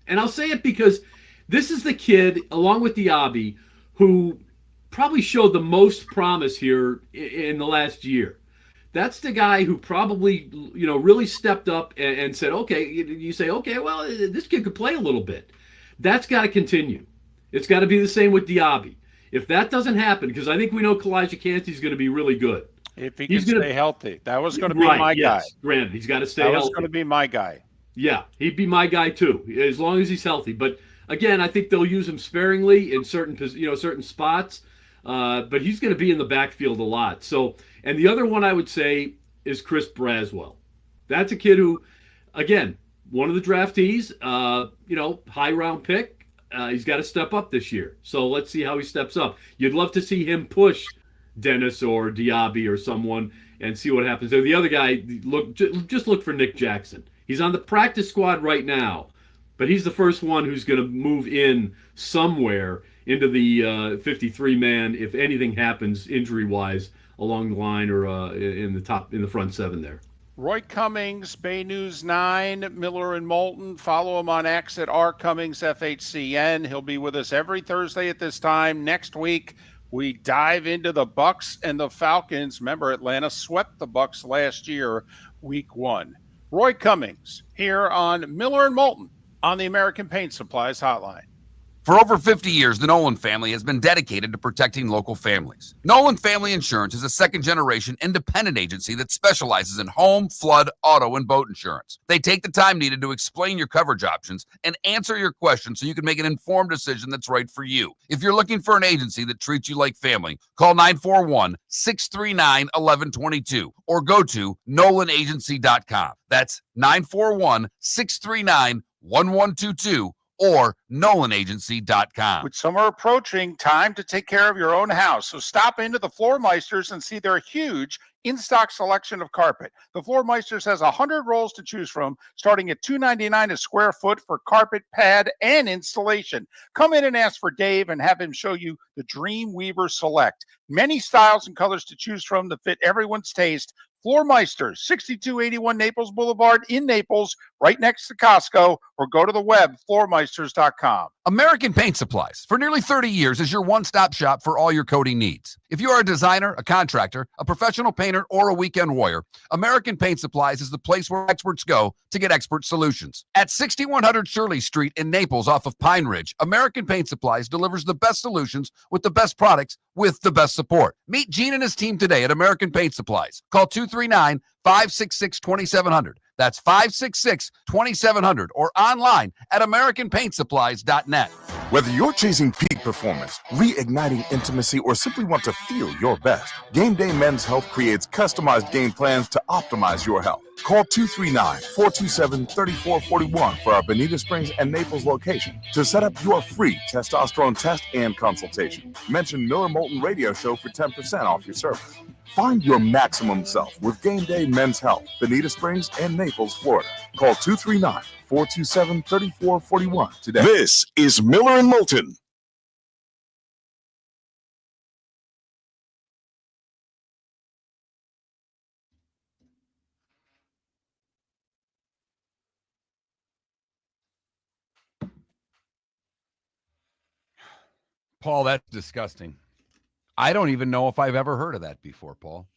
And I'll say it because this is the kid, along with Diaby, who probably showed the most promise here in the last year. That's the guy who probably, really stepped up and said, okay, you say, okay, well, this kid could play a little bit. That's got to continue. It's got to be the same with Diaby. If that doesn't happen, because I think we know Kalijah Cansey's going to be really good. If he can stay healthy. That was going to be my guy. Granted, he's got to stay healthy. That was going to be my guy. Yeah, he'd be my guy too, as long as he's healthy. But again, I think they'll use him sparingly in certain spots. But he's going to be in the backfield a lot. So, and the other one I would say is Chris Braswell. That's a kid who, again, one of the draftees, high round pick. He's got to step up this year. So let's see how he steps up. You'd love to see him push Dennis or Diaby or someone and see what happens there. The other guy, just look for Nick Jackson. He's on the practice squad right now, but he's the first one who's going to move in somewhere into the 53-man if anything happens injury-wise along the line or in the front seven there. Roy Cummings, Bay News 9, Miller and Moulton. Follow him on X at rcummingsfhcn. He'll be with us every Thursday at this time. Next week, we dive into the Bucs and the Falcons. Remember, Atlanta swept the Bucs last year, week 1. Roy Cummings here on Miller and Moulton on the American Paint Supplies Hotline. For over 50 years, the Nolan family has been dedicated to protecting local families. Nolan Family Insurance is a second-generation independent agency that specializes in home, flood, auto, and boat insurance. They take the time needed to explain your coverage options and answer your questions so you can make an informed decision that's right for you. If you're looking for an agency that treats you like family, call 941-639-1122 or go to nolanagency.com. That's 941-639-1122. or nolanagency.com. With summer approaching, time to take care of your own house. So stop into the Floor Meisters and see their huge in-stock selection of carpet. The Floor Meisters has 100 rolls to choose from, starting at $2.99 a square foot for carpet, pad, and installation. Come in and ask for Dave and have him show you the Dream Weaver Select. Many styles and colors to choose from to fit everyone's taste. Floor Meisters, 6281 Naples Boulevard in Naples, right next to Costco, or go to the web, floormeisters.com. American Paint Supplies, for nearly 30 years, is your one-stop shop for all your coating needs. If you are a designer, a contractor, a professional painter, or a weekend warrior, American Paint Supplies is the place where experts go to get expert solutions. At 6100 Shirley Street in Naples off of Pine Ridge, American Paint Supplies delivers the best solutions with the best products with the best support. Meet Gene and his team today at American Paint Supplies. Call 239-566-2700. That's 566-2700 or online at AmericanPaintSupplies.net. Whether you're chasing peak performance, reigniting intimacy, or simply want to feel your best, Game Day Men's Health creates customized game plans to optimize your health. Call 239-427-3441 for our Bonita Springs and Naples location to set up your free testosterone test and consultation. Mention Miller Moulton Radio Show for 10% off your service. Find your maximum self with Game Day Men's Health, Bonita Springs and Naples, Florida. Call 239-427-3441 today. This is Miller and Moulton. Paul, that's disgusting. I don't even know if I've ever heard of that before, Paul.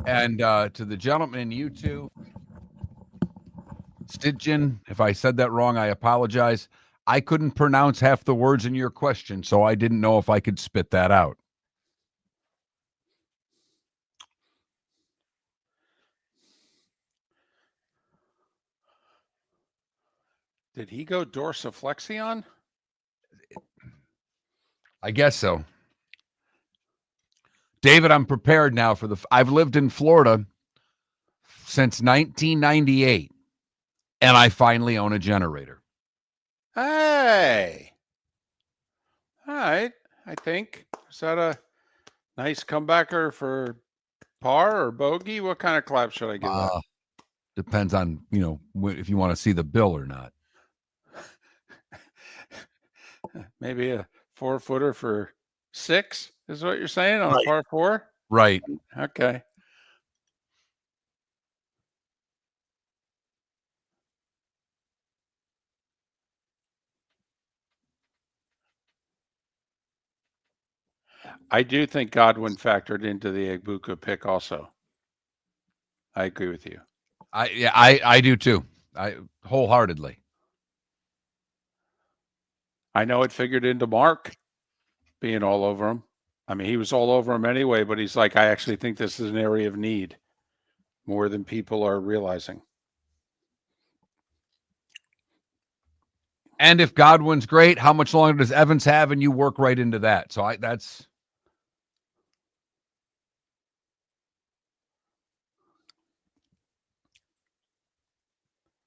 And to the gentleman, you two, Stidgen, if I said that wrong, I apologize. I couldn't pronounce half the words in your question, so I didn't know if I could spit that out. Did he go dorsiflexion? I guess so. David, I'm prepared now for I've lived in Florida since 1998, and I finally own a generator. Hey. All right. I think. Is that a nice comebacker for par or bogey? What kind of clap should I give that? Depends on, if you want to see the bill or not. Maybe a 4-footer for 6 is what you're saying on a par 4? Right. Okay. I do think Godwin factored into the Egbuka pick also. I agree with you. I do too. I wholeheartedly. I know it figured into Mark being all over him. I mean, he was all over him anyway, but he's like, I actually think this is an area of need more than people are realizing. And if Godwin's great, how much longer does Evans have? And you work right into that. So that's.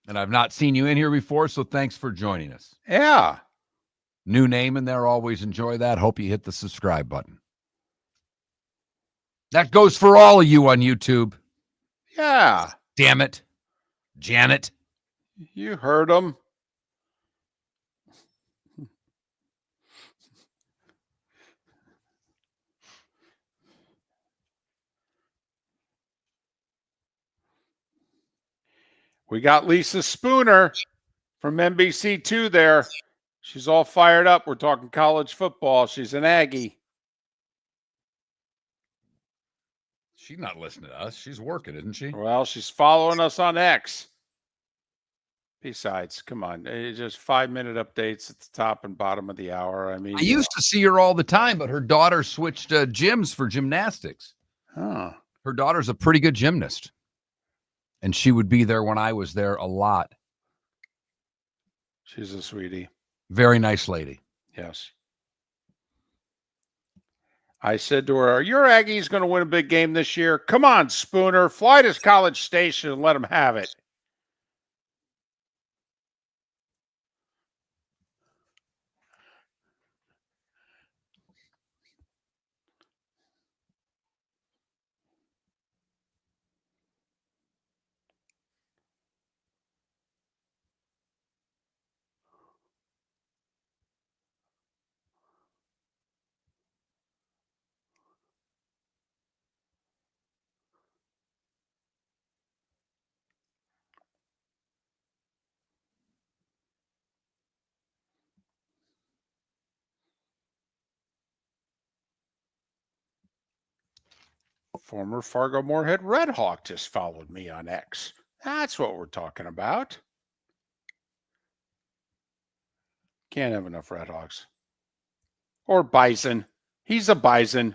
And I've not seen you in here before, so thanks for joining us. Yeah. New name in there. Always enjoy that. Hope you hit the subscribe button. That goes for all of you on YouTube. Yeah. Damn it. Janet. You heard him. We got Lisa Spooner from NBC2 there. She's all fired up. We're talking college football. She's an Aggie. She's not listening to us. She's working, isn't she? Well, she's following us on X. Besides, come on. It's just 5-minute updates at the top and bottom of the hour. I mean, I used to see her all the time, but her daughter switched gyms for gymnastics. Huh. Her daughter's a pretty good gymnast. And she would be there when I was there a lot. She's a sweetie. Very nice lady. Yes. I said to her, are your Aggies going to win a big game this year? Come on, Spooner. Fly to College Station and let them have it. Former Fargo Moorhead Red Hawk just followed me on X. That's what we're talking about. Can't have enough Red Hawks. Or Bison. He's a Bison.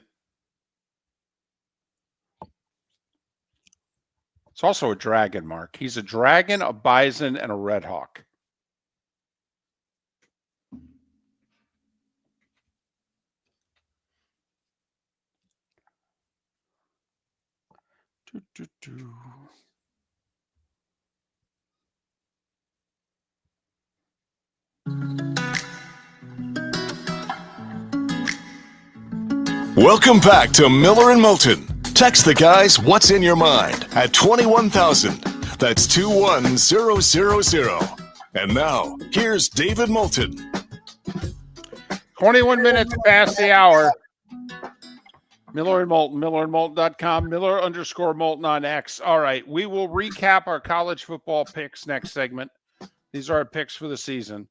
It's also a dragon, Mark. He's a dragon, a Bison, and a Red Hawk. Welcome back to Miller and Moulton. Text the guys what's in your mind at 21,000. That's 21000. And now, here's David Moulton. 21 minutes past the hour. Miller and Moulton, millerandmoulton.com, Miller_Moulton on X. All right, we will recap our college football picks next segment. These are our picks for the season.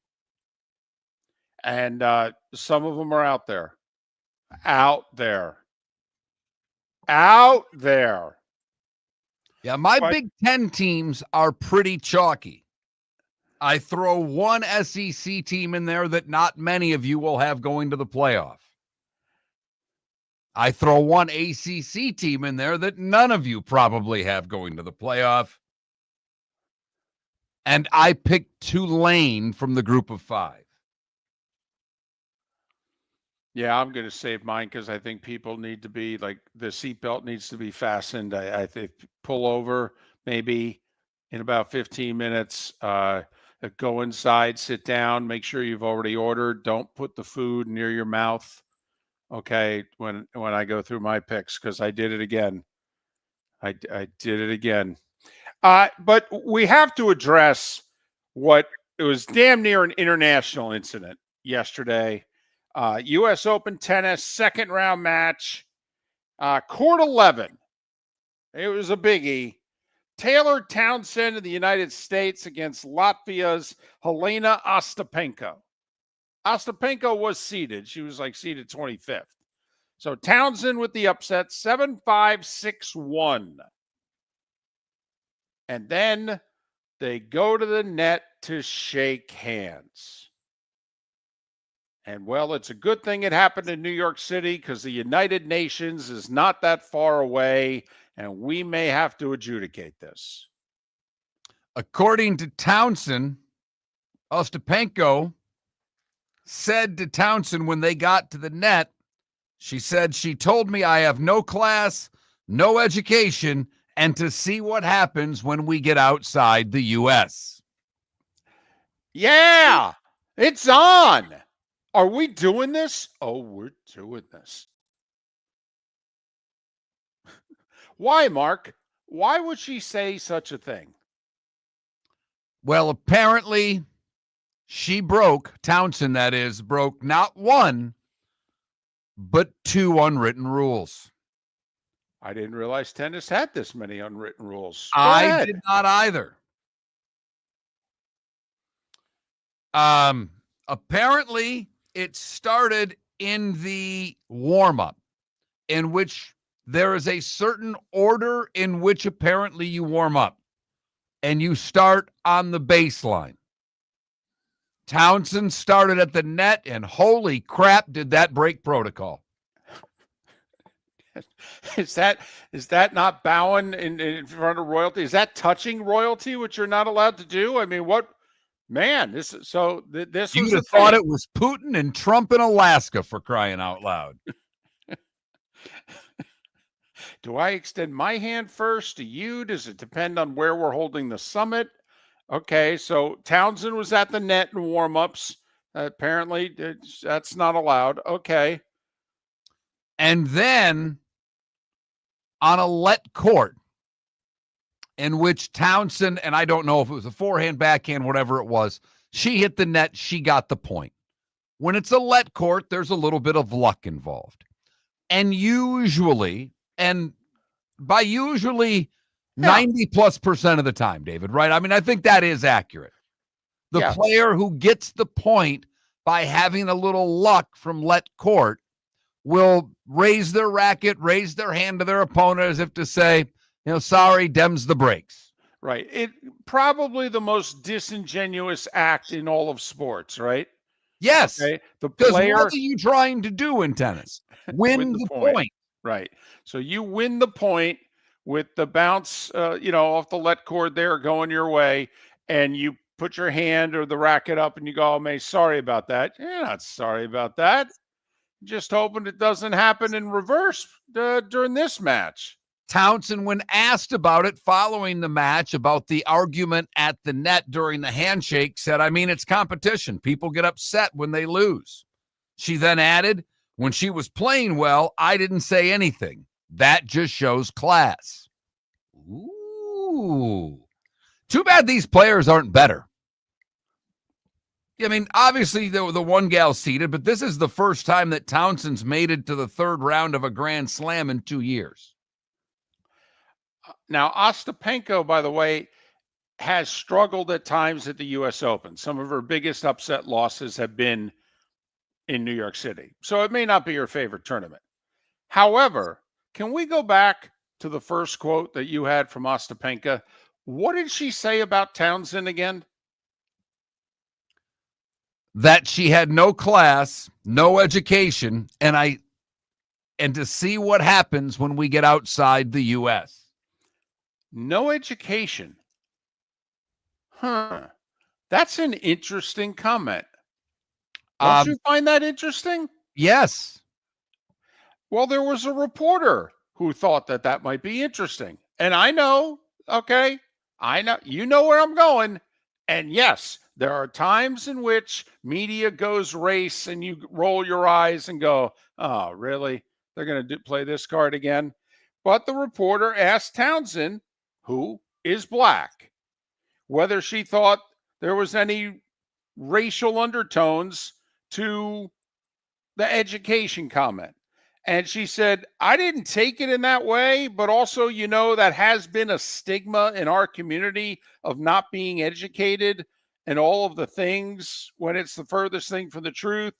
And some of them are out there. Out there. Yeah, my Big Ten teams are pretty chalky. I throw one SEC team in there that not many of you will have going to the playoff. I throw one ACC team in there that none of you probably have going to the playoff. And I picked Tulane from the group of 5. Yeah, I'm going to save mine because I think people need to be like the seatbelt needs to be fastened. I think pull over maybe in about 15 minutes. Go inside, sit down, make sure you've already ordered. Don't put the food near your mouth. Okay, when I go through my picks, because I did it again. I did it again. But we have to address what it was damn near an international incident yesterday. U.S. Open tennis, second round match, court 11. It was a biggie. Taylor Townsend of the United States against Latvia's Helena Ostapenko. Ostapenko was seeded. She was like seeded 25th. So Townsend with the upset, 7-5, 6-1. And then they go to the net to shake hands. And, well, it's a good thing it happened in New York City because the United Nations is not that far away, and we may have to adjudicate this. According to Townsend, Ostapenko said to Townsend when they got to the net, she said, she told me I have no class, no education, and to see what happens when we get outside the U.S. Yeah, it's on. Are we doing this? Oh, we're doing this. Why, Mark? Why would she say such a thing? Well, apparently she broke, Townsend that is, broke not one, but 2 unwritten rules. I didn't realize tennis had this many unwritten rules. I did not either. Apparently, it started in the warm-up, in which there is a certain order in which apparently you warm up, and you start on the baseline. Townsend started at the net, and holy crap, did that break protocol. Is that not bowing in front of royalty? Is that touching royalty, which you're not allowed to do? I mean, what? Man, this you would have thought it was Putin and Trump in Alaska, for crying out loud. Do I extend my hand first to you? Does it depend on where we're holding the summit? Okay, so Townsend was at the net in warm-ups. Apparently, that's not allowed. Okay. And then on a let court, in which Townsend, and I don't know if it was a forehand, backhand, whatever it was, she hit the net, she got the point. When it's a let court, there's a little bit of luck involved. And usually, and by usually 90+% of the time, David, right? I mean, I think that is accurate. The player who gets the point by having a little luck from let court will raise their racket, raise their hand to their opponent as if to say, sorry, dem's the breaks. Right. It probably the most disingenuous act in all of sports, right? Yes. Okay. The Because player what are you trying to do in tennis? Win the point. Right. So you win the point with the bounce, off the let cord there going your way, and you put your hand or the racket up and you go, oh, May, sorry about that. You're not sorry about that. Just hoping it doesn't happen in reverse during this match. Townsend, when asked about it following the match, about the argument at the net during the handshake, said, it's competition. People get upset when they lose. She then added, when she was playing well, I didn't say anything. That just shows class. Ooh. Too bad these players aren't better. Obviously, the one gal seeded, but this is the first time that Townsend's made it to the third round of a Grand Slam in 2 years. Now, Ostapenko, by the way, has struggled at times at the U.S. Open. Some of her biggest upset losses have been in New York City. So it may not be your favorite tournament. However, can we go back to the first quote that you had from Ostapenko? What did she say about Townsend again? That she had no class, no education, and to see what happens when we get outside the U.S. No education. Huh. That's an interesting comment. Don't you find that interesting? Yes. Well, there was a reporter who thought that might be interesting. And I know, okay, you know where I'm going. And yes, there are times in which media goes race and you roll your eyes and go, oh, really? They're going to play this card again? But the reporter asked Townsend, who is black, whether she thought there was any racial undertones to the education comment. And she said, I didn't take it in that way, but also, that has been a stigma in our community of not being educated and all of the things when it's the furthest thing from the truth.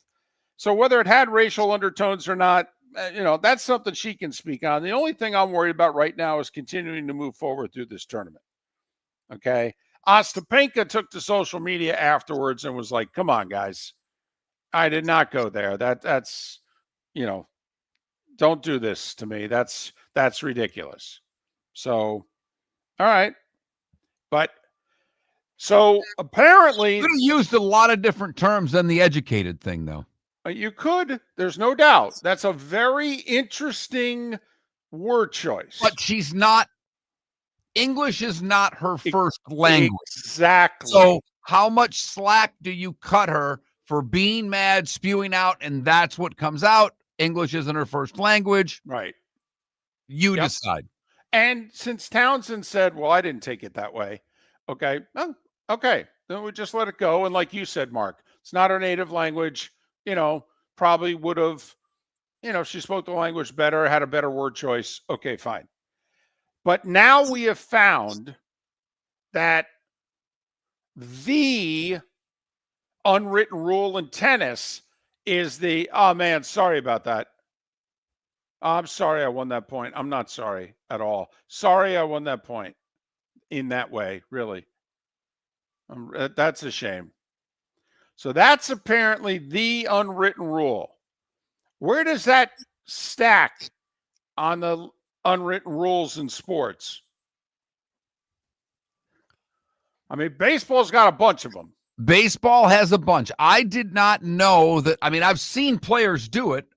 So whether it had racial undertones or not, that's something she can speak on. The only thing I'm worried about right now is continuing to move forward through this tournament. Okay. Ostapenko took to social media afterwards and was like, come on, guys. I did not go there. That's, don't do this to me. That's ridiculous. So, all right. But so apparently you could have used a lot of different terms than the educated thing, though. You could. There's no doubt. That's a very interesting word choice. But she's not. English is not her first language. Exactly. So how much slack do you cut her for being mad, spewing out, and that's what comes out? English isn't her first language. Right. You decide. And since Townsend said, well, I didn't take it that way. Okay. Oh, okay. Then we just let it go. And like you said, Mark, it's not her native language. Probably would have, if she spoke the language better, had a better word choice. Okay, fine. But now we have found that the unwritten rule in tennis is oh man, sorry about that. I'm sorry I won that point. I'm not sorry at all. Sorry I won that point in that way, really. That's a shame. So that's apparently the unwritten rule. Where does that stack on the unwritten rules in sports? Baseball's got a bunch of them. Baseball has a bunch. I did not know that. I've seen players do it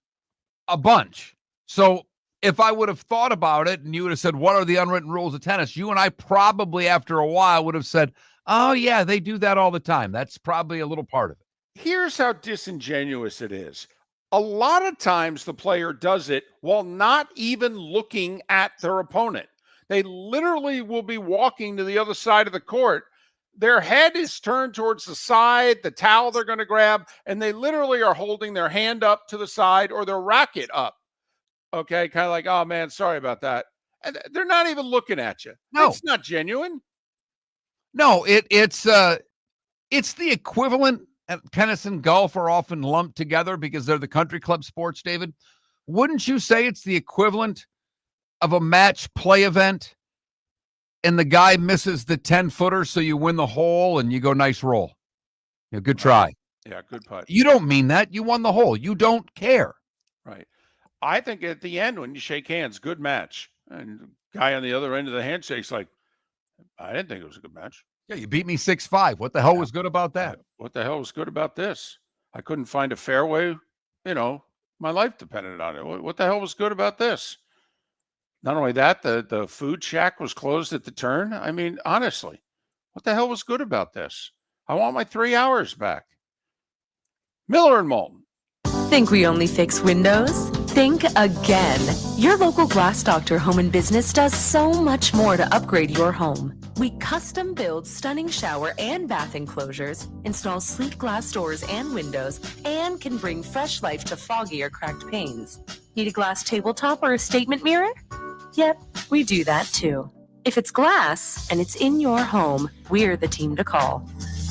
a bunch. So if I would have thought about it and you would have said, what are the unwritten rules of tennis? You and I probably after a while would have said, oh, yeah, they do that all the time. That's probably a little part of it. Here's how disingenuous it is. A lot of times the player does it while not even looking at their opponent. They literally will be walking to the other side of the court. Their head is turned towards the side, the towel they're going to grab, and they literally are holding their hand up to the side or their racket up. Okay, kind of like, oh, man, sorry about that. And they're not even looking at you. No. It's not genuine. No, it's the equivalent. Tennis and golf are often lumped together because they're the country club sports, David. Wouldn't you say it's the equivalent of a match play event and the guy misses the 10-footer so you win the hole and you go, nice roll? Good try. Yeah, good putt. You don't mean that. You won the hole. You don't care. Right. I think at the end when you shake hands, good match. And the guy on the other end of the handshake's like, I didn't think it was a good match. Yeah, you beat me 6-5. What the hell was good about that? What the hell was good about this? I couldn't find a fairway. My life depended on it. What the hell was good about this? Not only that, the food shack was closed at the turn. I mean, honestly, what the hell was good about this? I want my 3 hours back. Miller and Moulton. Think we only fix windows? Think again. Your local Glass Doctor Home and Business does so much more to upgrade your home. We custom build stunning shower and bath enclosures, install sleek glass doors and windows, and can bring fresh life to foggy or cracked panes. Need a glass tabletop or a statement mirror? Yep, we do that too. If it's glass and it's in your home, we're the team to call.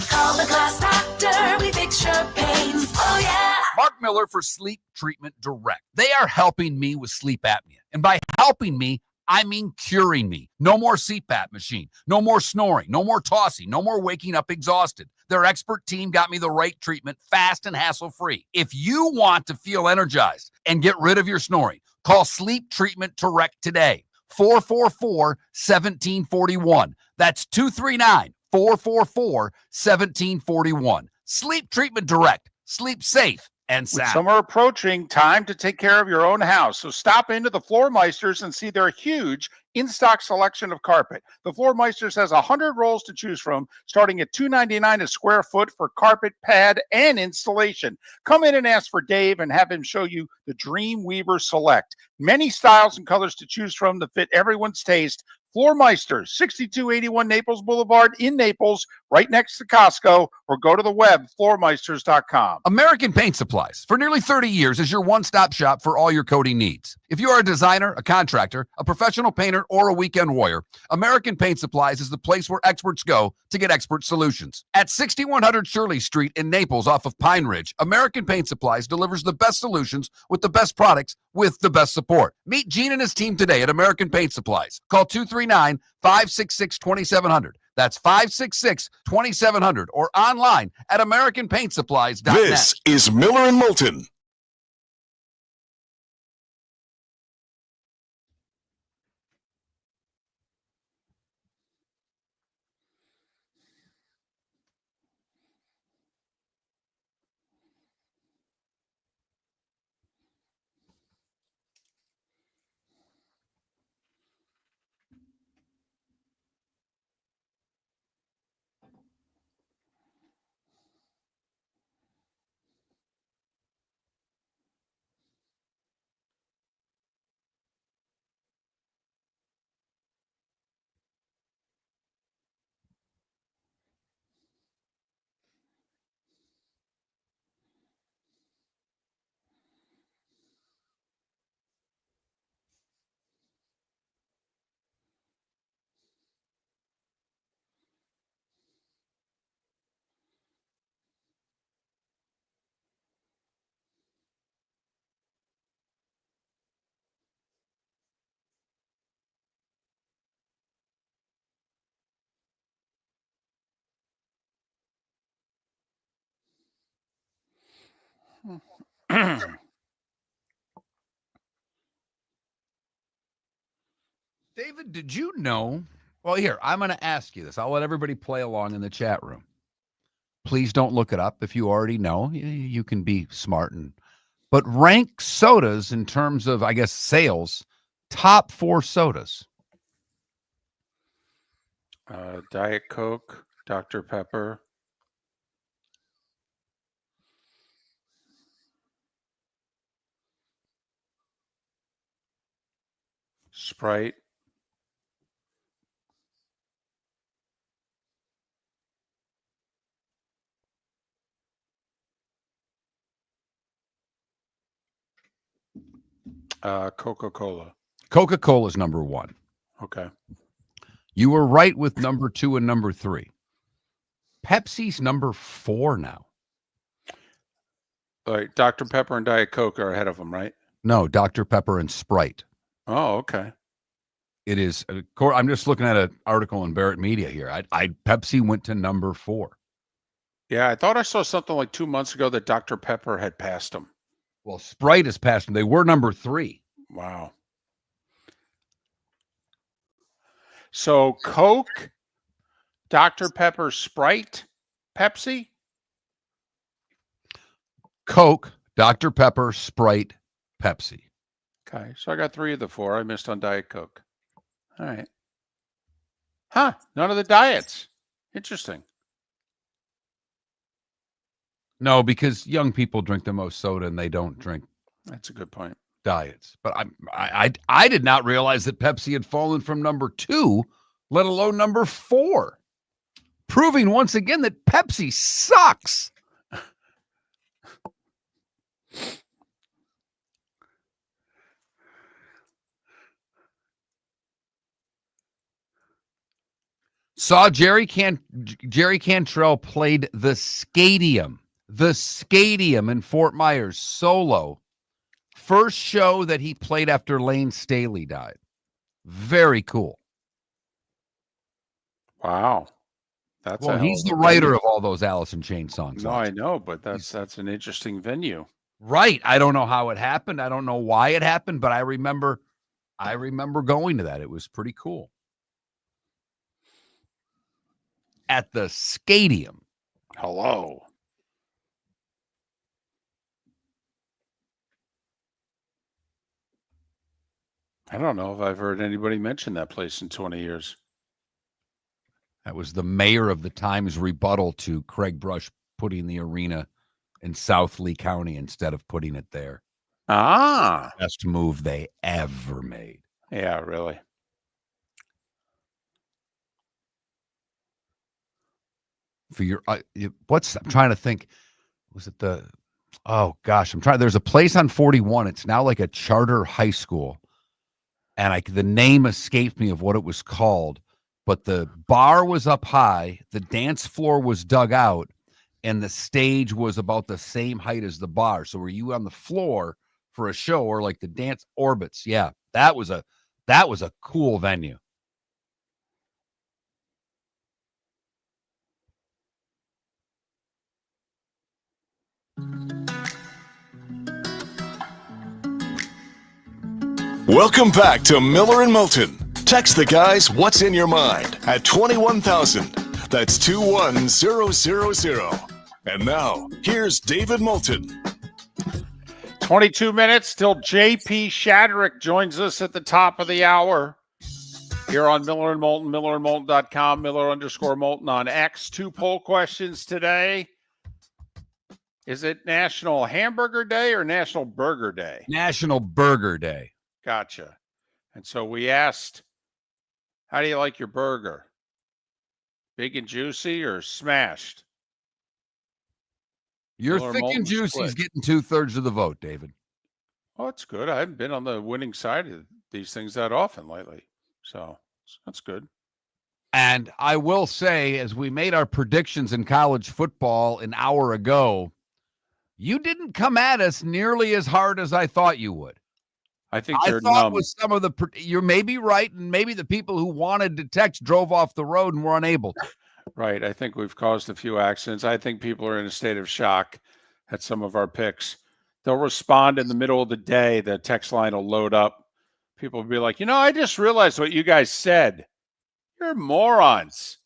Call the Glass Doctor, we fix your pains. Oh yeah. Mark Miller for Sleep Treatment Direct. They are helping me with sleep apnea. And by helping me, I mean curing me. No more CPAP machine. No more snoring. No more tossing. No more waking up exhausted. Their expert team got me the right treatment, fast and hassle-free. If you want to feel energized and get rid of your snoring, call Sleep Treatment Direct today. 444-1741. That's 239-444-1741. Sleep Treatment Direct. Sleep safe and With sound. summer approaching, time to take care of your own house. So stop into the Floor Meisters and see their huge in-stock selection of carpet. The Floor Meisters has 100 rolls to choose from, starting at $2.99 a square foot for carpet, pad, and installation. Come in and ask for Dave and have him show you the Dream Weaver Select. Many styles and colors to choose from that fit everyone's taste. Floor Meisters, 6281 Naples Boulevard in Naples, right next to Costco, or go to the web, floormeisters.com. American Paint Supplies, for nearly 30 years, is your one-stop shop for all your coating needs. If you are a designer, a contractor, a professional painter, or a weekend warrior, American Paint Supplies is the place where experts go to get expert solutions. At 6100 Shirley Street in Naples off of Pine Ridge, American Paint Supplies delivers the best solutions with the best products with the best support. Meet Gene and his team today at American Paint Supplies. Call 239-566-2700. That's 566-2700 or online at AmericanPaintSupplies.net. This is Miller and Moulton. David, did you know? Well, here, I'm going to ask you this. I'll let everybody play along in the chat room. Please don't look it up. If you already know, you can be smart. But rank sodas in terms of, I guess, sales, top 4 sodas. Diet Coke, Dr. Pepper. Sprite. Coca-Cola. Coca-Cola is number 1. Okay. You were right with number 2 and number 3. Pepsi's number 4 now. All right, Dr. Pepper and Diet Coke are ahead of them, right? No, Dr. Pepper and Sprite. Oh, okay. It is. I'm just looking at an article in Barrett Media here. Pepsi went to number 4. Yeah, I thought I saw something like 2 months ago that Dr. Pepper had passed them. Well, Sprite has passed them. They were number 3. Wow. So Coke, Dr. Pepper, Sprite, Pepsi? Coke, Dr. Pepper, Sprite, Pepsi. Okay, so I got 3 of the 4. I missed on Diet Coke. All right. Huh, none of the diets. Interesting. No, because young people drink the most soda and they don't drink That's a good point. diets. But I did not realize that Pepsi had fallen from number 2, let alone number 4. Proving once again that Pepsi sucks. Saw Jerry Cantrell played the Skadium in Fort Myers solo. First show that he played after Lane Staley died. Very cool. Wow. That's He's the writer of all those Alice in Chains songs. No, I know, but that's an interesting venue. Right. I don't know how it happened. I don't know why it happened, but I remember going to that. It was pretty cool. At the Skadium. Hello. I don't know if I've heard anybody mention that place in 20 years. That was the mayor of the Times rebuttal to Craig Brush putting the arena in South Lee County instead of putting it there. Ah. Best move they ever made. Yeah, really. For your I'm trying to think. Was it there's a place on 41. It's now like a charter high school. And the name escaped me of what it was called, but the bar was up high, the dance floor was dug out, and the stage was about the same height as the bar. So were you on the floor for a show or like the dance orbits? Yeah, that was a cool venue. Welcome back to Miller and Moulton. Text the guys what's in your mind at 21,000. That's 21000. And now, here's David Moulton. 22 minutes till JP Shadrick joins us at the top of the hour here on Miller and Moulton, millerandmoulton.com, Miller_Moulton on X. 2 poll questions today. Is it National Hamburger Day or National Burger Day? National Burger Day. Gotcha. And so we asked, how do you like your burger? Big and juicy or smashed? Your Miller thick and Moulton juicy is split. getting 2/3 of the vote, David. Oh, that's good. I haven't been on the winning side of these things that often lately. So that's good. And I will say, as we made our predictions in college football an hour ago, you didn't come at us nearly as hard as I thought you would. I think I they're thought numb. with some of the you're maybe right, and maybe the people who wanted to text drove off the road and were unable to. Right. I think we've caused a few accidents. I think people are in a state of shock at some of our picks. They'll respond in the middle of the day. The text line will load up. People will be like, I just realized what you guys said. You're morons.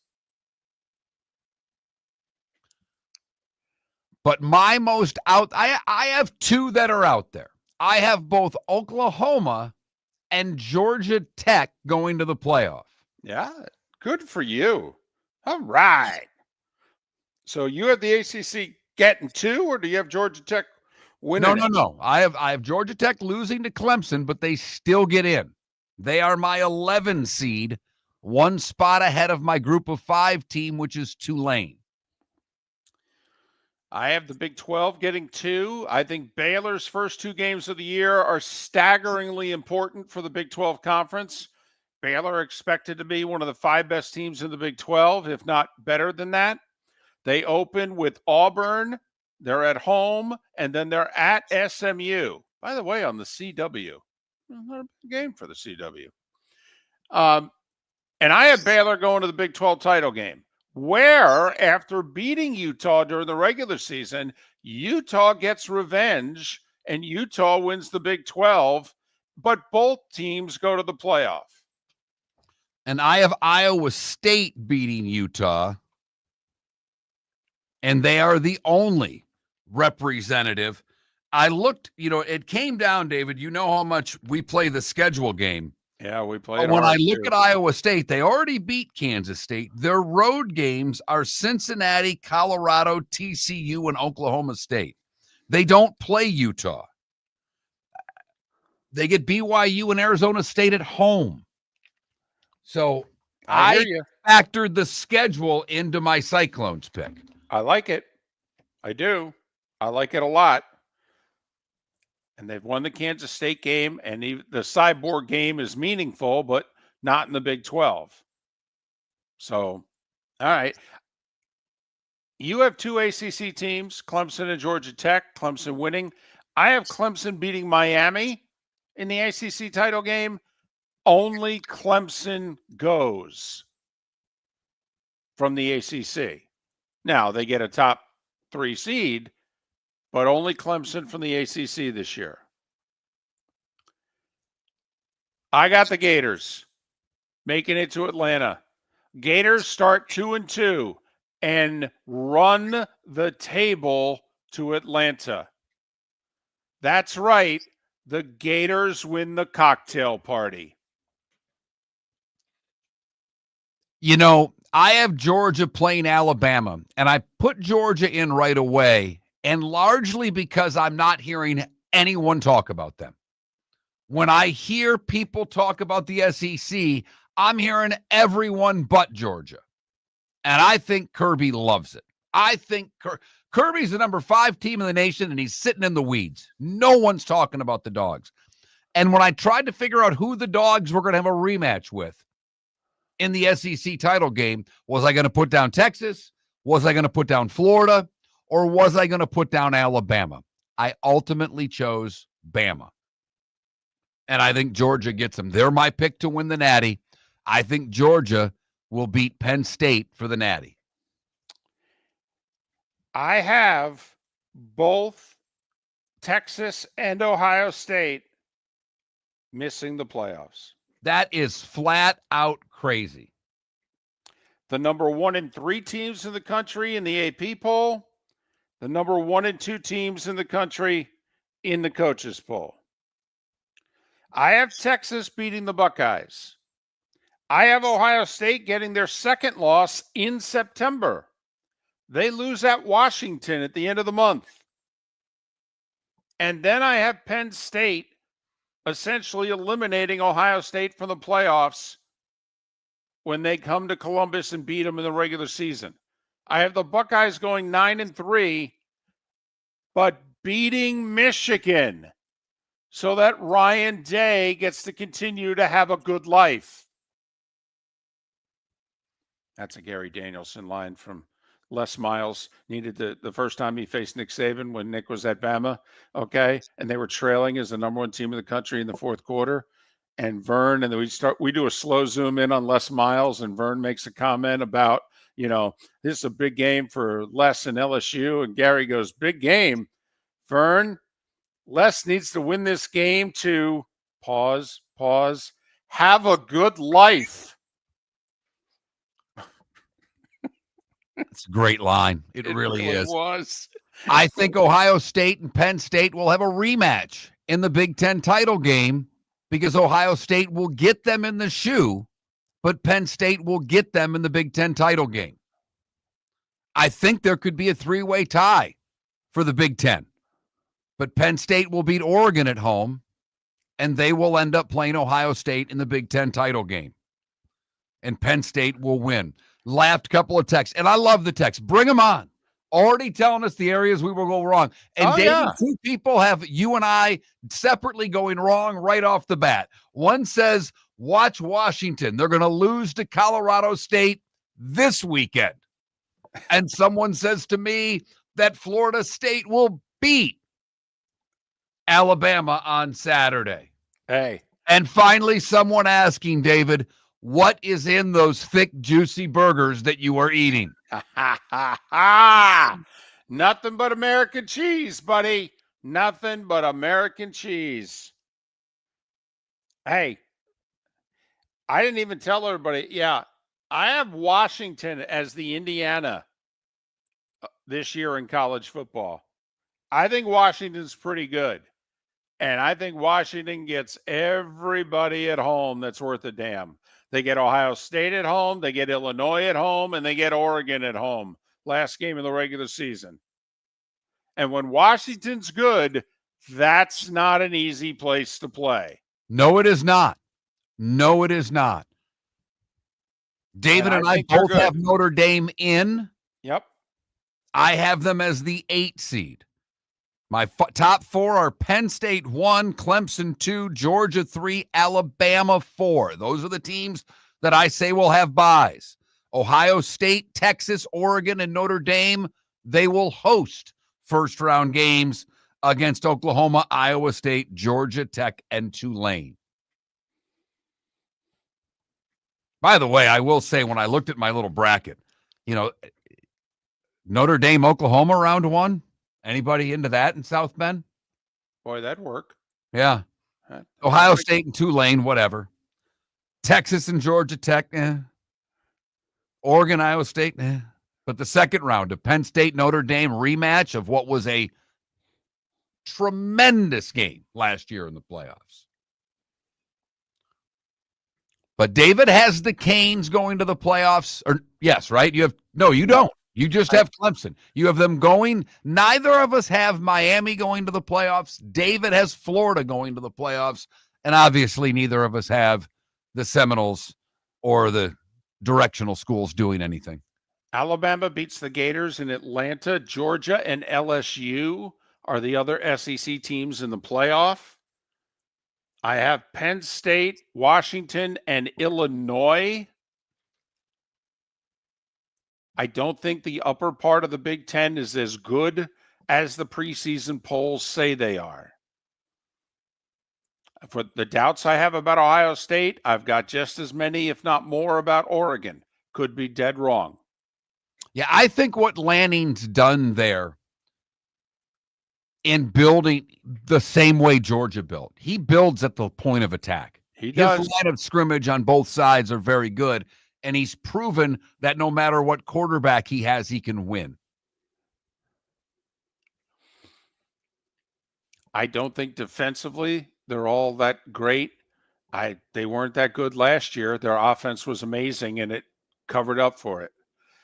But my most out, I have 2 that are out there. I have both Oklahoma and Georgia Tech going to the playoff. Yeah. Good for you. All right. So you have the ACC getting 2, or do you have Georgia Tech winning? No. I have Georgia Tech losing to Clemson, but they still get in. They are my 11 seed, 1 spot ahead of my group of 5 team, which is Tulane. I have the Big 12 getting 2. I think Baylor's first 2 games of the year are staggeringly important for the Big 12 conference. Baylor expected to be one of the 5 best teams in the Big 12, if not better than that. They open with Auburn. They're at home, and then they're at SMU. By the way, on the CW, not a big game for the CW. And I had Baylor going to the Big 12 title game, where after beating Utah during the regular season, Utah gets revenge and Utah wins the Big 12, but both teams go to the playoff. And I have Iowa State beating Utah, and they are the only representative. I looked, it came down, David, you know how much we play the schedule game. Yeah, we played. But when I look at Iowa State, they already beat Kansas State. Their road games are Cincinnati, Colorado, TCU, and Oklahoma State. They don't play Utah. They get BYU and Arizona State at home. So I factored the schedule into my Cyclones pick. I like it. I do. I like it a lot. And they've won the Kansas State game, and the Cyborg game is meaningful, but not in the Big 12. So, all right. You have two ACC teams, Clemson and Georgia Tech, Clemson winning. I have Clemson beating Miami in the ACC title game. Only Clemson goes from the ACC. Now, they get a top 3 seed, but only Clemson from the ACC this year. I got the Gators making it to Atlanta. Gators start 2-2 and run the table to Atlanta. That's right. The Gators win the cocktail party. I have Georgia playing Alabama, and I put Georgia in right away, and largely because I'm not hearing anyone talk about them. When I hear people talk about the SEC, I'm hearing everyone but Georgia. And I think Kirby loves it. I think Kirby's the number 5 team in the nation, and he's sitting in the weeds. No one's talking about the Dogs. And when I tried to figure out who the Dogs were going to have a rematch with in the SEC title game, was I going to put down Texas? Was I going to put down Florida? Or was I going to put down Alabama? I ultimately chose Bama. And I think Georgia gets them. They're my pick to win the Natty. I think Georgia will beat Penn State for the Natty. I have both Texas and Ohio State missing the playoffs. That is flat out crazy. The number 1 and 3 teams in the country in the AP poll, the number 1 and 2 teams in the country in the coaches poll. I have Texas beating the Buckeyes. I have Ohio State getting their second loss in September. They lose at Washington at the end of the month. And then I have Penn State essentially eliminating Ohio State from the playoffs when they come to Columbus and beat them in the regular season. I have the Buckeyes going 9-3, but beating Michigan so that Ryan Day gets to continue to have a good life. That's a Gary Danielson line from Les Miles. Needed the first time he faced Nick Saban when Nick was at Bama, okay? And they were trailing as the number 1 team in the country in the fourth quarter. And Vern, and then we do a slow zoom in on Les Miles, and Vern makes a comment about, this is a big game for Les and LSU. And Gary goes, big game. Vern, Les needs to win this game to pause, have a good life. It's a great line. It really is. Was. I think Ohio State and Penn State will have a rematch in the Big Ten title game because Ohio State will get them in the shoe, but Penn State will get them in the Big Ten title game. I think there could be a 3-way tie for the Big Ten, but Penn State will beat Oregon at home, and they will end up playing Ohio State in the Big Ten title game, and Penn State will win. Laughed couple of texts, and I love the text. Bring them on. Already telling us the areas we will go wrong. And David, 2 people have you and I separately going wrong right off the bat. One says, watch Washington. They're going to lose to Colorado State this weekend. And someone says to me that Florida State will beat Alabama on Saturday. Hey. And finally, someone asking, David, what is in those thick, juicy burgers that you are eating? Nothing but American cheese, buddy. Nothing but American cheese. Hey, I didn't even tell everybody. Yeah, I have Washington as the Indiana this year in college football. I think Washington's pretty good. And I think Washington gets everybody at home that's worth a damn. They get Ohio State at home, they get Illinois at home, and they get Oregon at home. Last game of the regular season. And when Washington's good, that's not an easy place to play. No, it is not. No, it is not. David and I both have Notre Dame in. Yep. I have them as the 8 seed. My top 4 are Penn State 1, Clemson 2, Georgia 3, Alabama 4. Those are the teams that I say will have buys. Ohio State, Texas, Oregon, and Notre Dame, they will host first-round games against Oklahoma, Iowa State, Georgia Tech, and Tulane. By the way, I will say when I looked at my little bracket, Notre Dame, Oklahoma, round 1. Anybody into that in South Bend? Boy, that'd work. Yeah. Ohio State and Tulane, whatever. Texas and Georgia Tech, Oregon, Iowa State, But the second round of Penn State, Notre Dame rematch of what was a tremendous game last year in the playoffs. But David has the Canes going to the playoffs. Yes, right? You don't. You just have Clemson. You have them going. Neither of us have Miami going to the playoffs. David has Florida going to the playoffs. And obviously neither of us have the Seminoles or the directional schools doing anything. Alabama beats the Gators in Atlanta. Georgia and LSU are the other SEC teams in the playoff. I have Penn State, Washington, and Illinois. I don't think the upper part of the Big Ten is as good as the preseason polls say they are. For the doubts I have about Ohio State, I've got just as many, if not more, about Oregon. Could be dead wrong. Yeah, I think what Lanning's done there in building the same way Georgia built, he builds at the point of attack. He does. His line of scrimmage on both sides are very good, and he's proven that no matter what quarterback he has, he can win. I don't think defensively they're all that great. They weren't that good last year. Their offense was amazing, and it covered up for it.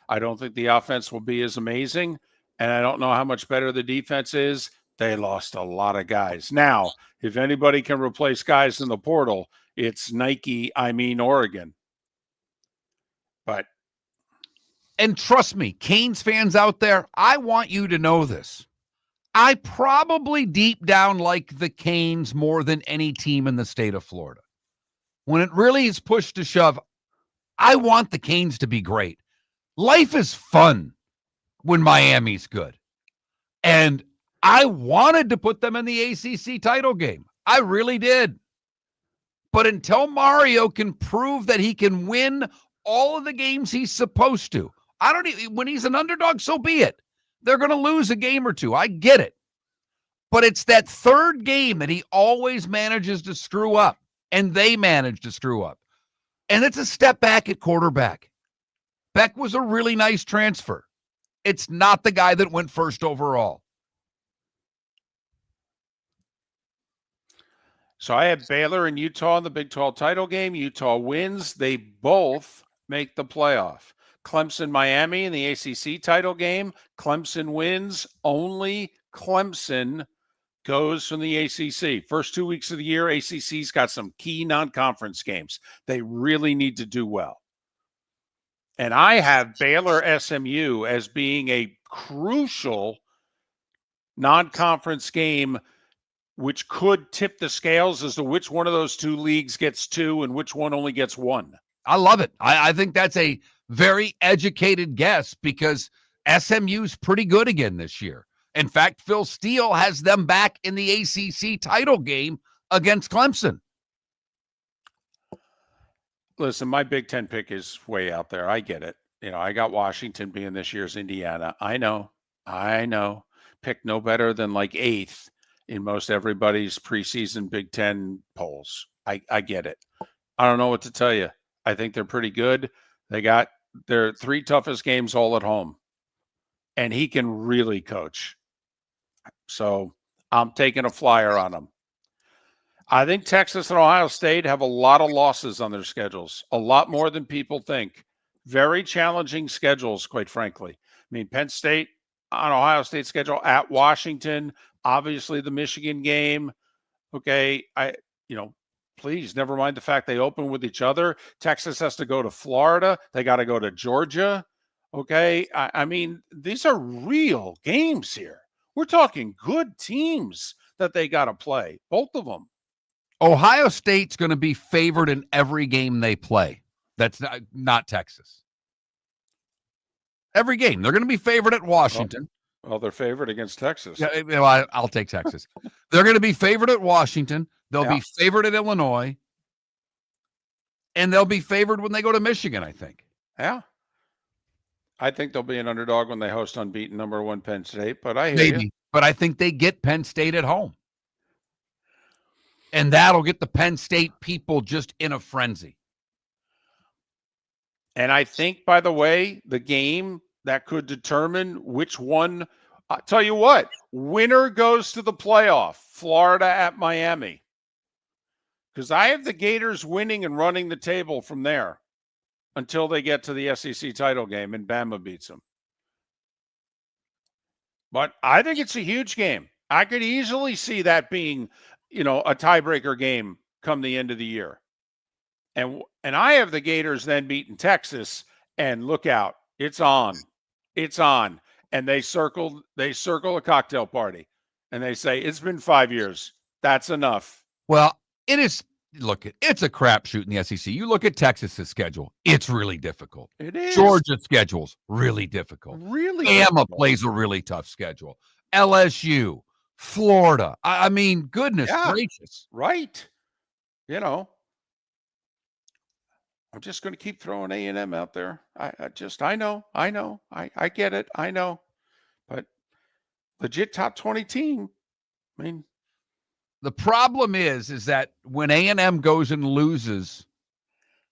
I don't think the offense will be as amazing, and I don't know how much better the defense is. They lost a lot of guys. Now, if anybody can replace guys in the portal, it's Oregon. And trust me, Canes fans out there, I want you to know this. I probably deep down like the Canes more than any team in the state of Florida. When it really is pushed to shove, I want the Canes to be great. Life is fun when Miami's good. And I wanted to put them in the ACC title game. I really did. But until Mario can prove that he can win all of the games he's supposed to, when he's an underdog, so be it. They're going to lose a game or two. I get it. But it's that third game that he always manages to screw up, and they manage to screw up. And it's a step back at quarterback. Beck was a really nice transfer. It's not the guy that went first overall. So I had Baylor and Utah in the Big 12 title game. Utah wins. They both make the playoff. Clemson, Miami in the ACC title game. Clemson wins. Only Clemson goes from the ACC. First 2 weeks of the year, ACC's got some key non-conference games. They really need to do well. And I have Baylor SMU as being a crucial non-conference game, which could tip the scales as to which one of those two leagues gets 2 and which one only gets 1. I love it. I think that's a very educated guess because SMU's pretty good again this year. In fact, Phil Steele has them back in the ACC title game against Clemson. Listen, my Big Ten pick is way out there. I get it. I got Washington being this year's Indiana. I know. Picked no better than like 8th in most everybody's preseason Big Ten polls. I get it. I don't know what to tell you. I think they're pretty good. They got their 3 toughest games all at home. And he can really coach. So I'm taking a flyer on him. I think Texas and Ohio State have a lot of losses on their schedules, a lot more than people think. Very challenging schedules, quite frankly. I mean, Penn State on Ohio State schedule at Washington, obviously the Michigan game. Okay, please never mind the fact they open with each other. Texas has to go to Florida. They got to go to Georgia. Okay, I mean, these are real games here. We're talking good teams that they got to play, both of them. Ohio State's going to be favored in every game they play. That's not Texas. Every game. They're going to be favored at Washington. Well, they're favored against Texas. Yeah, well, I'll take Texas. They're going to be favored at Washington. They'll be favored at Illinois. And they'll be favored when they go to Michigan, I think. Yeah. I think they'll be an underdog when they host unbeaten number 1 Penn State, but I hear you. But I think they get Penn State at home. And that'll get the Penn State people just in a frenzy. And I think, by the way, the game that could determine which one, I'll tell you what, winner goes to the playoff, Florida at Miami. Because I have the Gators winning and running the table from there until they get to the SEC title game and Bama beats them. But I think it's a huge game. I could easily see that being, a tiebreaker game come the end of the year. And I have the Gators then beating Texas, and look out, it's on. It's on. And they circle a cocktail party, and they say, it's been 5 years. That's enough. Well, it is. Look, it's a crapshoot in the SEC. You look at Texas's schedule; it's really difficult. It is. Georgia's schedule's really difficult. Really, Bama plays a really tough schedule. LSU, Florida. I mean, goodness gracious! Right? I'm just going to keep throwing A&M out there. I know. I get it. I know, but legit top 20 team. I mean. The problem is that when A&M goes and loses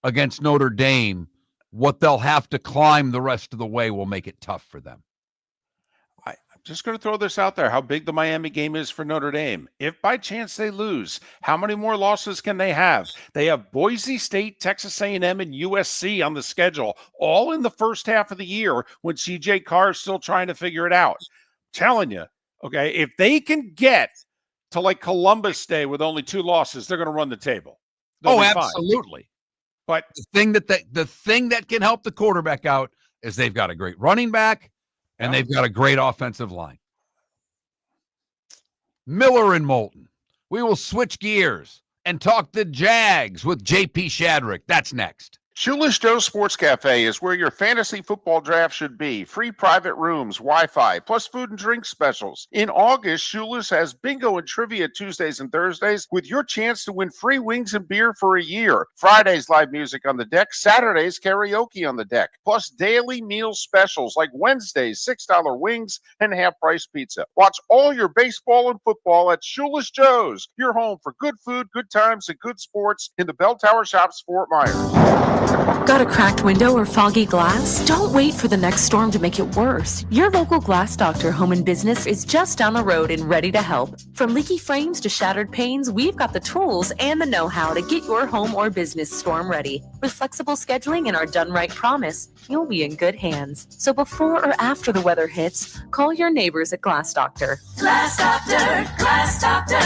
against Notre Dame, what they'll have to climb the rest of the way will make it tough for them. I'm just going to throw this out there, how big the Miami game is for Notre Dame. If by chance they lose, how many more losses can they have? They have Boise State, Texas A&M, and USC on the schedule, all in the first half of the year when CJ Carr is still trying to figure it out. I'm telling you, okay, if they can get to like Columbus Day with only 2 losses, they're going to run the table. They'll be absolutely. Fine. But the thing that can help the quarterback out is they've got a great running back and they've got a great offensive line. Miller and Moulton. We will switch gears and talk the Jags with JP Shadrick. That's next. Shoeless Joe's Sports Cafe is where your fantasy football draft should be. Free private rooms, Wi-Fi, plus food and drink specials. In August, Shoeless has bingo and trivia Tuesdays and Thursdays with your chance to win free wings and beer for a year. Fridays, live music on the deck. Saturdays, karaoke on the deck. Plus daily meal specials like Wednesdays, $6 wings and half-price pizza. Watch all your baseball and football at Shoeless Joe's, your home for good food, good times, and good sports in the Bell Tower Shops, Fort Myers. Got a cracked window or foggy glass? Don't wait for the next storm to make it worse. Your local Glass Doctor Home and Business is just down the road and ready to help. From leaky frames to shattered panes, we've got the tools and the know-how to get your home or business storm ready. With flexible scheduling and our done right promise, you'll be in good hands. So before or after the weather hits, call your neighbors at Glass Doctor. Glass Doctor, Glass Doctor.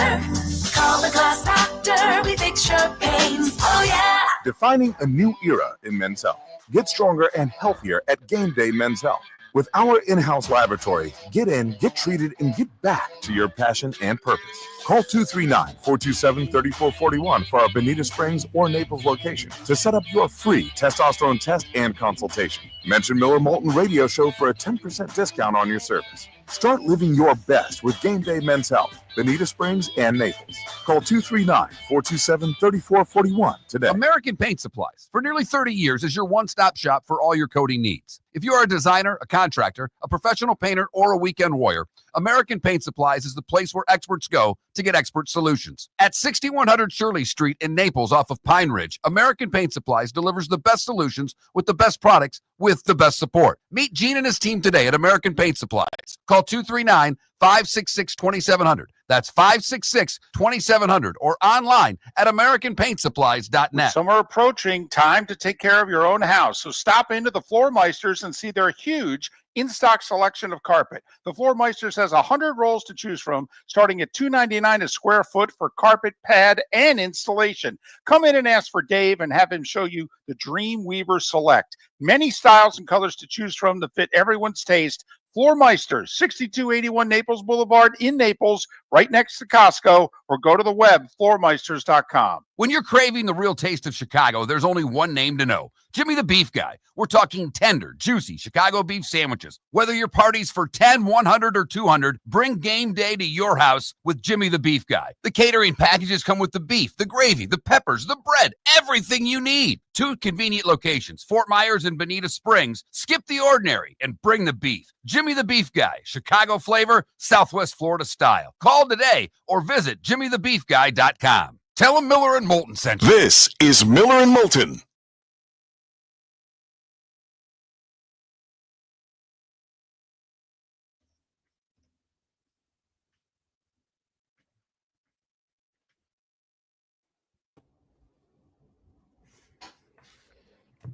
Call the Glass Doctor. We fix your pains. Oh, yeah. Defining a new era in men's health. Get stronger and healthier at Game Day Men's Health. With our in-house laboratory, get in, get treated, and get back to your passion and purpose. Call 239-427-3441 for our Bonita Springs or Naples location to set up your free testosterone test and consultation. Mention Miller Moulton Radio Show for a 10% discount on your service. Start living your best with Game Day Men's Health, Bonita Springs, and Naples. Call 239-427-3441 today. American Paint Supplies, for nearly 30 years, is your one-stop shop for all your coating needs. If you are a designer, a contractor, a professional painter, or a weekend warrior, American Paint Supplies is the place where experts go to get expert solutions. At 6100 Shirley Street in Naples off of Pine Ridge, American Paint Supplies delivers the best solutions with the best products with the best support. Meet Gene and his team today at American Paint Supplies. Call 239-566-2700. That's 566-2700 or online at AmericanPaintSupplies.net. Summer approaching, time to take care of your own house. So stop into the Floor Meisters and see their huge in-stock selection of carpet. The Floor Meisters has 100 rolls to choose from, starting at $2.99 a square foot for carpet, pad, and installation. Come in and ask for Dave and have him show you the Dream Weaver Select. Many styles and colors to choose from that fit everyone's taste. Floor Meisters, 6281 Naples Boulevard in Naples, right next to Costco, or go to the web, floormeisters.com. When you're craving the real taste of Chicago, there's only one name to know. Jimmy the Beef Guy. We're talking tender, juicy Chicago beef sandwiches. Whether your party's for 10, 100, or 200, bring game day to your house with Jimmy the Beef Guy. The catering packages come with the beef, the gravy, the peppers, the bread, everything you need. 2 convenient locations, Fort Myers and Bonita Springs. Skip the ordinary and bring the beef. Jimmy the Beef Guy, Chicago flavor, Southwest Florida style. Call today or visit jimmythebeefguy.com. Tell him Miller and Moulton sent you. This is Miller and Moulton.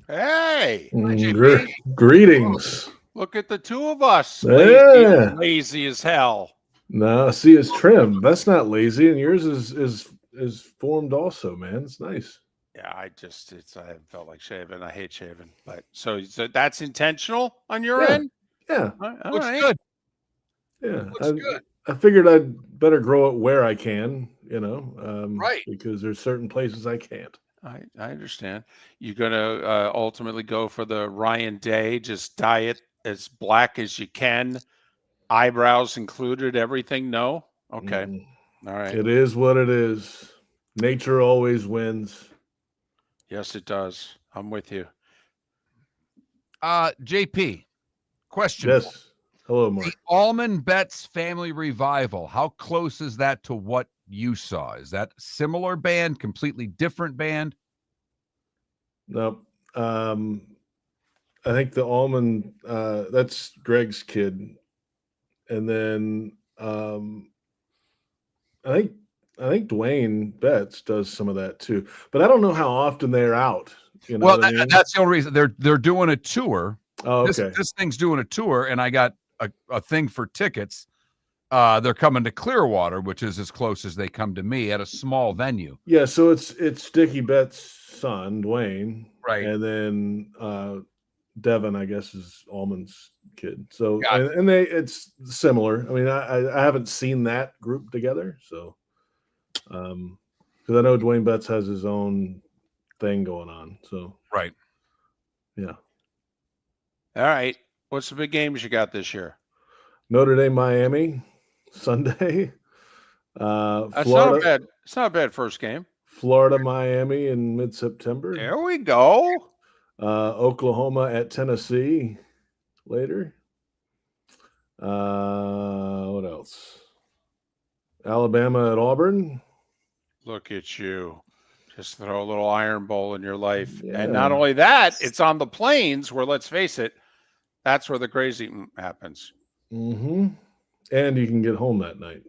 Hey, Greetings. look at the two of us. Yeah. Lazy as hell. No, see, it's trimmed. That's not lazy, and yours is formed also, man. It's nice. Yeah, I haven't felt like shaving. I hate shaving. But so that's intentional on your end? Yeah, All Looks right. good. yeah. Looks good. I figured I'd better grow it where I can, Right. Because there's certain places I can't. I understand. You're going to ultimately go for the Ryan Day, just dye it as black as you can, eyebrows included, everything? No? Okay. All right. It is what it is. Nature always wins. Yes, it does. I'm with you. JP, question. Yes. Hello, Mark. The Almond Betts Family Revival, how close is that to what you saw? Is that similar band, completely different band? Nope. I think the Almond, that's Greg's kid. And then I think Dwayne Betts does some of that too. But I don't know how often they're out. You know Well, what I mean? that's the only reason they're doing a tour. Oh, okay. This thing's doing a tour, and I got a thing for tickets. They're coming to Clearwater, which is as close as they come to me, at a small venue. Yeah, so it's Dickie Betts' son, Dwayne, Right. and then Devin, I guess, is Almond's kid. So Gotcha. and it's similar. I mean, I haven't seen that group together, so because I know Dwayne Betts has his own thing going on. So Right. yeah, All right. What's the big games you got this year? Notre Dame, Miami, Sunday. That's Florida, not bad. It's not a bad first game. Florida, Miami in mid-September. There we go. Oklahoma at Tennessee later. What else? Alabama at Auburn. Look at you. Just throw a little Iron Bowl in your life. Yeah. And not only that, it's on the plains where, let's face it, that's where the crazy happens. Mm-hmm. And you can get home that night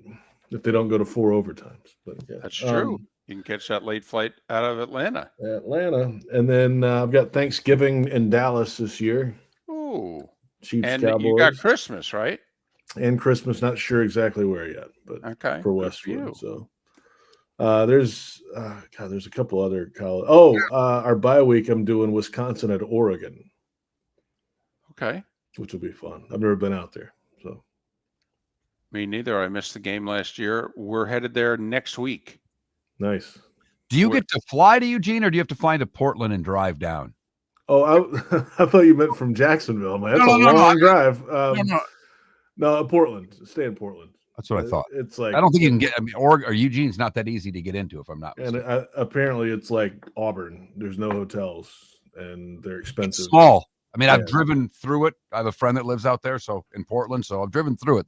if they don't go to 4 overtimes. But yeah. That's true. You can catch that late flight out of Atlanta. Atlanta. And then I've got Thanksgiving in Dallas this year. Ooh. Chiefs, And Cowboys. you got Christmas, right? And Christmas, not sure exactly where yet, but Okay. for Good Westwood. you. So there's a couple other college. Oh, our bye week, I'm doing Wisconsin at Oregon, Okay. which will be fun. I've never been out there. So Me neither. I missed the game last year. We're headed there next week. nice. Do you get to fly to Eugene, or do you have to fly to Portland and drive down? Oh, I thought you meant from Jacksonville. Man, that's No, a no, no, long drive. No. No, Portland. Stay in Portland. That's what I thought. It's like I don't think you can get. I mean, or Eugene's not that easy to get into, if I'm not mistaken. And apparently, it's like Auburn. There's no hotels, and they're expensive. It's small. I mean, Yeah. I've driven through it. I have a friend that lives out there, so in Portland. So I've driven through it.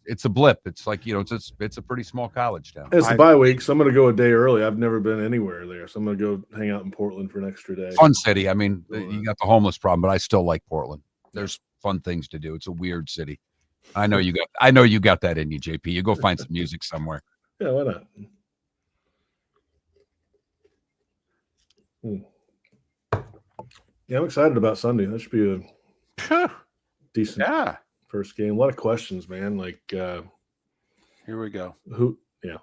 It's a blip. It's like it's a pretty small college town. It's the bye week, so I'm going to go a day early. I've never been anywhere there, so I'm going to go hang out in Portland for an extra day. Fun city. I mean, you got the homeless problem, but I still like Portland. There's fun things to do. It's a weird city. I know you got that in you, JP. You go find some music somewhere. Yeah, why not? Yeah, I'm excited about Sunday. That should be a decent first game. A lot of questions, man. Like, here we go. Who? Yeah.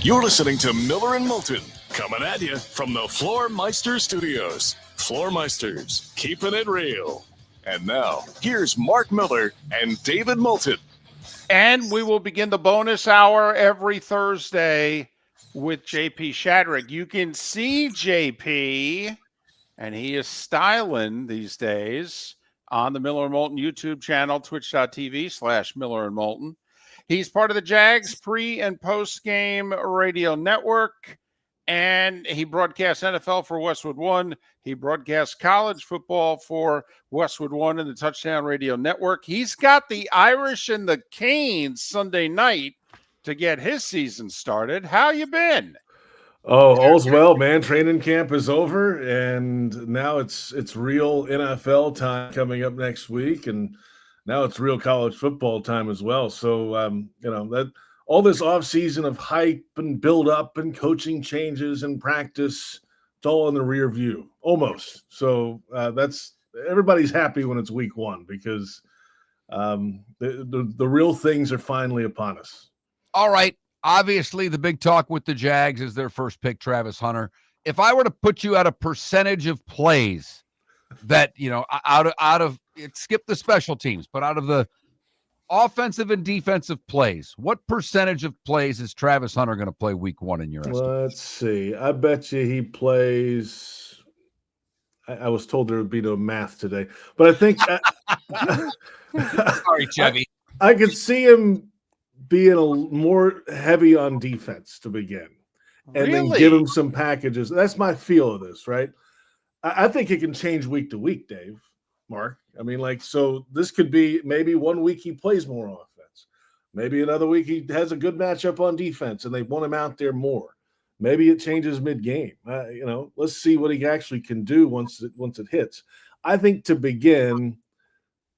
You're listening to Miller and Moulton, coming at you from the Floor Meister Studios. Floor Meisters, keeping it real. And now, here's Mark Miller and David Moulton. And we will begin the bonus hour every Thursday with JP Shadrick. You can see JP, and he is styling these days on the Miller and Moulton YouTube channel, twitch.tv/Miller and Moulton. He's part of the Jags pre- and post-game radio network, and he broadcasts NFL for Westwood One. He broadcasts college football for Westwood One and the Touchdown Radio Network. He's got the Irish and the Canes Sunday night to get his season started. How you been? Oh, all's well, man. Training camp is over, and now it's real NFL time coming up next week, and now it's real college football time as well. So, that all this offseason of hype and build up and coaching changes and practice, it's all in the rear view, almost. So that's everybody's happy when it's week one because the real things are finally upon us. All right. Obviously, the big talk with the Jags is their first pick, Travis Hunter. If I were to put you at a percentage of plays that, out of skip the special teams, but out of the offensive and defensive plays, what percentage of plays is Travis Hunter going to play week one in your estimation? Let's see. I bet you he plays. I was told there would be no math today, but I think. Sorry, Chevy. I could see him being more heavy on defense to begin, and then give him some packages. That's my feel of this, right? I think it can change week to week, Dave, Mark. I mean, so this could be maybe 1 week he plays more offense. Maybe another week he has a good matchup on defense and they want him out there more. Maybe it changes mid-game. Let's see what he actually can do once it hits. I think to begin,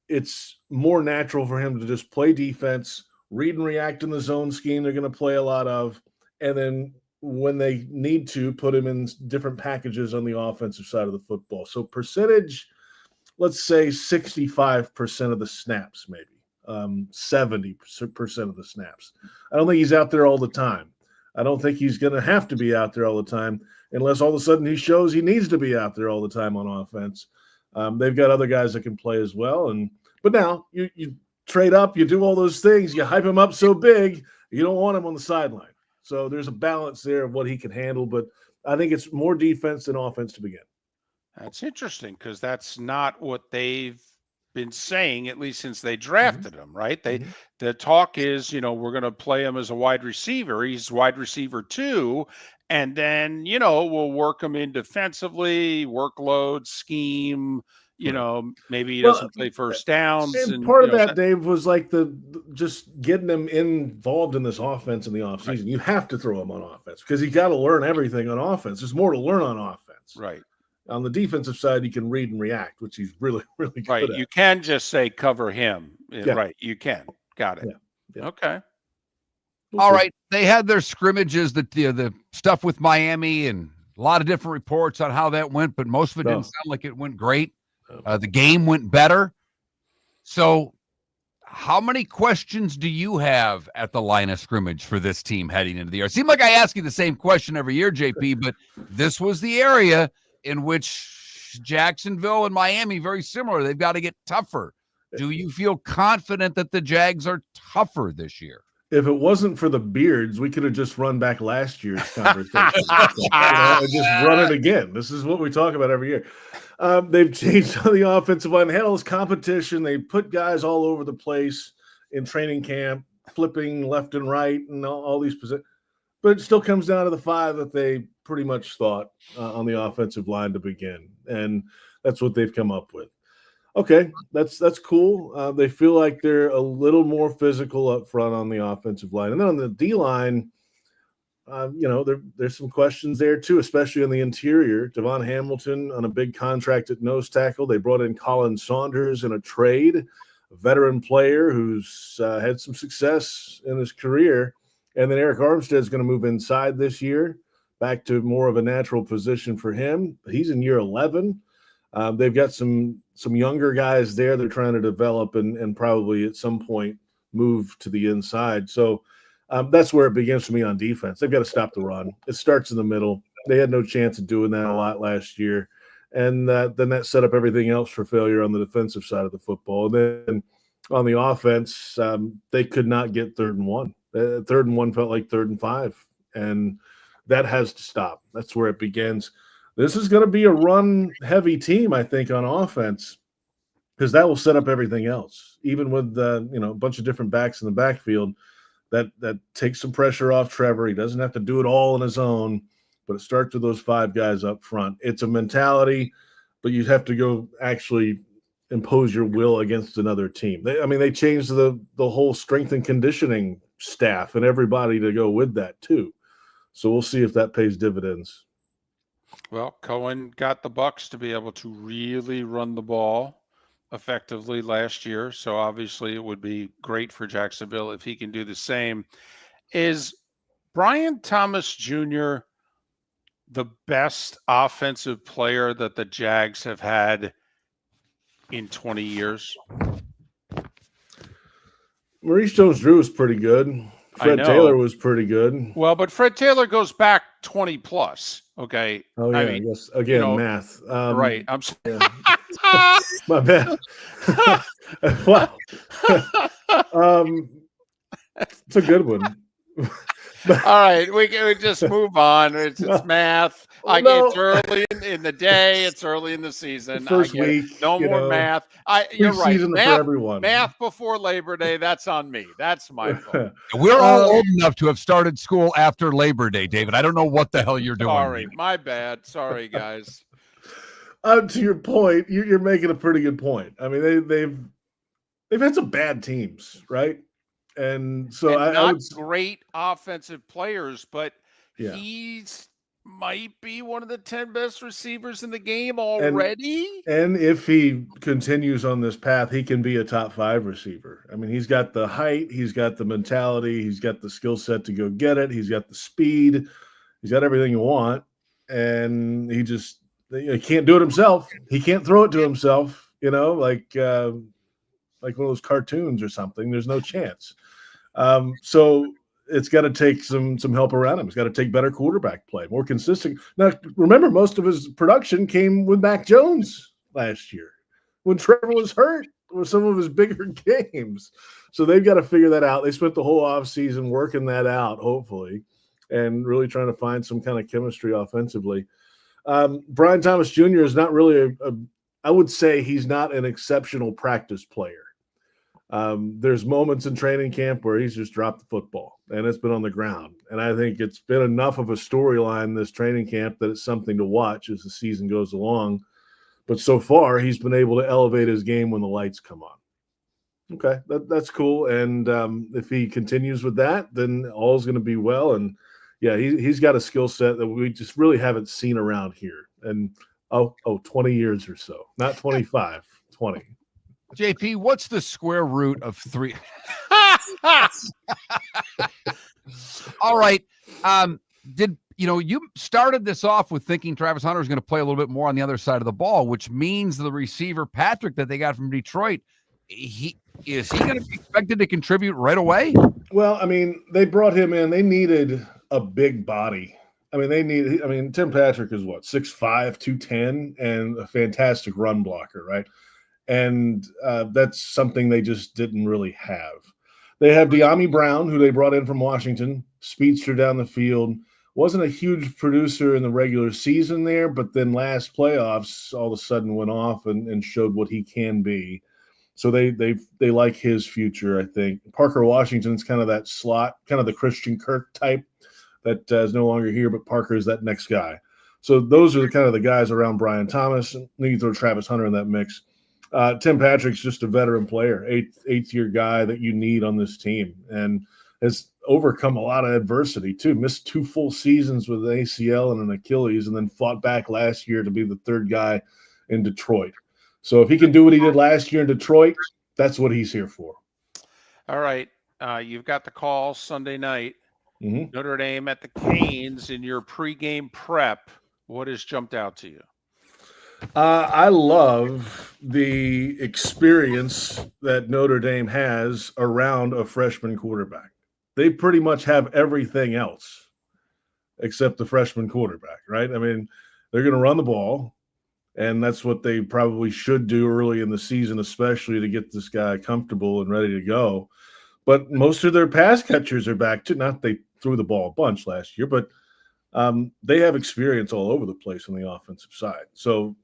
it's more natural for him to just play defense, read and react in the zone scheme they're going to play a lot of, and then when they need to, put him in different packages on the offensive side of the football. So percentage, let's say 65% of the snaps, maybe 70% of the snaps. I don't think he's out there all the time. I don't think he's going to have to be out there all the time unless all of a sudden he shows he needs to be out there all the time on offense. They've got other guys that can play as well. But now you trade up, you do all those things, you hype him up so big, you don't want him on the sideline. So there's a balance there of what he can handle, but I think it's more defense than offense to begin. That's interesting because that's not what they've been saying, at least since they drafted him, right? The talk is, we're going to play him as a wide receiver. He's wide receiver 2. And then, we'll work him in defensively, workload, scheme, maybe he doesn't play first downs. And part of that, Dave, was like just getting him involved in this offense in the offseason. Right. You have to throw him on offense because you got to learn everything on offense. There's more to learn on offense. Right. On the defensive side, he can read and react, which he's really, really good at. You can just say cover him. Yeah. Right. You can. Got it. Yeah. Okay. All right. They had their scrimmages, the stuff with Miami, and a lot of different reports on how that went, but most of it didn't sound like it went great. The game went better. So how many questions do you have at the line of scrimmage for this team heading into the year? It seemed like I ask you the same question every year, JP, but this was the area in which Jacksonville and Miami, very similar. They've got to get tougher. Do you feel confident that the Jags are tougher this year? if it wasn't for the beards, we could have just run back last year's conversation. And just run it again. This is what we talk about every year. They've changed on the offensive line. They had all this competition. They put guys all over the place in training camp, flipping left and right and all these positions. But it still comes down to the 5 that they pretty much thought on the offensive line to begin. And that's what they've come up with. Okay, that's cool. They feel like they're a little more physical up front on the offensive line. And then on the D-line, there's some questions there too, especially on the interior. Devon Hamilton on a big contract at nose tackle. They brought in Colin Saunders in a trade, a veteran player who's had some success in his career. And then Eric Armstead's going to move inside this year, back to more of a natural position for him. He's in year 11. They've got some younger guys there they're trying to develop and probably at some point move to the inside. So that's where it begins for me on defense. They've got to stop the run. It starts in the middle. They had no chance of doing that a lot last year. And then that set up everything else for failure on the defensive side of the football. And then on the offense, they could not get 3rd and 1. 3rd and 1 felt like 3rd and 5. And that has to stop. That's where it begins. This is going to be a run-heavy team, I think, on offense, because that will set up everything else. Even with a bunch of different backs in the backfield, that takes some pressure off Trevor. He doesn't have to do it all on his own, but it starts with those 5 guys up front. It's a mentality, but you have to go actually impose your will against another team. They changed the whole strength and conditioning staff and everybody to go with that too. So we'll see if that pays dividends. Well, Cohen got the Bucs to be able to really run the ball effectively last year. So obviously it would be great for Jacksonville if he can do the same. Is Brian Thomas Jr. the best offensive player that the Jags have had in 20 years? Maurice Jones-Drew was pretty good. Fred Taylor was pretty good. Well, but Fred Taylor goes back 20 plus. Okay. Oh, yeah. I guess, again, math. Right. I'm sorry. Yeah. My bad. Wow. It's a good one. All right, we just move on. It's math. It's early in the day. It's early in the season. First week. No more math. You're right. Math before Labor Day. That's on me. That's my fault. We're all old enough to have started school after Labor Day, David. I don't know what the hell you're doing. Sorry, my bad. Sorry, guys. To your point, you're making a pretty good point. I mean, they've had some bad teams, right? And so not great offensive players, but he's might be one of the 10 best receivers in the game already. And if he continues on this path, he can be a top 5 receiver. I mean, he's got the height, he's got the mentality, he's got the skill set to go get it, he's got the speed, he's got everything you want, and he can't do it himself. He can't throw it to himself, like one of those cartoons or something. There's no chance. So it's got to take some help around him. It's got to take better quarterback play, more consistent. Now, remember, most of his production came with Mac Jones last year when Trevor was hurt with some of his bigger games. So they've got to figure that out. They spent the whole offseason working that out, hopefully, and really trying to find some kind of chemistry offensively. Brian Thomas Jr. is not really I would say he's not an exceptional practice player. There's moments in training camp where he's just dropped the football and it's been on the ground. And I think it's been enough of a storyline this training camp that it's something to watch as the season goes along. But so far, he's been able to elevate his game when the lights come on. Okay, that's cool. And if he continues with that, then all's going to be well. And yeah, he's got a skill set that we just really haven't seen around here. And 20 years or so, not 25, 20. JP, what's the square root of 3? All right. You started this off with thinking Travis Hunter is going to play a little bit more on the other side of the ball, which means the receiver Patrick that they got from Detroit, is he going to be expected to contribute right away? Well, I mean, they brought him in. They needed a big body. Tim Patrick is 6'5", 210, and a fantastic run blocker, right? And that's something they just didn't really have. They have De'Ami Brown, who they brought in from Washington, speedster down the field. Wasn't a huge producer in the regular season there, but then last playoffs all of a sudden went off and showed what he can be. So they like his future, I think. Parker Washington's kind of that slot, kind of the Christian Kirk type that is no longer here, but Parker is that next guy. So those are the kind of the guys around Brian Thomas. And you can throw Travis Hunter in that mix. Tim Patrick's just a veteran player, eighth-year guy that you need on this team, and has overcome a lot of adversity too. Missed 2 full seasons with an ACL and an Achilles, and then fought back last year to be the 3rd guy in Detroit. So if he can do what he did last year in Detroit, that's what he's here for. All right. You've got the call Sunday night. Mm-hmm. Notre Dame at the Canes in your pregame prep. What has jumped out to you? I love the experience that Notre Dame has around a freshman quarterback. They pretty much have everything else except the freshman quarterback, right? I mean, they're going to run the ball. And that's what they probably should do early in the season, especially to get this guy comfortable and ready to go. But most of their pass catchers are back too. Not they threw the ball a bunch last year, but they have experience all over the place on the offensive side. So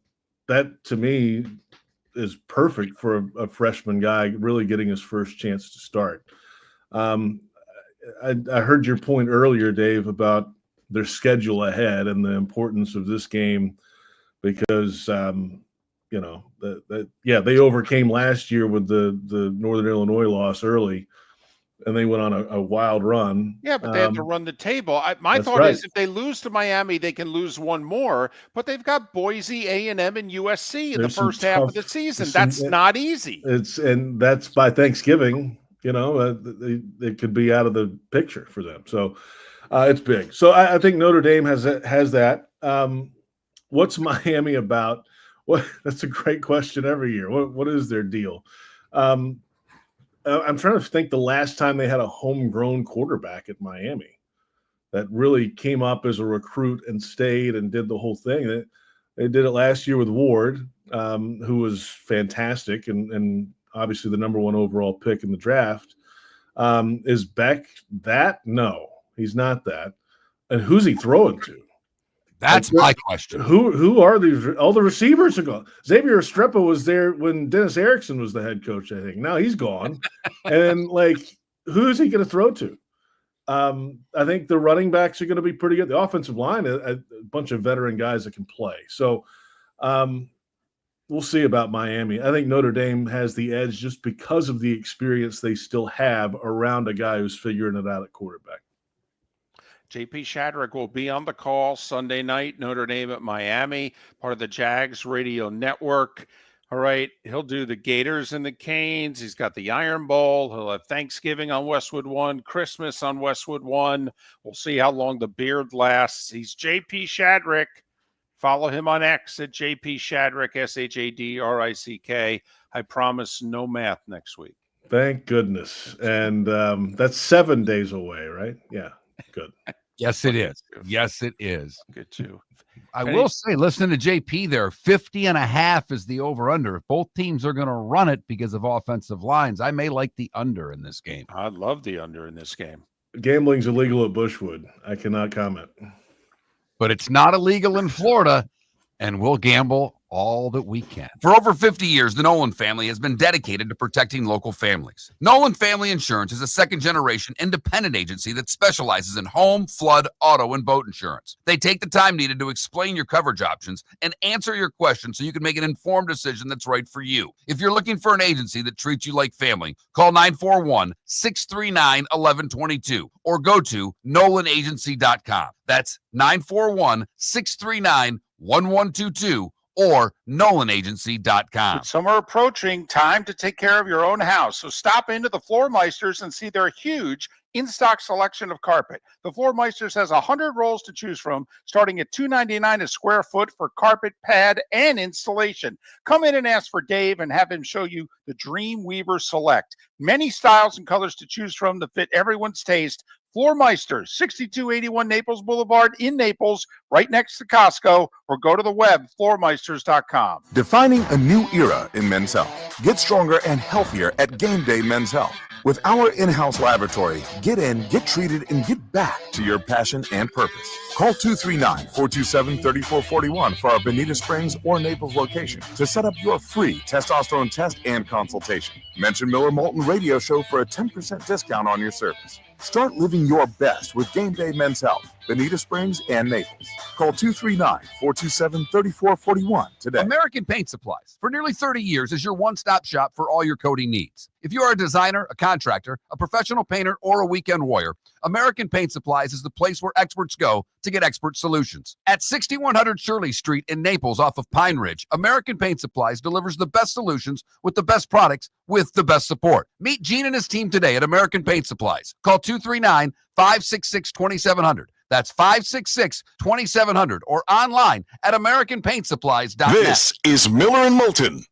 that, to me, is perfect for a freshman guy really getting his first chance to start. I heard your point earlier, Dave, about their schedule ahead and the importance of this game. Because they overcame last year with the Northern Illinois loss early, and they went on a wild run. Yeah, but they have to run the table. My thought is if they lose to Miami, they can lose one more. But they've got Boise, A&M, and USC in the first half of the season. That's not easy. And that's by Thanksgiving. It could be out of the picture for them. So it's big. So I think Notre Dame has that. What's Miami about? That's a great question every year. What is their deal? I'm trying to think the last time they had a homegrown quarterback at Miami that really came up as a recruit and stayed and did the whole thing. They did it last year with Ward, who was fantastic and obviously the number 1 overall pick in the draft. Is Beck that? No, he's not that. And who's he throwing to? That's my question. Who are these? All the receivers are gone. Xavier Estrepa was there when Dennis Erickson was the head coach, I think. Now he's gone. And, who's he going to throw to? I think the running backs are going to be pretty good. The offensive line, a bunch of veteran guys that can play. So we'll see about Miami. I think Notre Dame has the edge just because of the experience they still have around a guy who's figuring it out at quarterback. JP Shadrick will be on the call Sunday night, Notre Dame at Miami, part of the Jags radio network. All right, he'll do the Gators and the Canes. He's got the Iron Bowl. He'll have Thanksgiving on Westwood One, Christmas on Westwood One. We'll see how long the beard lasts. He's JP Shadrick. Follow him on X at JP Shadrick, Shadrick. I promise no math next week. Thank goodness. And that's 7 days away, right? Yeah. Good. Yes, it is. Yes, it is. Good too. I will say, listening to JP there, 50.5 is the over-under. If both teams are going to run it because of offensive lines, I may like the under in this game. I'd love the under in this game. Gambling's illegal at Bushwood. I cannot comment. But it's not illegal in Florida, and we'll gamble all that we can. For over 50 years, the Nolan family has been dedicated to protecting local families. Nolan Family Insurance is a second-generation independent agency that specializes in home, flood, auto, and boat insurance. They take the time needed to explain your coverage options and answer your questions so you can make an informed decision that's right for you. If you're looking for an agency that treats you like family, call 941-639-1122 or go to nolanagency.com. That's 941-639-1122 or nolanagency.com. With summer approaching, time to take care of your own house. So stop into the Floor Meisters and see their huge in-stock selection of carpet. The Floor Meisters has 100 rolls to choose from, starting at $2.99 a square foot for carpet, pad, and installation. Come in and ask for Dave and have him show you the Dream Weaver Select. Many styles and colors to choose from that fit everyone's taste. Floor Meisters, 6281 Naples Boulevard in Naples, right next to Costco, or go to the web, floormeisters.com. Defining a new era in men's health. Get stronger and healthier at Game Day Men's Health. With our in-house laboratory, get in, get treated, and get back to your passion and purpose. Call 239-427-3441 for our Bonita Springs or Naples location to set up your free testosterone test and consultation. Mention Miller Moulton Radio Show for a 10% discount on your service. Start living your best with Game Day Men's Health, Bonita Springs and Naples. Call 239-427-3441 today. American Paint Supplies, for nearly 30 years, is your one-stop shop for all your coating needs. If you are a designer, a contractor, a professional painter, or a weekend warrior, American Paint Supplies is the place where experts go to get expert solutions. At 6100 Shirley Street in Naples off of Pine Ridge, American Paint Supplies delivers the best solutions with the best products with the best support. Meet Gene and his team today at American Paint Supplies. Call 239-566-2700. That's 566-2700 or online at AmericanPaintSupplies.net. This is Miller and Moulton.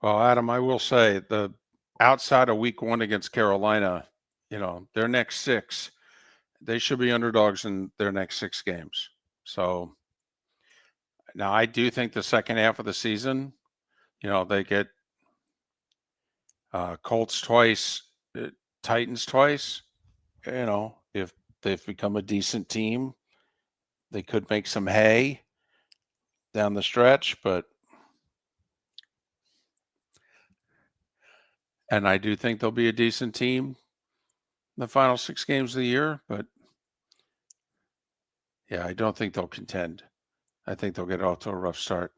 Well, Adam, I will say the outside of week one against Carolina, their next six, they should be underdogs in their next six games. So now I do think the second half of the season, they get Colts twice, Titans twice. If they've become a decent team, they could make some hay down the stretch, and I do think they'll be a decent team in the final six games of the year, but yeah, I don't think they'll contend. I think they'll get off to a rough start.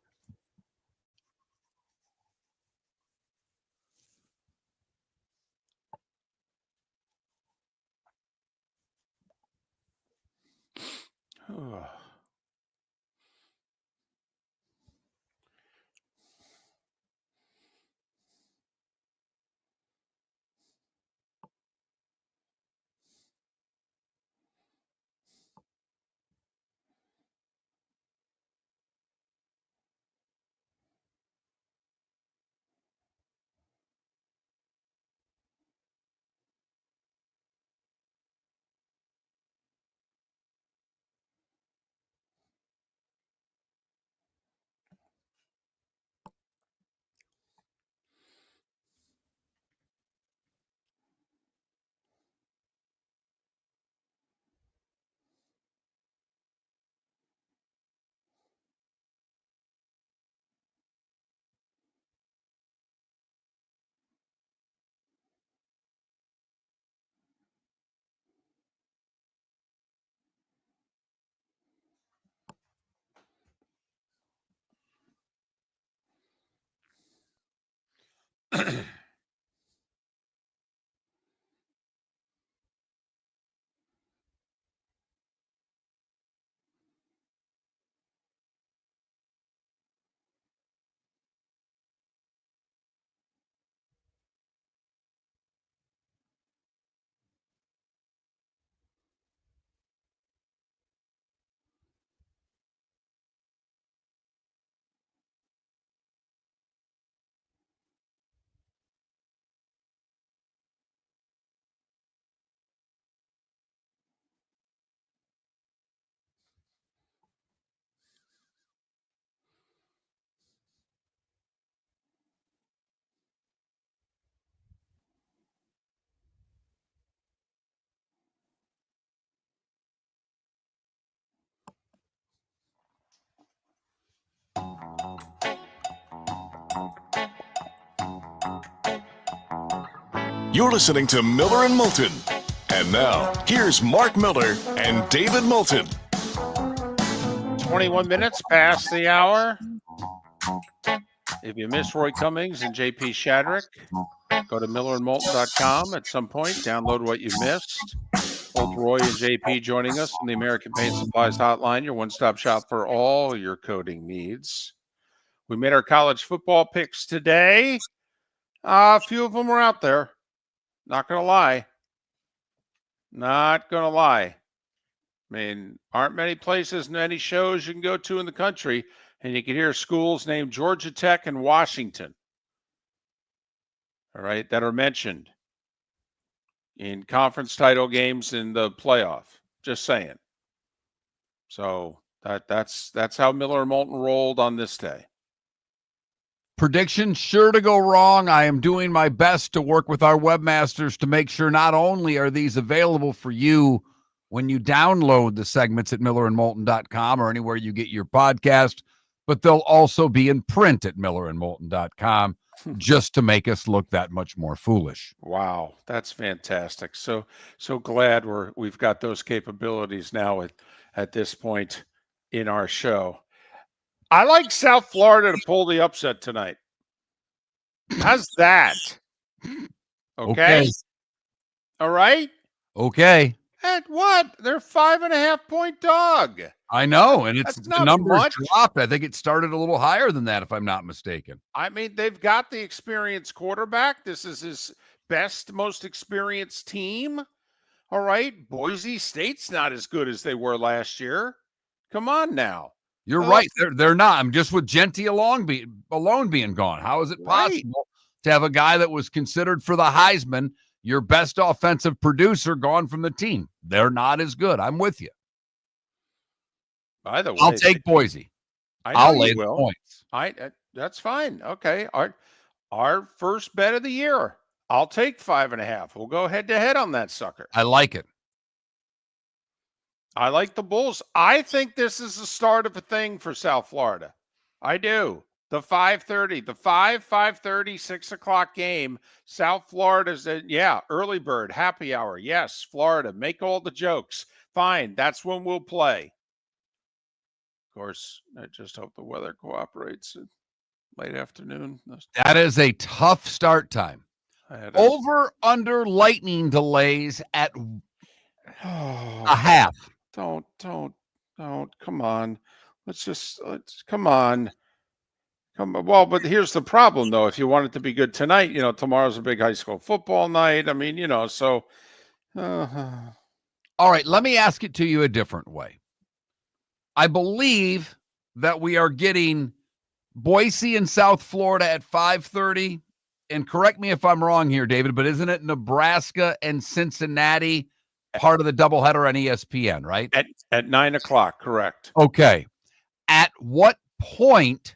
You're listening to Miller and Moulton. And now, here's Mark Miller and David Moulton. 21 minutes past the hour. If you missed Roy Cummings and JP Shadrick, go to millerandmoulton.com at some point. Download what you missed. Both Roy and JP joining us from the American Paint Supplies Hotline, your one-stop shop for all your coating needs. We made our college football picks today. A few of them were out there. Not going to lie. Not going to lie. I mean, aren't many places, many shows you can go to in the country, and you can hear schools named Georgia Tech and Washington, all right, that are mentioned in conference title games in the playoff. Just saying. So that's how Miller and Moulton rolled on this day. Prediction sure to go wrong. I am doing my best to work with our webmasters to make sure not only are these available for you when you download the segments at millerandmoulton.com or anywhere you get your podcast, but they'll also be in print at millerandmoulton.com just to make us look that much more foolish. Wow, that's fantastic. So glad we've got those capabilities now at this point in our show. I like South Florida to pull the upset tonight. How's that? Okay. All right. Okay. At what? They're 5.5-point dog. I know, and it's That's the not numbers much. dropped. I think it started a little higher than that, if I'm not mistaken. I mean, they've got the experienced quarterback. This is his best, most experienced team. All right. Boise State's not as good as they were last year. Come on now. You're right. They're not. I'm just with Genty alone being gone. How is it possible to have a guy that was considered for the Heisman, your best offensive producer, gone from the team? They're not as good. I'm with you. By the way, I'll take Boise. I'll lay the points. That's fine. Okay. Our first bet of the year. I'll take 5.5. We'll go head to head on that sucker. I like it. I like the Bulls. I think this is the start of a thing for South Florida. I do. The 5:30, 6 o'clock game. South Florida's early bird, happy hour. Yes, Florida, make all the jokes. Fine, that's when we'll play. Of course, I just hope the weather cooperates. Late afternoon. That is a tough start time. Over under lightning delays at a half. Don't. Come on. Let's come on. Well, but here's the problem, though. If you want it to be good tonight, tomorrow's a big high school football night. I mean, so. All right, let me ask it to you a different way. I believe that we are getting Boise and South Florida at 5:30. And correct me if I'm wrong here, David, but isn't it Nebraska and Cincinnati part of the doubleheader on ESPN, right? At 9 o'clock, correct. Okay. At what point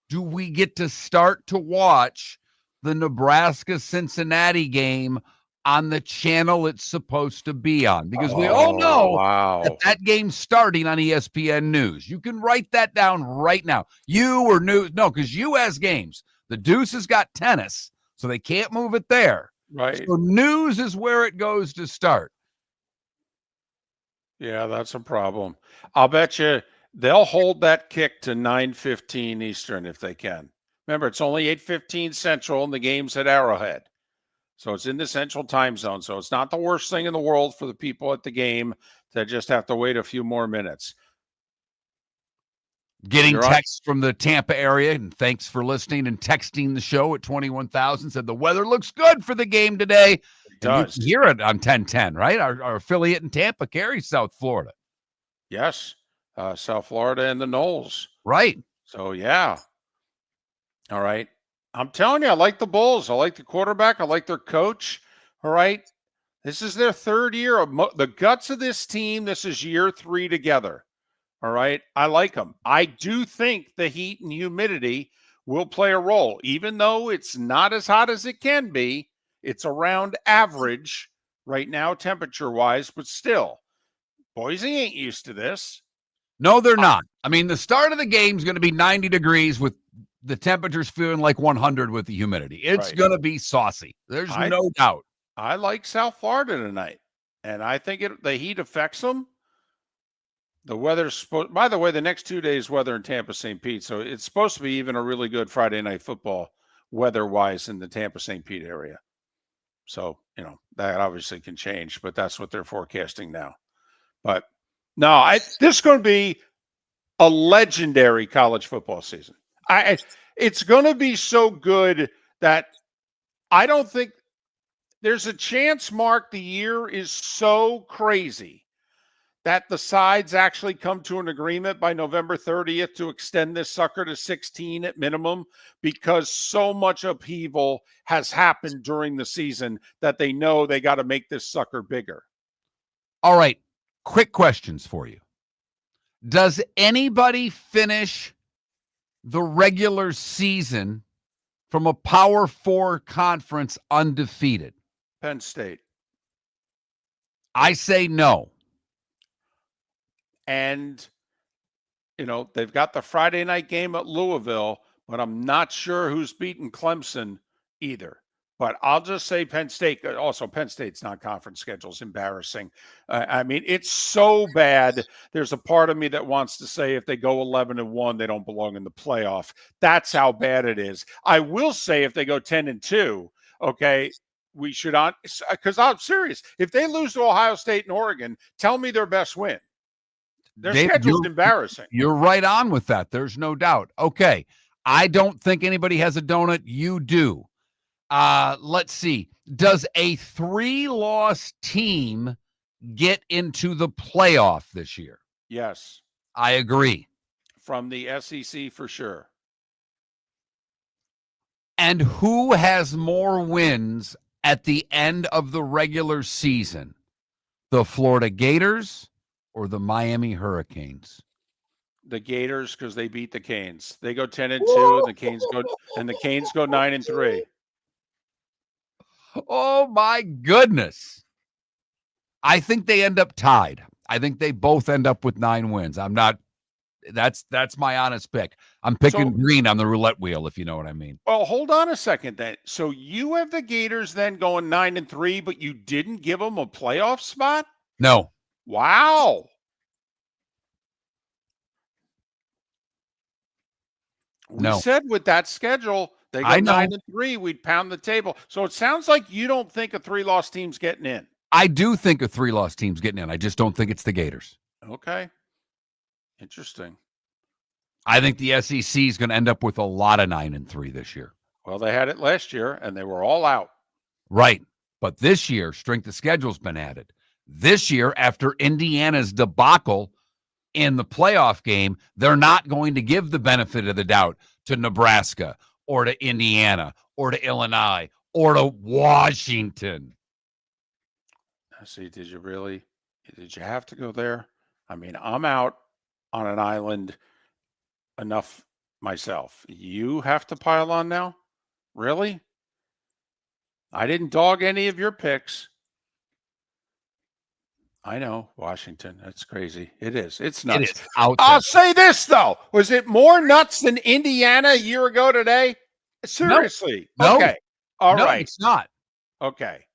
do we get to start to watch the Nebraska-Cincinnati game on the channel it's supposed to be on? Because we all know that game's starting on ESPN News. You can write that down right now. Because you has games. The Deuce has got tennis, so they can't move it there. Right. So News is where it goes to start. Yeah, that's a problem. I'll bet you they'll hold that kick to 9:15 Eastern if they can. Remember, it's only 8:15 Central, and the game's at Arrowhead. So it's in the Central time zone. So it's not the worst thing in the world for the people at the game to just have to wait a few more minutes. Getting texts from the Tampa area, and thanks for listening and texting the show at 21,000. Said the weather looks good for the game today. It does. You can hear it on 1010, right? Our affiliate in Tampa carries South Florida. Yes, South Florida and the Knolls. Right. So, yeah. All right. I'm telling you, I like the Bulls. I like the quarterback. I like their coach. All right. This is their third year. The guts of this team, this is year 3 together. All right. I like them. I do think the heat and humidity will play a role. Even though it's not as hot as it can be, it's around average right now, temperature-wise, but still, Boise ain't used to this. No, they're not. I mean, the start of the game is going to be 90 degrees with the temperature's feeling like 100 with the humidity. It's Right. going to be saucy. There's no doubt. I like South Florida tonight, and I think the heat affects them. The weather's supposed. By the way, the next 2 days weather in Tampa, St. Pete, so it's supposed to be even a really good Friday night football weather-wise in the Tampa, St. Pete area. So that obviously can change, but that's what they're forecasting now. But no, this is going to be a legendary college football season. It's going to be so good that I don't think there's a chance, Mark, the year is so crazy that the sides actually come to an agreement by November 30th to extend this sucker to 16 at minimum, because so much upheaval has happened during the season that they know they got to make this sucker bigger. All right. Quick questions for you. Does anybody finish the regular season from a Power 4 conference undefeated? Penn State. I say no. And, they've got the Friday night game at Louisville, but I'm not sure who's beaten Clemson either. But I'll just say Penn State. Also, Penn State's non-conference schedule is embarrassing. It's so bad. There's a part of me that wants to say if they go 11-1, they don't belong in the playoff. That's how bad it is. I will say if they go 10-2, okay, we should on, because I'm serious. If they lose to Ohio State and Oregon, tell me their best win. Their schedule's embarrassing. You're right on with that. There's no doubt. Okay. I don't think anybody has a donut. You do. Let's see. Does a 3-loss team get into the playoff this year? Yes. I agree. From the SEC for sure. And who has more wins at the end of the regular season? The Florida Gators or the Miami Hurricanes? The Gators, because they beat the Canes. They go 10-2, and the Canes go 9-3. Oh my goodness. I think they end up tied. I think they both end up with 9 wins. That's my honest pick. I'm picking green on the roulette wheel, if you know what I mean. Well, hold on a second then. So you have the Gators then going 9-3, but you didn't give them a playoff spot? No. Wow. We said with that schedule, they go 9-3, we'd pound the table. So it sounds like you don't think a 3-loss team's getting in. I do think a 3-loss team's getting in. I just don't think it's the Gators. Okay. Interesting. I think the SEC is going to end up with a lot of 9-3 this year. Well, they had it last year, and they were all out. Right. But this year, strength of schedule's been added. This year, after Indiana's debacle in the playoff game, they're not going to give the benefit of the doubt to Nebraska or to Indiana or to Illinois or to Washington. See, did you have to go there? I'm out on an island enough myself. You have to pile on now? Really? I didn't dog any of your picks. I know, Washington. That's crazy. It is. It's nuts. It is out there. I'll say this, though. Was it more nuts than Indiana a year ago today? Seriously. No. Okay. All no, right. It's not. Okay.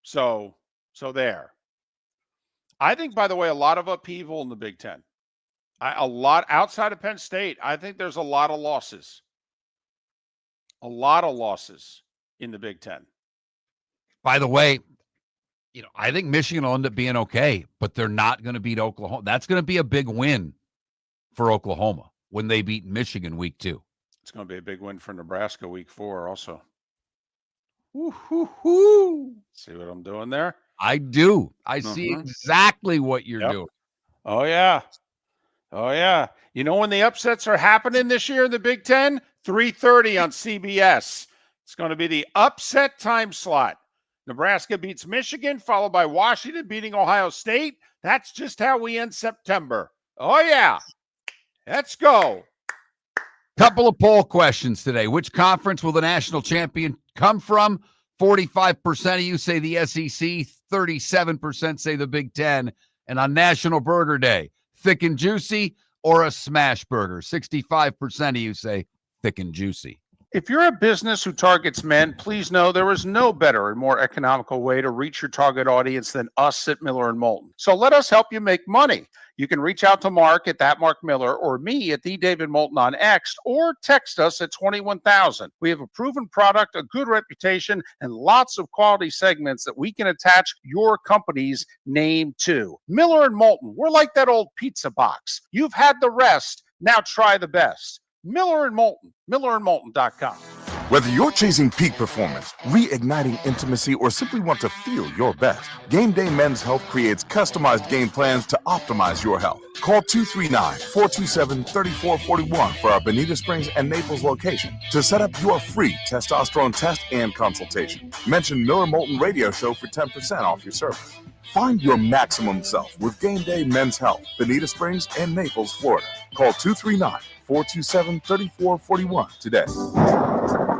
So there. I think, by the way, a lot of upheaval in the Big Ten. A lot outside of Penn State. I think there's a lot of losses. A lot of losses in the Big Ten. By the way, I think Michigan will end up being okay, but they're not going to beat Oklahoma. That's going to be a big win for Oklahoma when they beat Michigan week 2. It's going to be a big win for Nebraska week 4 also. Woo-hoo-hoo. See what I'm doing there? I do. I see exactly what you're doing. Oh, yeah. Oh, yeah. You know when the upsets are happening this year in the Big Ten? 3:30 on CBS. It's going to be the upset time slot. Nebraska beats Michigan, followed by Washington beating Ohio State. That's just how we end September. Oh, yeah. Let's go. Couple of poll questions today. Which conference will the national champion come from? 45% of you say the SEC, 37% say the Big Ten. And on National Burger Day, thick and juicy or a smash burger? 65% of you say thick and juicy. If you're a business who targets men, please know there is no better and more economical way to reach your target audience than us at Miller and Moulton. So let us help you make money. You can reach out to Mark at that Mark Miller or me at the David Moulton on X, or text us at 21,000. We have a proven product, a good reputation, and lots of quality segments that we can attach your company's name to. Miller and Moulton, we're like that old pizza box. You've had the rest, now try the best. Miller and Moulton, millerandmoulton.com. Whether you're chasing peak performance, reigniting intimacy, or simply want to feel your best, Game Day Men's Health creates customized game plans to optimize your health. Call 239-427-3441 for our Bonita Springs and Naples location to set up your free testosterone test and consultation. Mention Miller Moulton Radio Show for 10% off your service. Find your maximum self with Game Day Men's Health, Bonita Springs and Naples, Florida. Call 239-427-3441 today.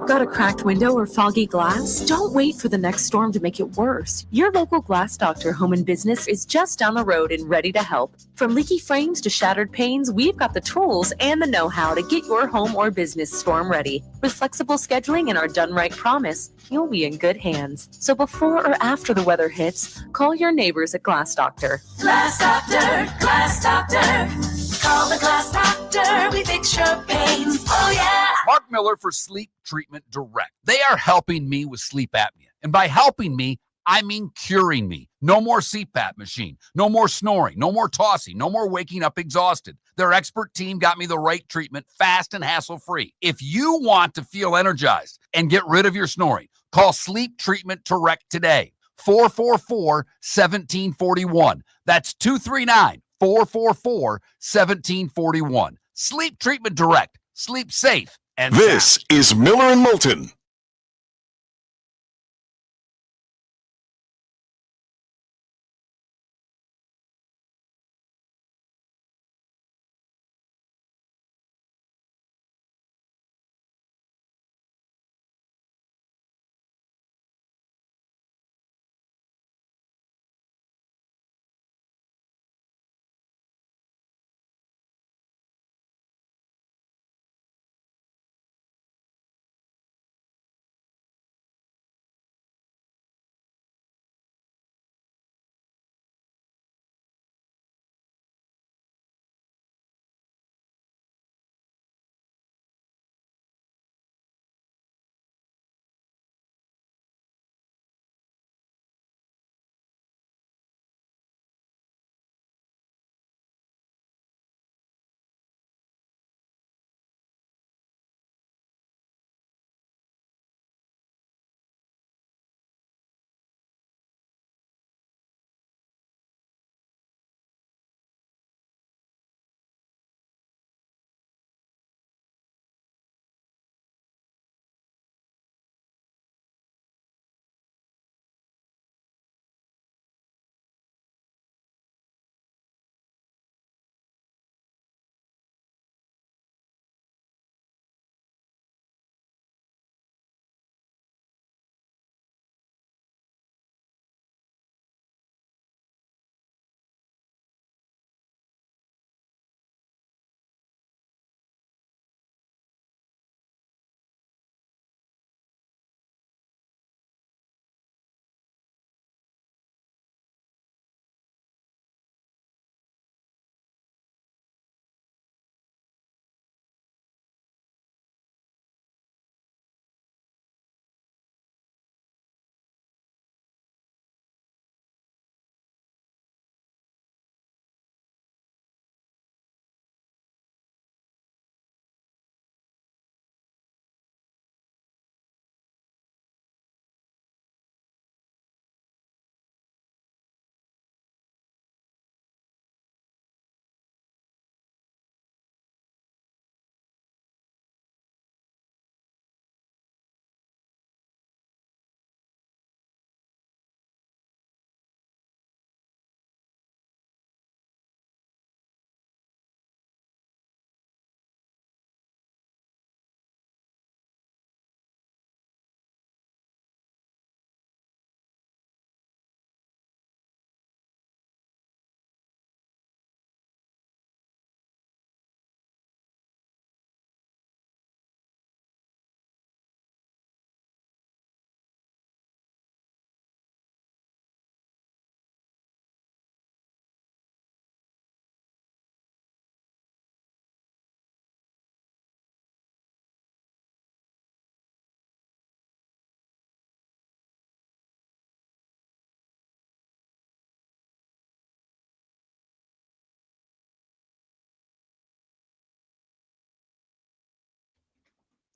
Got a cracked window or foggy glass? Don't wait for the next storm to make it worse. Your local Glass Doctor Home and Business is just down the road and ready to help. From leaky frames to shattered panes, we've got the tools and the know-how to get your home or business storm ready. With flexible scheduling and our done right promise, you'll be in good hands. So before or after the weather hits, call your neighbors at Glass Doctor. Glass Doctor, Glass Doctor. Call the Glass Doctor, we fix your pains. Oh yeah. Mark Miller for Sleep Treatment Direct. They are helping me with sleep apnea. And by helping me, I mean curing me. No more CPAP machine. No more snoring. No more tossing. No more waking up exhausted. Their expert team got me the right treatment, fast and hassle-free. If you want to feel energized and get rid of your snoring, call Sleep Treatment Direct today. 444-1741. That's 239-444-1741. Sleep Treatment Direct. Sleep safe. And This is Miller and Moulton.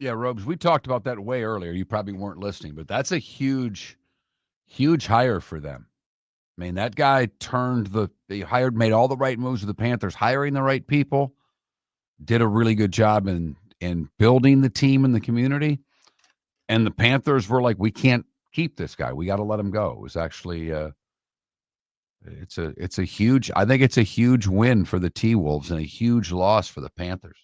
Yeah, Robes, we talked about that way earlier. You probably weren't listening, but that's a huge hire for them. I mean, that guy made all the right moves with the Panthers, hiring the right people, did a really good job in building the team and the community. And the Panthers were like, we can't keep this guy. We got to let him go. It was actually it's a huge, I think it's a huge win for the T-Wolves and a huge loss for the Panthers.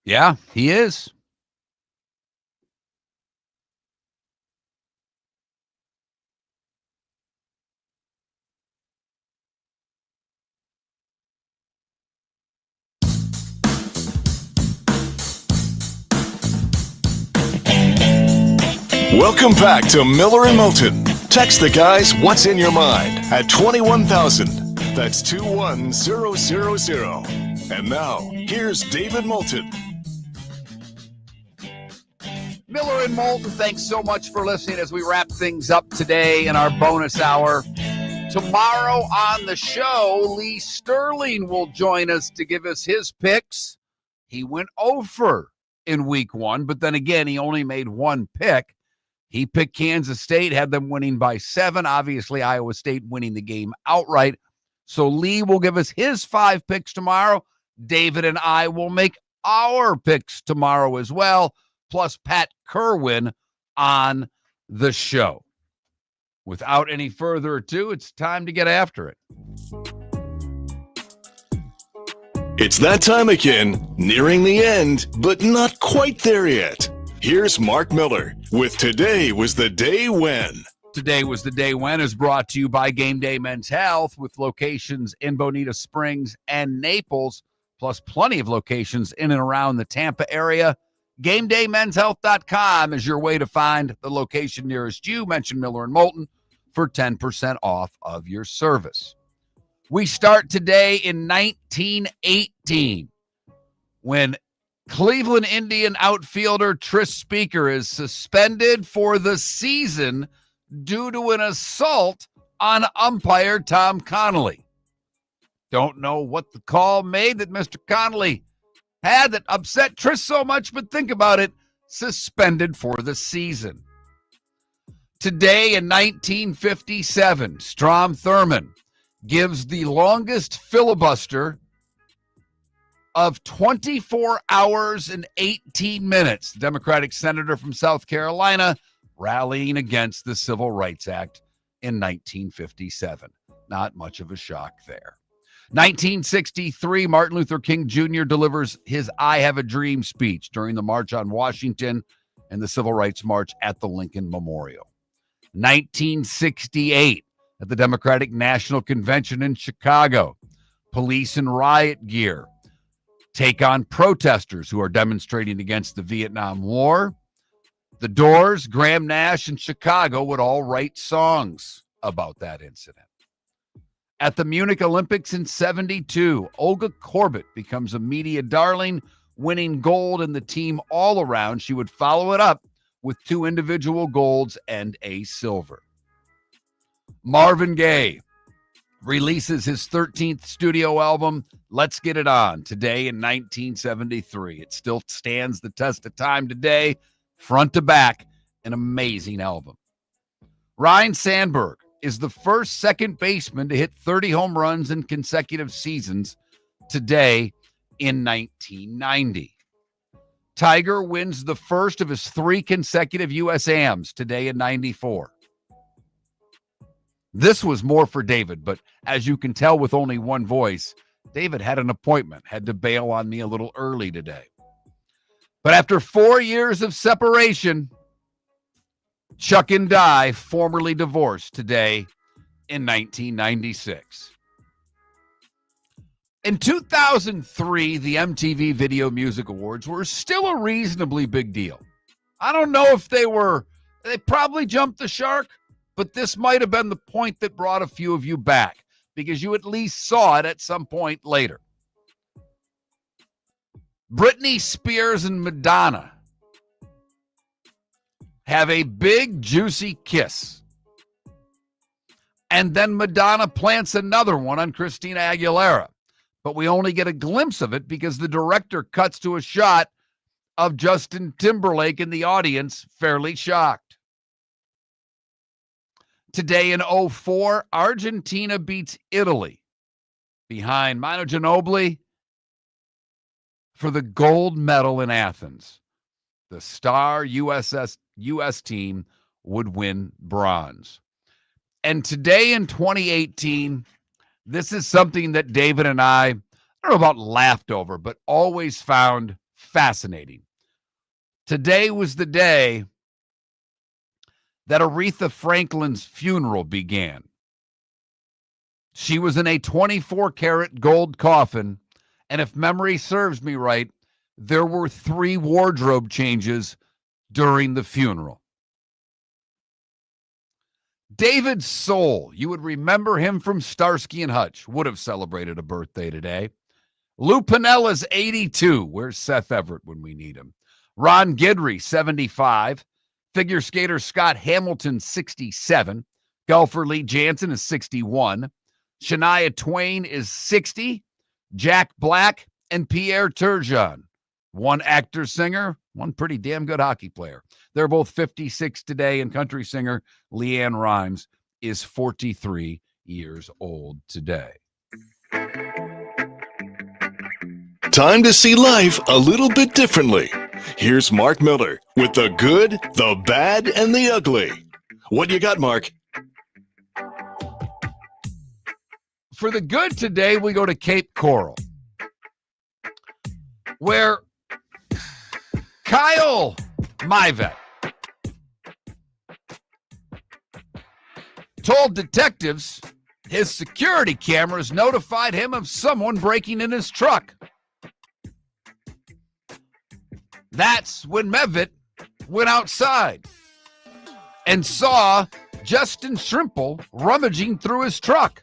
Yeah, he is. Welcome back to Miller and Moulton. Text the guys what's in your mind at 21,000. That's 21000. And now, here's David Moulton. Miller and Moulton, thanks so much for listening as we wrap things up today in our bonus hour. Tomorrow on the show, Lee Sterling will join us to give us his picks. He went over in week 1, but then again, he only made one pick. He picked Kansas State, had them winning by 7. Obviously, Iowa State winning the game outright. So Lee will give us his 5 picks tomorrow. David and I will make our picks tomorrow as well, plus Pat Kerwin on the show. Without any further ado, it's time to get after it. It's that time again, nearing the end, but not quite there yet. Here's Mark Miller with Today Was the Day When. Today Was the Day When is brought to you by Game Day Men's Health with locations in Bonita Springs and Naples, plus plenty of locations in and around the Tampa area. GameDayMen'sHealth.com is your way to find the location nearest you. Mention Miller and Moulton for 10% off of your service. We start today in 1918 when Cleveland Indian outfielder Tris Speaker is suspended for the season due to an assault on umpire Tom Connolly. Don't know what the call made that Mr. Connolly had that upset Tris so much, but think about it, suspended for the season. Today in 1957, Strom Thurmond gives the longest filibuster of 24 hours and 18 minutes. The Democratic senator from South Carolina rallying against the Civil Rights Act in 1957. Not much of a shock there. 1963, Martin Luther King Jr. delivers his I Have a Dream speech during the March on Washington and the Civil Rights March at the Lincoln Memorial. 1968, at the Democratic National Convention in Chicago, police in riot gear take on protesters who are demonstrating against the Vietnam War. The Doors, Graham Nash, and Chicago would all write songs about that incident. At the Munich Olympics in 72, Olga Korbut becomes a media darling, winning gold in the team all around. She would follow it up with 2 individual golds and a silver. Marvin Gaye releases his 13th studio album, Let's Get It On, today in 1973. It still stands the test of time today, front to back, an amazing album. Ryne Sandberg is the first second baseman to hit 30 home runs in consecutive seasons today in 1990. Tiger wins the first of his 3 consecutive U.S. AMs today in 94. This was more for David, but as you can tell with only one voice, David had an appointment, had to bail on me a little early today. But after 4 years of separation, Chuck and Di formally divorced today in 1996. In 2003, the MTV Video Music Awards were still a reasonably big deal. I don't know if they probably jumped the shark, but this might have been the point that brought a few of you back, because you at least saw it at some point later. Britney Spears and Madonna have a big, juicy kiss. And then Madonna plants another one on Christina Aguilera. But we only get a glimpse of it because the director cuts to a shot of Justin Timberlake in the audience, fairly shocked. Today in 2004, Argentina beats Italy behind Manu Ginobili for the gold medal in Athens. The star U.S. team would win bronze. And today in 2018, this is something that David and I don't know about laughed over, but always found fascinating. Today was the day that Aretha Franklin's funeral began. She was in a 24-karat gold coffin, and if memory serves me right, there were 3 wardrobe changes during the funeral. David Soul, you would remember him from Starsky and Hutch, would have celebrated a birthday today. Lou Pinella's 82. Where's Seth Everett when we need him? Ron Guidry, 75. Figure skater Scott Hamilton, 67. Golfer Lee Jansen is 61. Shania Twain is 60. Jack Black and Pierre Turgeon. One actor-singer, one pretty damn good hockey player. They're both 56 today, and country singer Leanne Rimes is 43 years old today. Time to see life a little bit differently. Here's Mark Miller with the good, the bad, and the ugly. What you got, Mark? For the good today, we go to Cape Coral, where Kyle Myvet told detectives his security cameras notified him of someone breaking in his truck. That's when Mevitt went outside and saw Justin Shrimple rummaging through his truck.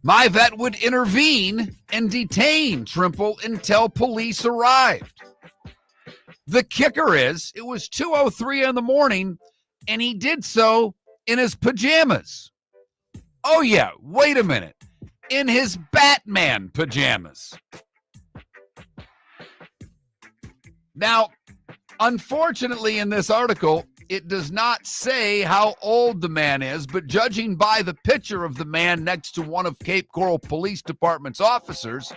Myvet would intervene and detain Shrimple until police arrived. The kicker is, it was 2:03 in the morning, and he did so in his pajamas. Oh yeah, wait a minute. In his Batman pajamas. Now, unfortunately, in this article, it does not say how old the man is, but judging by the picture of the man next to one of Cape Coral Police Department's officers,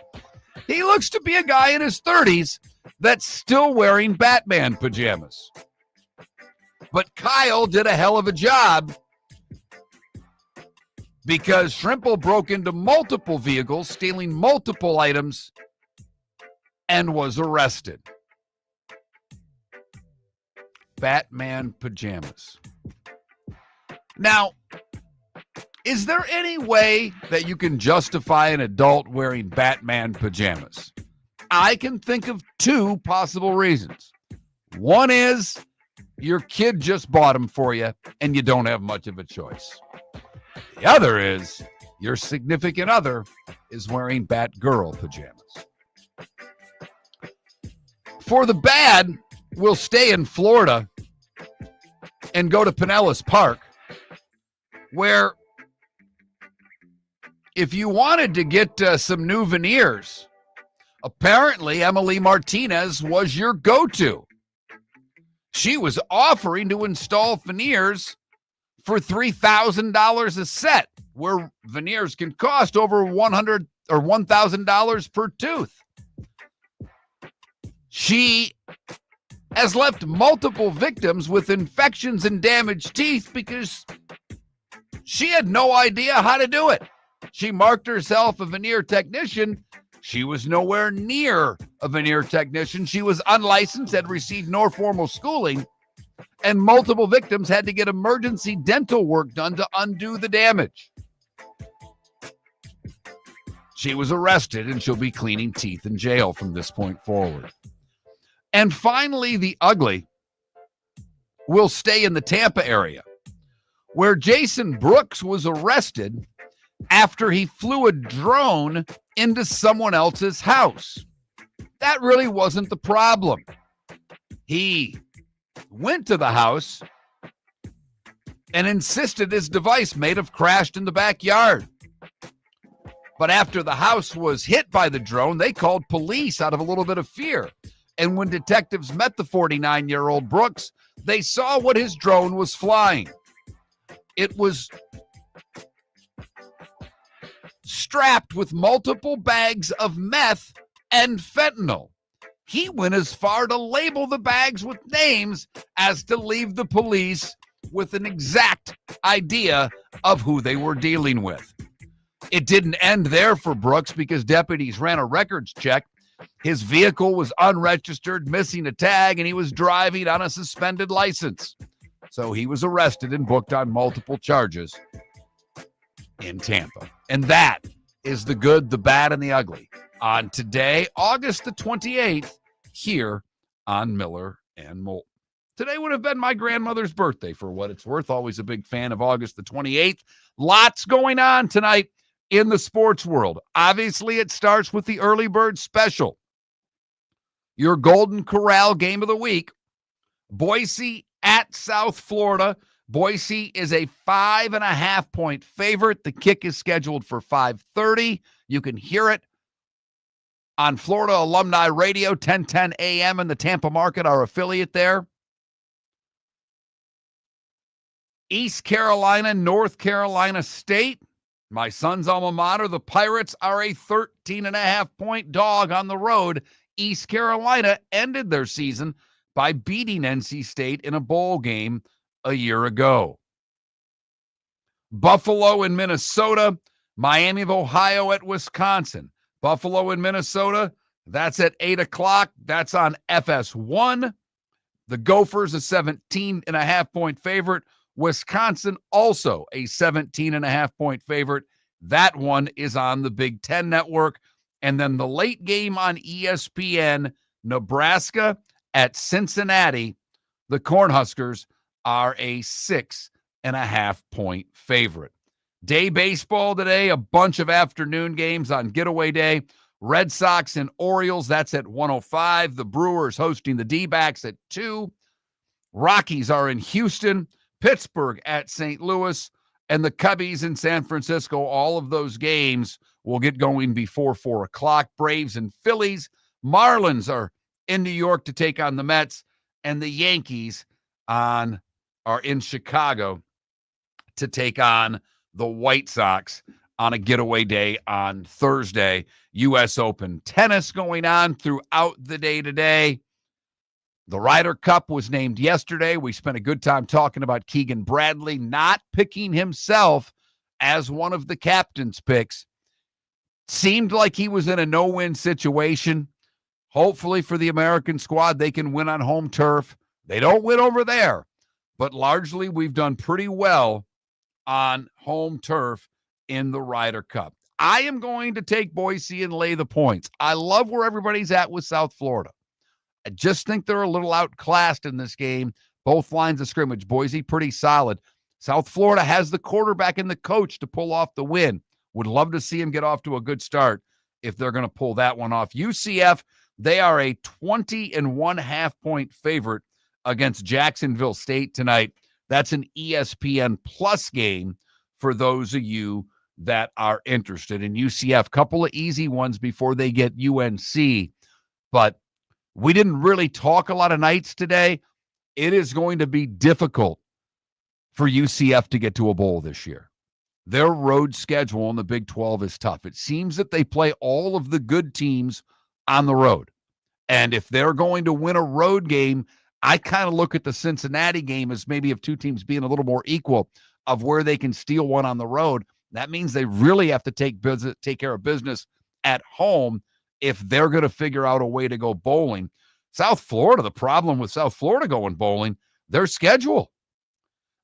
he looks to be a guy in his 30s that's still wearing Batman pajamas. But Kyle did a hell of a job because Shrimple broke into multiple vehicles, stealing multiple items, and was arrested. Batman pajamas. Now, is there any way that you can justify an adult wearing Batman pajamas? I can think of 2 possible reasons. One is your kid just bought them for you and you don't have much of a choice. The other is your significant other is wearing Batgirl pajamas. For the bad, we'll stay in Florida and go to Pinellas Park, where if you wanted to get some new veneers, apparently Emily Martinez was your go-to. She was offering to install veneers for $3,000 a set, where veneers can cost over $100 or $1,000 per tooth. She has left multiple victims with infections and damaged teeth because she had no idea how to do it. She marked herself a veneer technician. She was nowhere near a veneer technician. She was unlicensed, had received no formal schooling, and multiple victims had to get emergency dental work done to undo the damage. She was arrested, and she'll be cleaning teeth in jail from this point forward. And finally, the ugly will stay in the Tampa area, where Jason Brooks was arrested after he flew a drone into someone else's house. That really wasn't the problem. He went to the house and insisted his device may have crashed in the backyard. But after the house was hit by the drone, they called police out of a little bit of fear. And when detectives met the 49-year-old Brooks, they saw what his drone was flying. It was strapped with multiple bags of meth and fentanyl. He went as far to label the bags with names as to leave the police with an exact idea of who they were dealing with. It didn't end there for Brooks because deputies ran a records check. His vehicle was unregistered, missing a tag, and he was driving on a suspended license. So he was arrested and booked on multiple charges in Tampa. And that is the good, the bad, and the ugly on today, August the 28th, here on Miller and Moulton. Today would have been my grandmother's birthday, for what it's worth. Always a big fan of August the 28th. Lots going on tonight in the sports world. Obviously, it starts with the early bird special. Your Golden Corral game of the week, Boise at South Florida. Boise is a 5.5-point favorite. The kick is scheduled for 5:30. You can hear it on Florida Alumni Radio, 1010 a.m. in the Tampa market, our affiliate there. East Carolina, North Carolina State. My son's alma mater, the Pirates, are a 13.5-point dog on the road. East Carolina ended their season by beating NC State in a bowl game a year ago. Buffalo in Minnesota, Miami of Ohio at Wisconsin. Buffalo in Minnesota, that's at 8 o'clock. That's on FS1. The Gophers, a 17.5-point favorite. Wisconsin, also a 17.5-point favorite. That one is on the Big Ten Network. And then the late game on ESPN, Nebraska at Cincinnati. The Cornhuskers are a 6.5-point favorite. Day baseball today, a bunch of afternoon games on getaway day. Red Sox and Orioles, that's at 1:05. The Brewers hosting the D-backs at 2. Rockies are in Houston. Pittsburgh at St. Louis, and the Cubbies in San Francisco. All of those games will get going before 4 o'clock. Braves and Phillies. Marlins are in New York to take on the Mets, and the Yankees are in Chicago to take on the White Sox on a getaway day on Thursday. U.S. Open tennis going on throughout the day today. The Ryder Cup was named yesterday. We spent a good time talking about Keegan Bradley not picking himself as one of the captain's picks. Seemed like he was in a no-win situation. Hopefully for the American squad, they can win on home turf. They don't win over there, but largely we've done pretty well on home turf in the Ryder Cup. I am going to take Boise and lay the points. I love where everybody's at with South Florida. I just think they're a little outclassed in this game. Both lines of scrimmage. Boise, pretty solid. South Florida has the quarterback and the coach to pull off the win. Would love to see him get off to a good start if they're going to pull that one off. UCF, they are a 20.5-point favorite against Jacksonville State tonight. That's an ESPN Plus game for those of you that are interested in UCF. Couple of easy ones before they get UNC, but we didn't really talk a lot of nights today. It is going to be difficult for UCF to get to a bowl this year. Their road schedule in the Big 12 is tough. It seems that they play all of the good teams on the road. And if they're going to win a road game, I kind of look at the Cincinnati game as maybe of two teams being a little more equal of where they can steal one on the road. That means they really have to take care of business at home if they're going to figure out a way to go bowling. South Florida, the problem with South Florida going bowling, their schedule.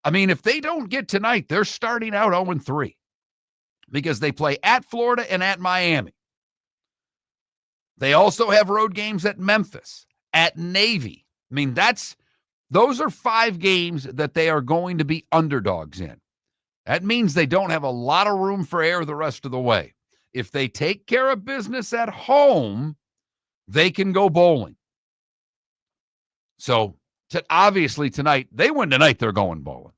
I mean, if they don't get tonight, they're starting out 0-3 because they play at Florida and at Miami. They also have road games at Memphis, at Navy. I mean, those are 5 games that they are going to be underdogs in. That means they don't have a lot of room for error the rest of the way. If they take care of business at home, they can go bowling. So obviously tonight, they win tonight, they're going bowling.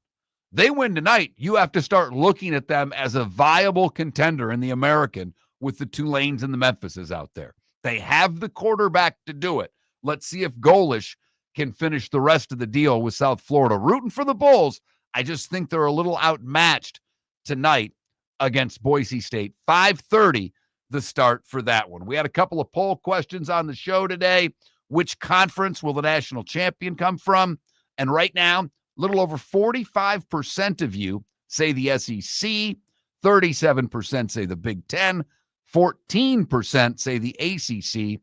They win tonight, you have to start looking at them as a viable contender in the American with the Tulanes and the Memphises out there. They have the quarterback to do it. Let's see if Golish can finish the rest of the deal with South Florida. Rooting for the Bulls. I just think they're a little outmatched tonight against Boise State. 5:30, the start for that one. We had a couple of poll questions on the show today. Which conference will the national champion come from? And right now, a little over 45% of you say the SEC, 37% say the Big Ten, 14% say the ACC,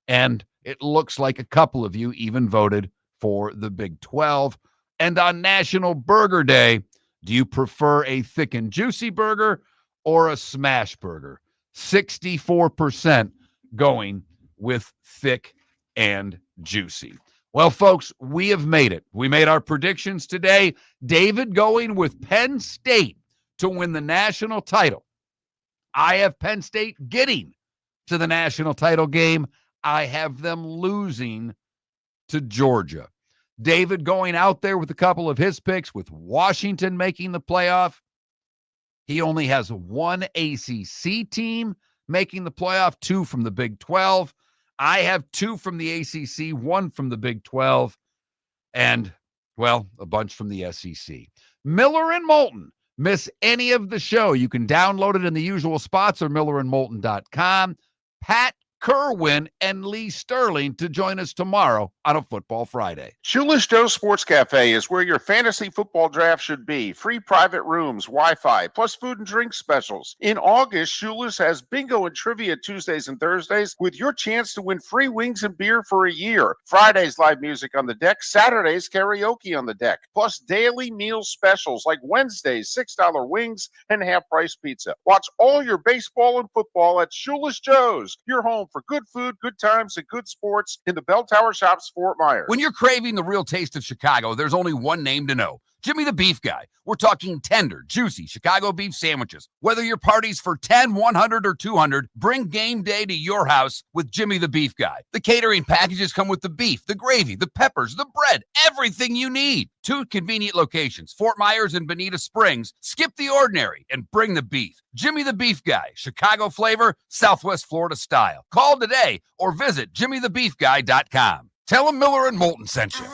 and it looks like a couple of you even voted for the Big 12. And on National Burger Day, do you prefer a thick and juicy burger or a smash burger? 64% going with thick and juicy. Well, folks, we have made it. We made our predictions today. David going with Penn State to win the national title. I have Penn State getting to the national title game. I have them losing to Georgia. David going out there with a couple of his picks with Washington making the playoff. He only has one ACC team making the playoff, 2 from the Big 12. I have 2 from the ACC, 1 from the Big 12, and, well, a bunch from the SEC. Miller and Moulton. Miss any of the show, you can download it in the usual spots or millerandmoulton.com. Pat Kerwin and Lee Sterling to join us tomorrow on a Football Friday. Shoeless Joe's Sports Cafe is where your fantasy football draft should be. Free private rooms, Wi-Fi, plus food and drink specials. In August, Shoeless has bingo and trivia Tuesdays and Thursdays with your chance to win free wings and beer for a year. Fridays, live music on the deck. Saturdays, karaoke on the deck. Plus daily meal specials like Wednesdays, $6 wings and half-price pizza. Watch all your baseball and football at Shoeless Joe's, your home for good food, good times, and good sports in the Bell Tower Shops, Fort Myers. When you're craving the real taste of Chicago, there's only one name to know. Jimmy the Beef Guy. We're talking tender, juicy Chicago beef sandwiches. Whether your party's for 10, 100, or 200, bring game day to your house with Jimmy the Beef Guy. The catering packages come with the beef, the gravy, the peppers, the bread, everything you need. 2 convenient locations, Fort Myers and Bonita Springs. Skip the ordinary and bring the beef. Jimmy the Beef Guy, Chicago flavor, Southwest Florida style. Call today or visit jimmythebeefguy.com. Tell him Miller and Moulton sent you.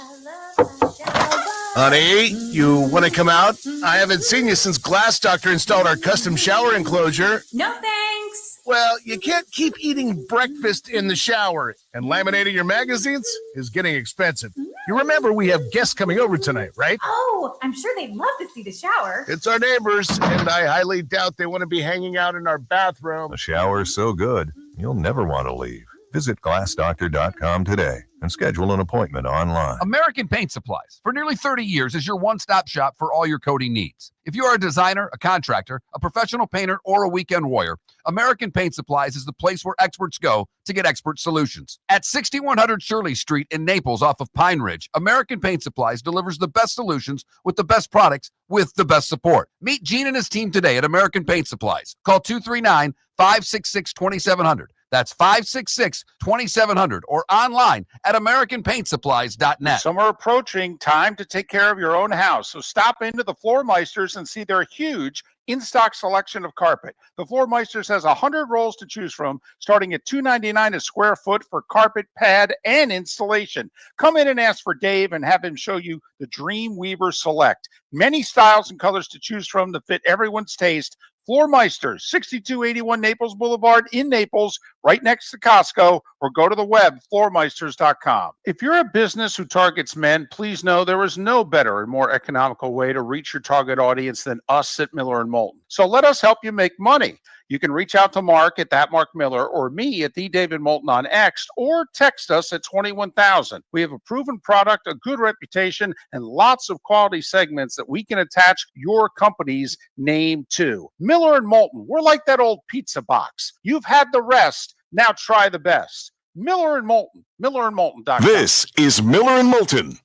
Honey, you want to come out? I haven't seen you since Glass Doctor installed our custom shower enclosure. No thanks. Well, you can't keep eating breakfast in the shower, and laminating your magazines is getting expensive. You remember we have guests coming over tonight, right? Oh, I'm sure they'd love to see the shower. It's our neighbors, and I highly doubt they want to be hanging out in our bathroom. The shower's so good, you'll never want to leave. Visit glassdoctor.com today and schedule an appointment online. American Paint Supplies, for nearly 30 years, is your one-stop shop for all your coating needs. If you are a designer, a contractor, a professional painter, or a weekend warrior, American Paint Supplies is the place where experts go to get expert solutions. At 6100 Shirley Street in Naples off of Pine Ridge, American Paint Supplies delivers the best solutions with the best products with the best support. Meet Gene and his team today at American Paint Supplies. Call 239-566-2700. That's 566-2700 or online at AmericanPaintSupplies.net. Summer approaching, time to take care of your own house. So stop into the Floor Meisters and see their huge in-stock selection of carpet. The Floor Meisters has 100 rolls to choose from, starting at $2.99 a square foot for carpet, pad, and installation. Come in and ask for Dave and have him show you the Dream Weaver Select. Many styles and colors to choose from to fit everyone's taste. Floor Meisters, 6281 Naples Boulevard in Naples, right next to Costco, or go to the web, floormeisters.com. If you're a business who targets men, please know there is no better and more economical way to reach your target audience than us at Miller & Moulton. So let us help you make money. You can reach out to Mark at that Mark Miller or me at the David Moulton on X, or text us at 21,000. We have a proven product, a good reputation, and lots of quality segments that we can attach your company's name to. Miller & Moulton, we're like that old pizza box. You've had the rest, now try the best. Miller & Moulton, millerandmoulton.com. This is Miller and Moulton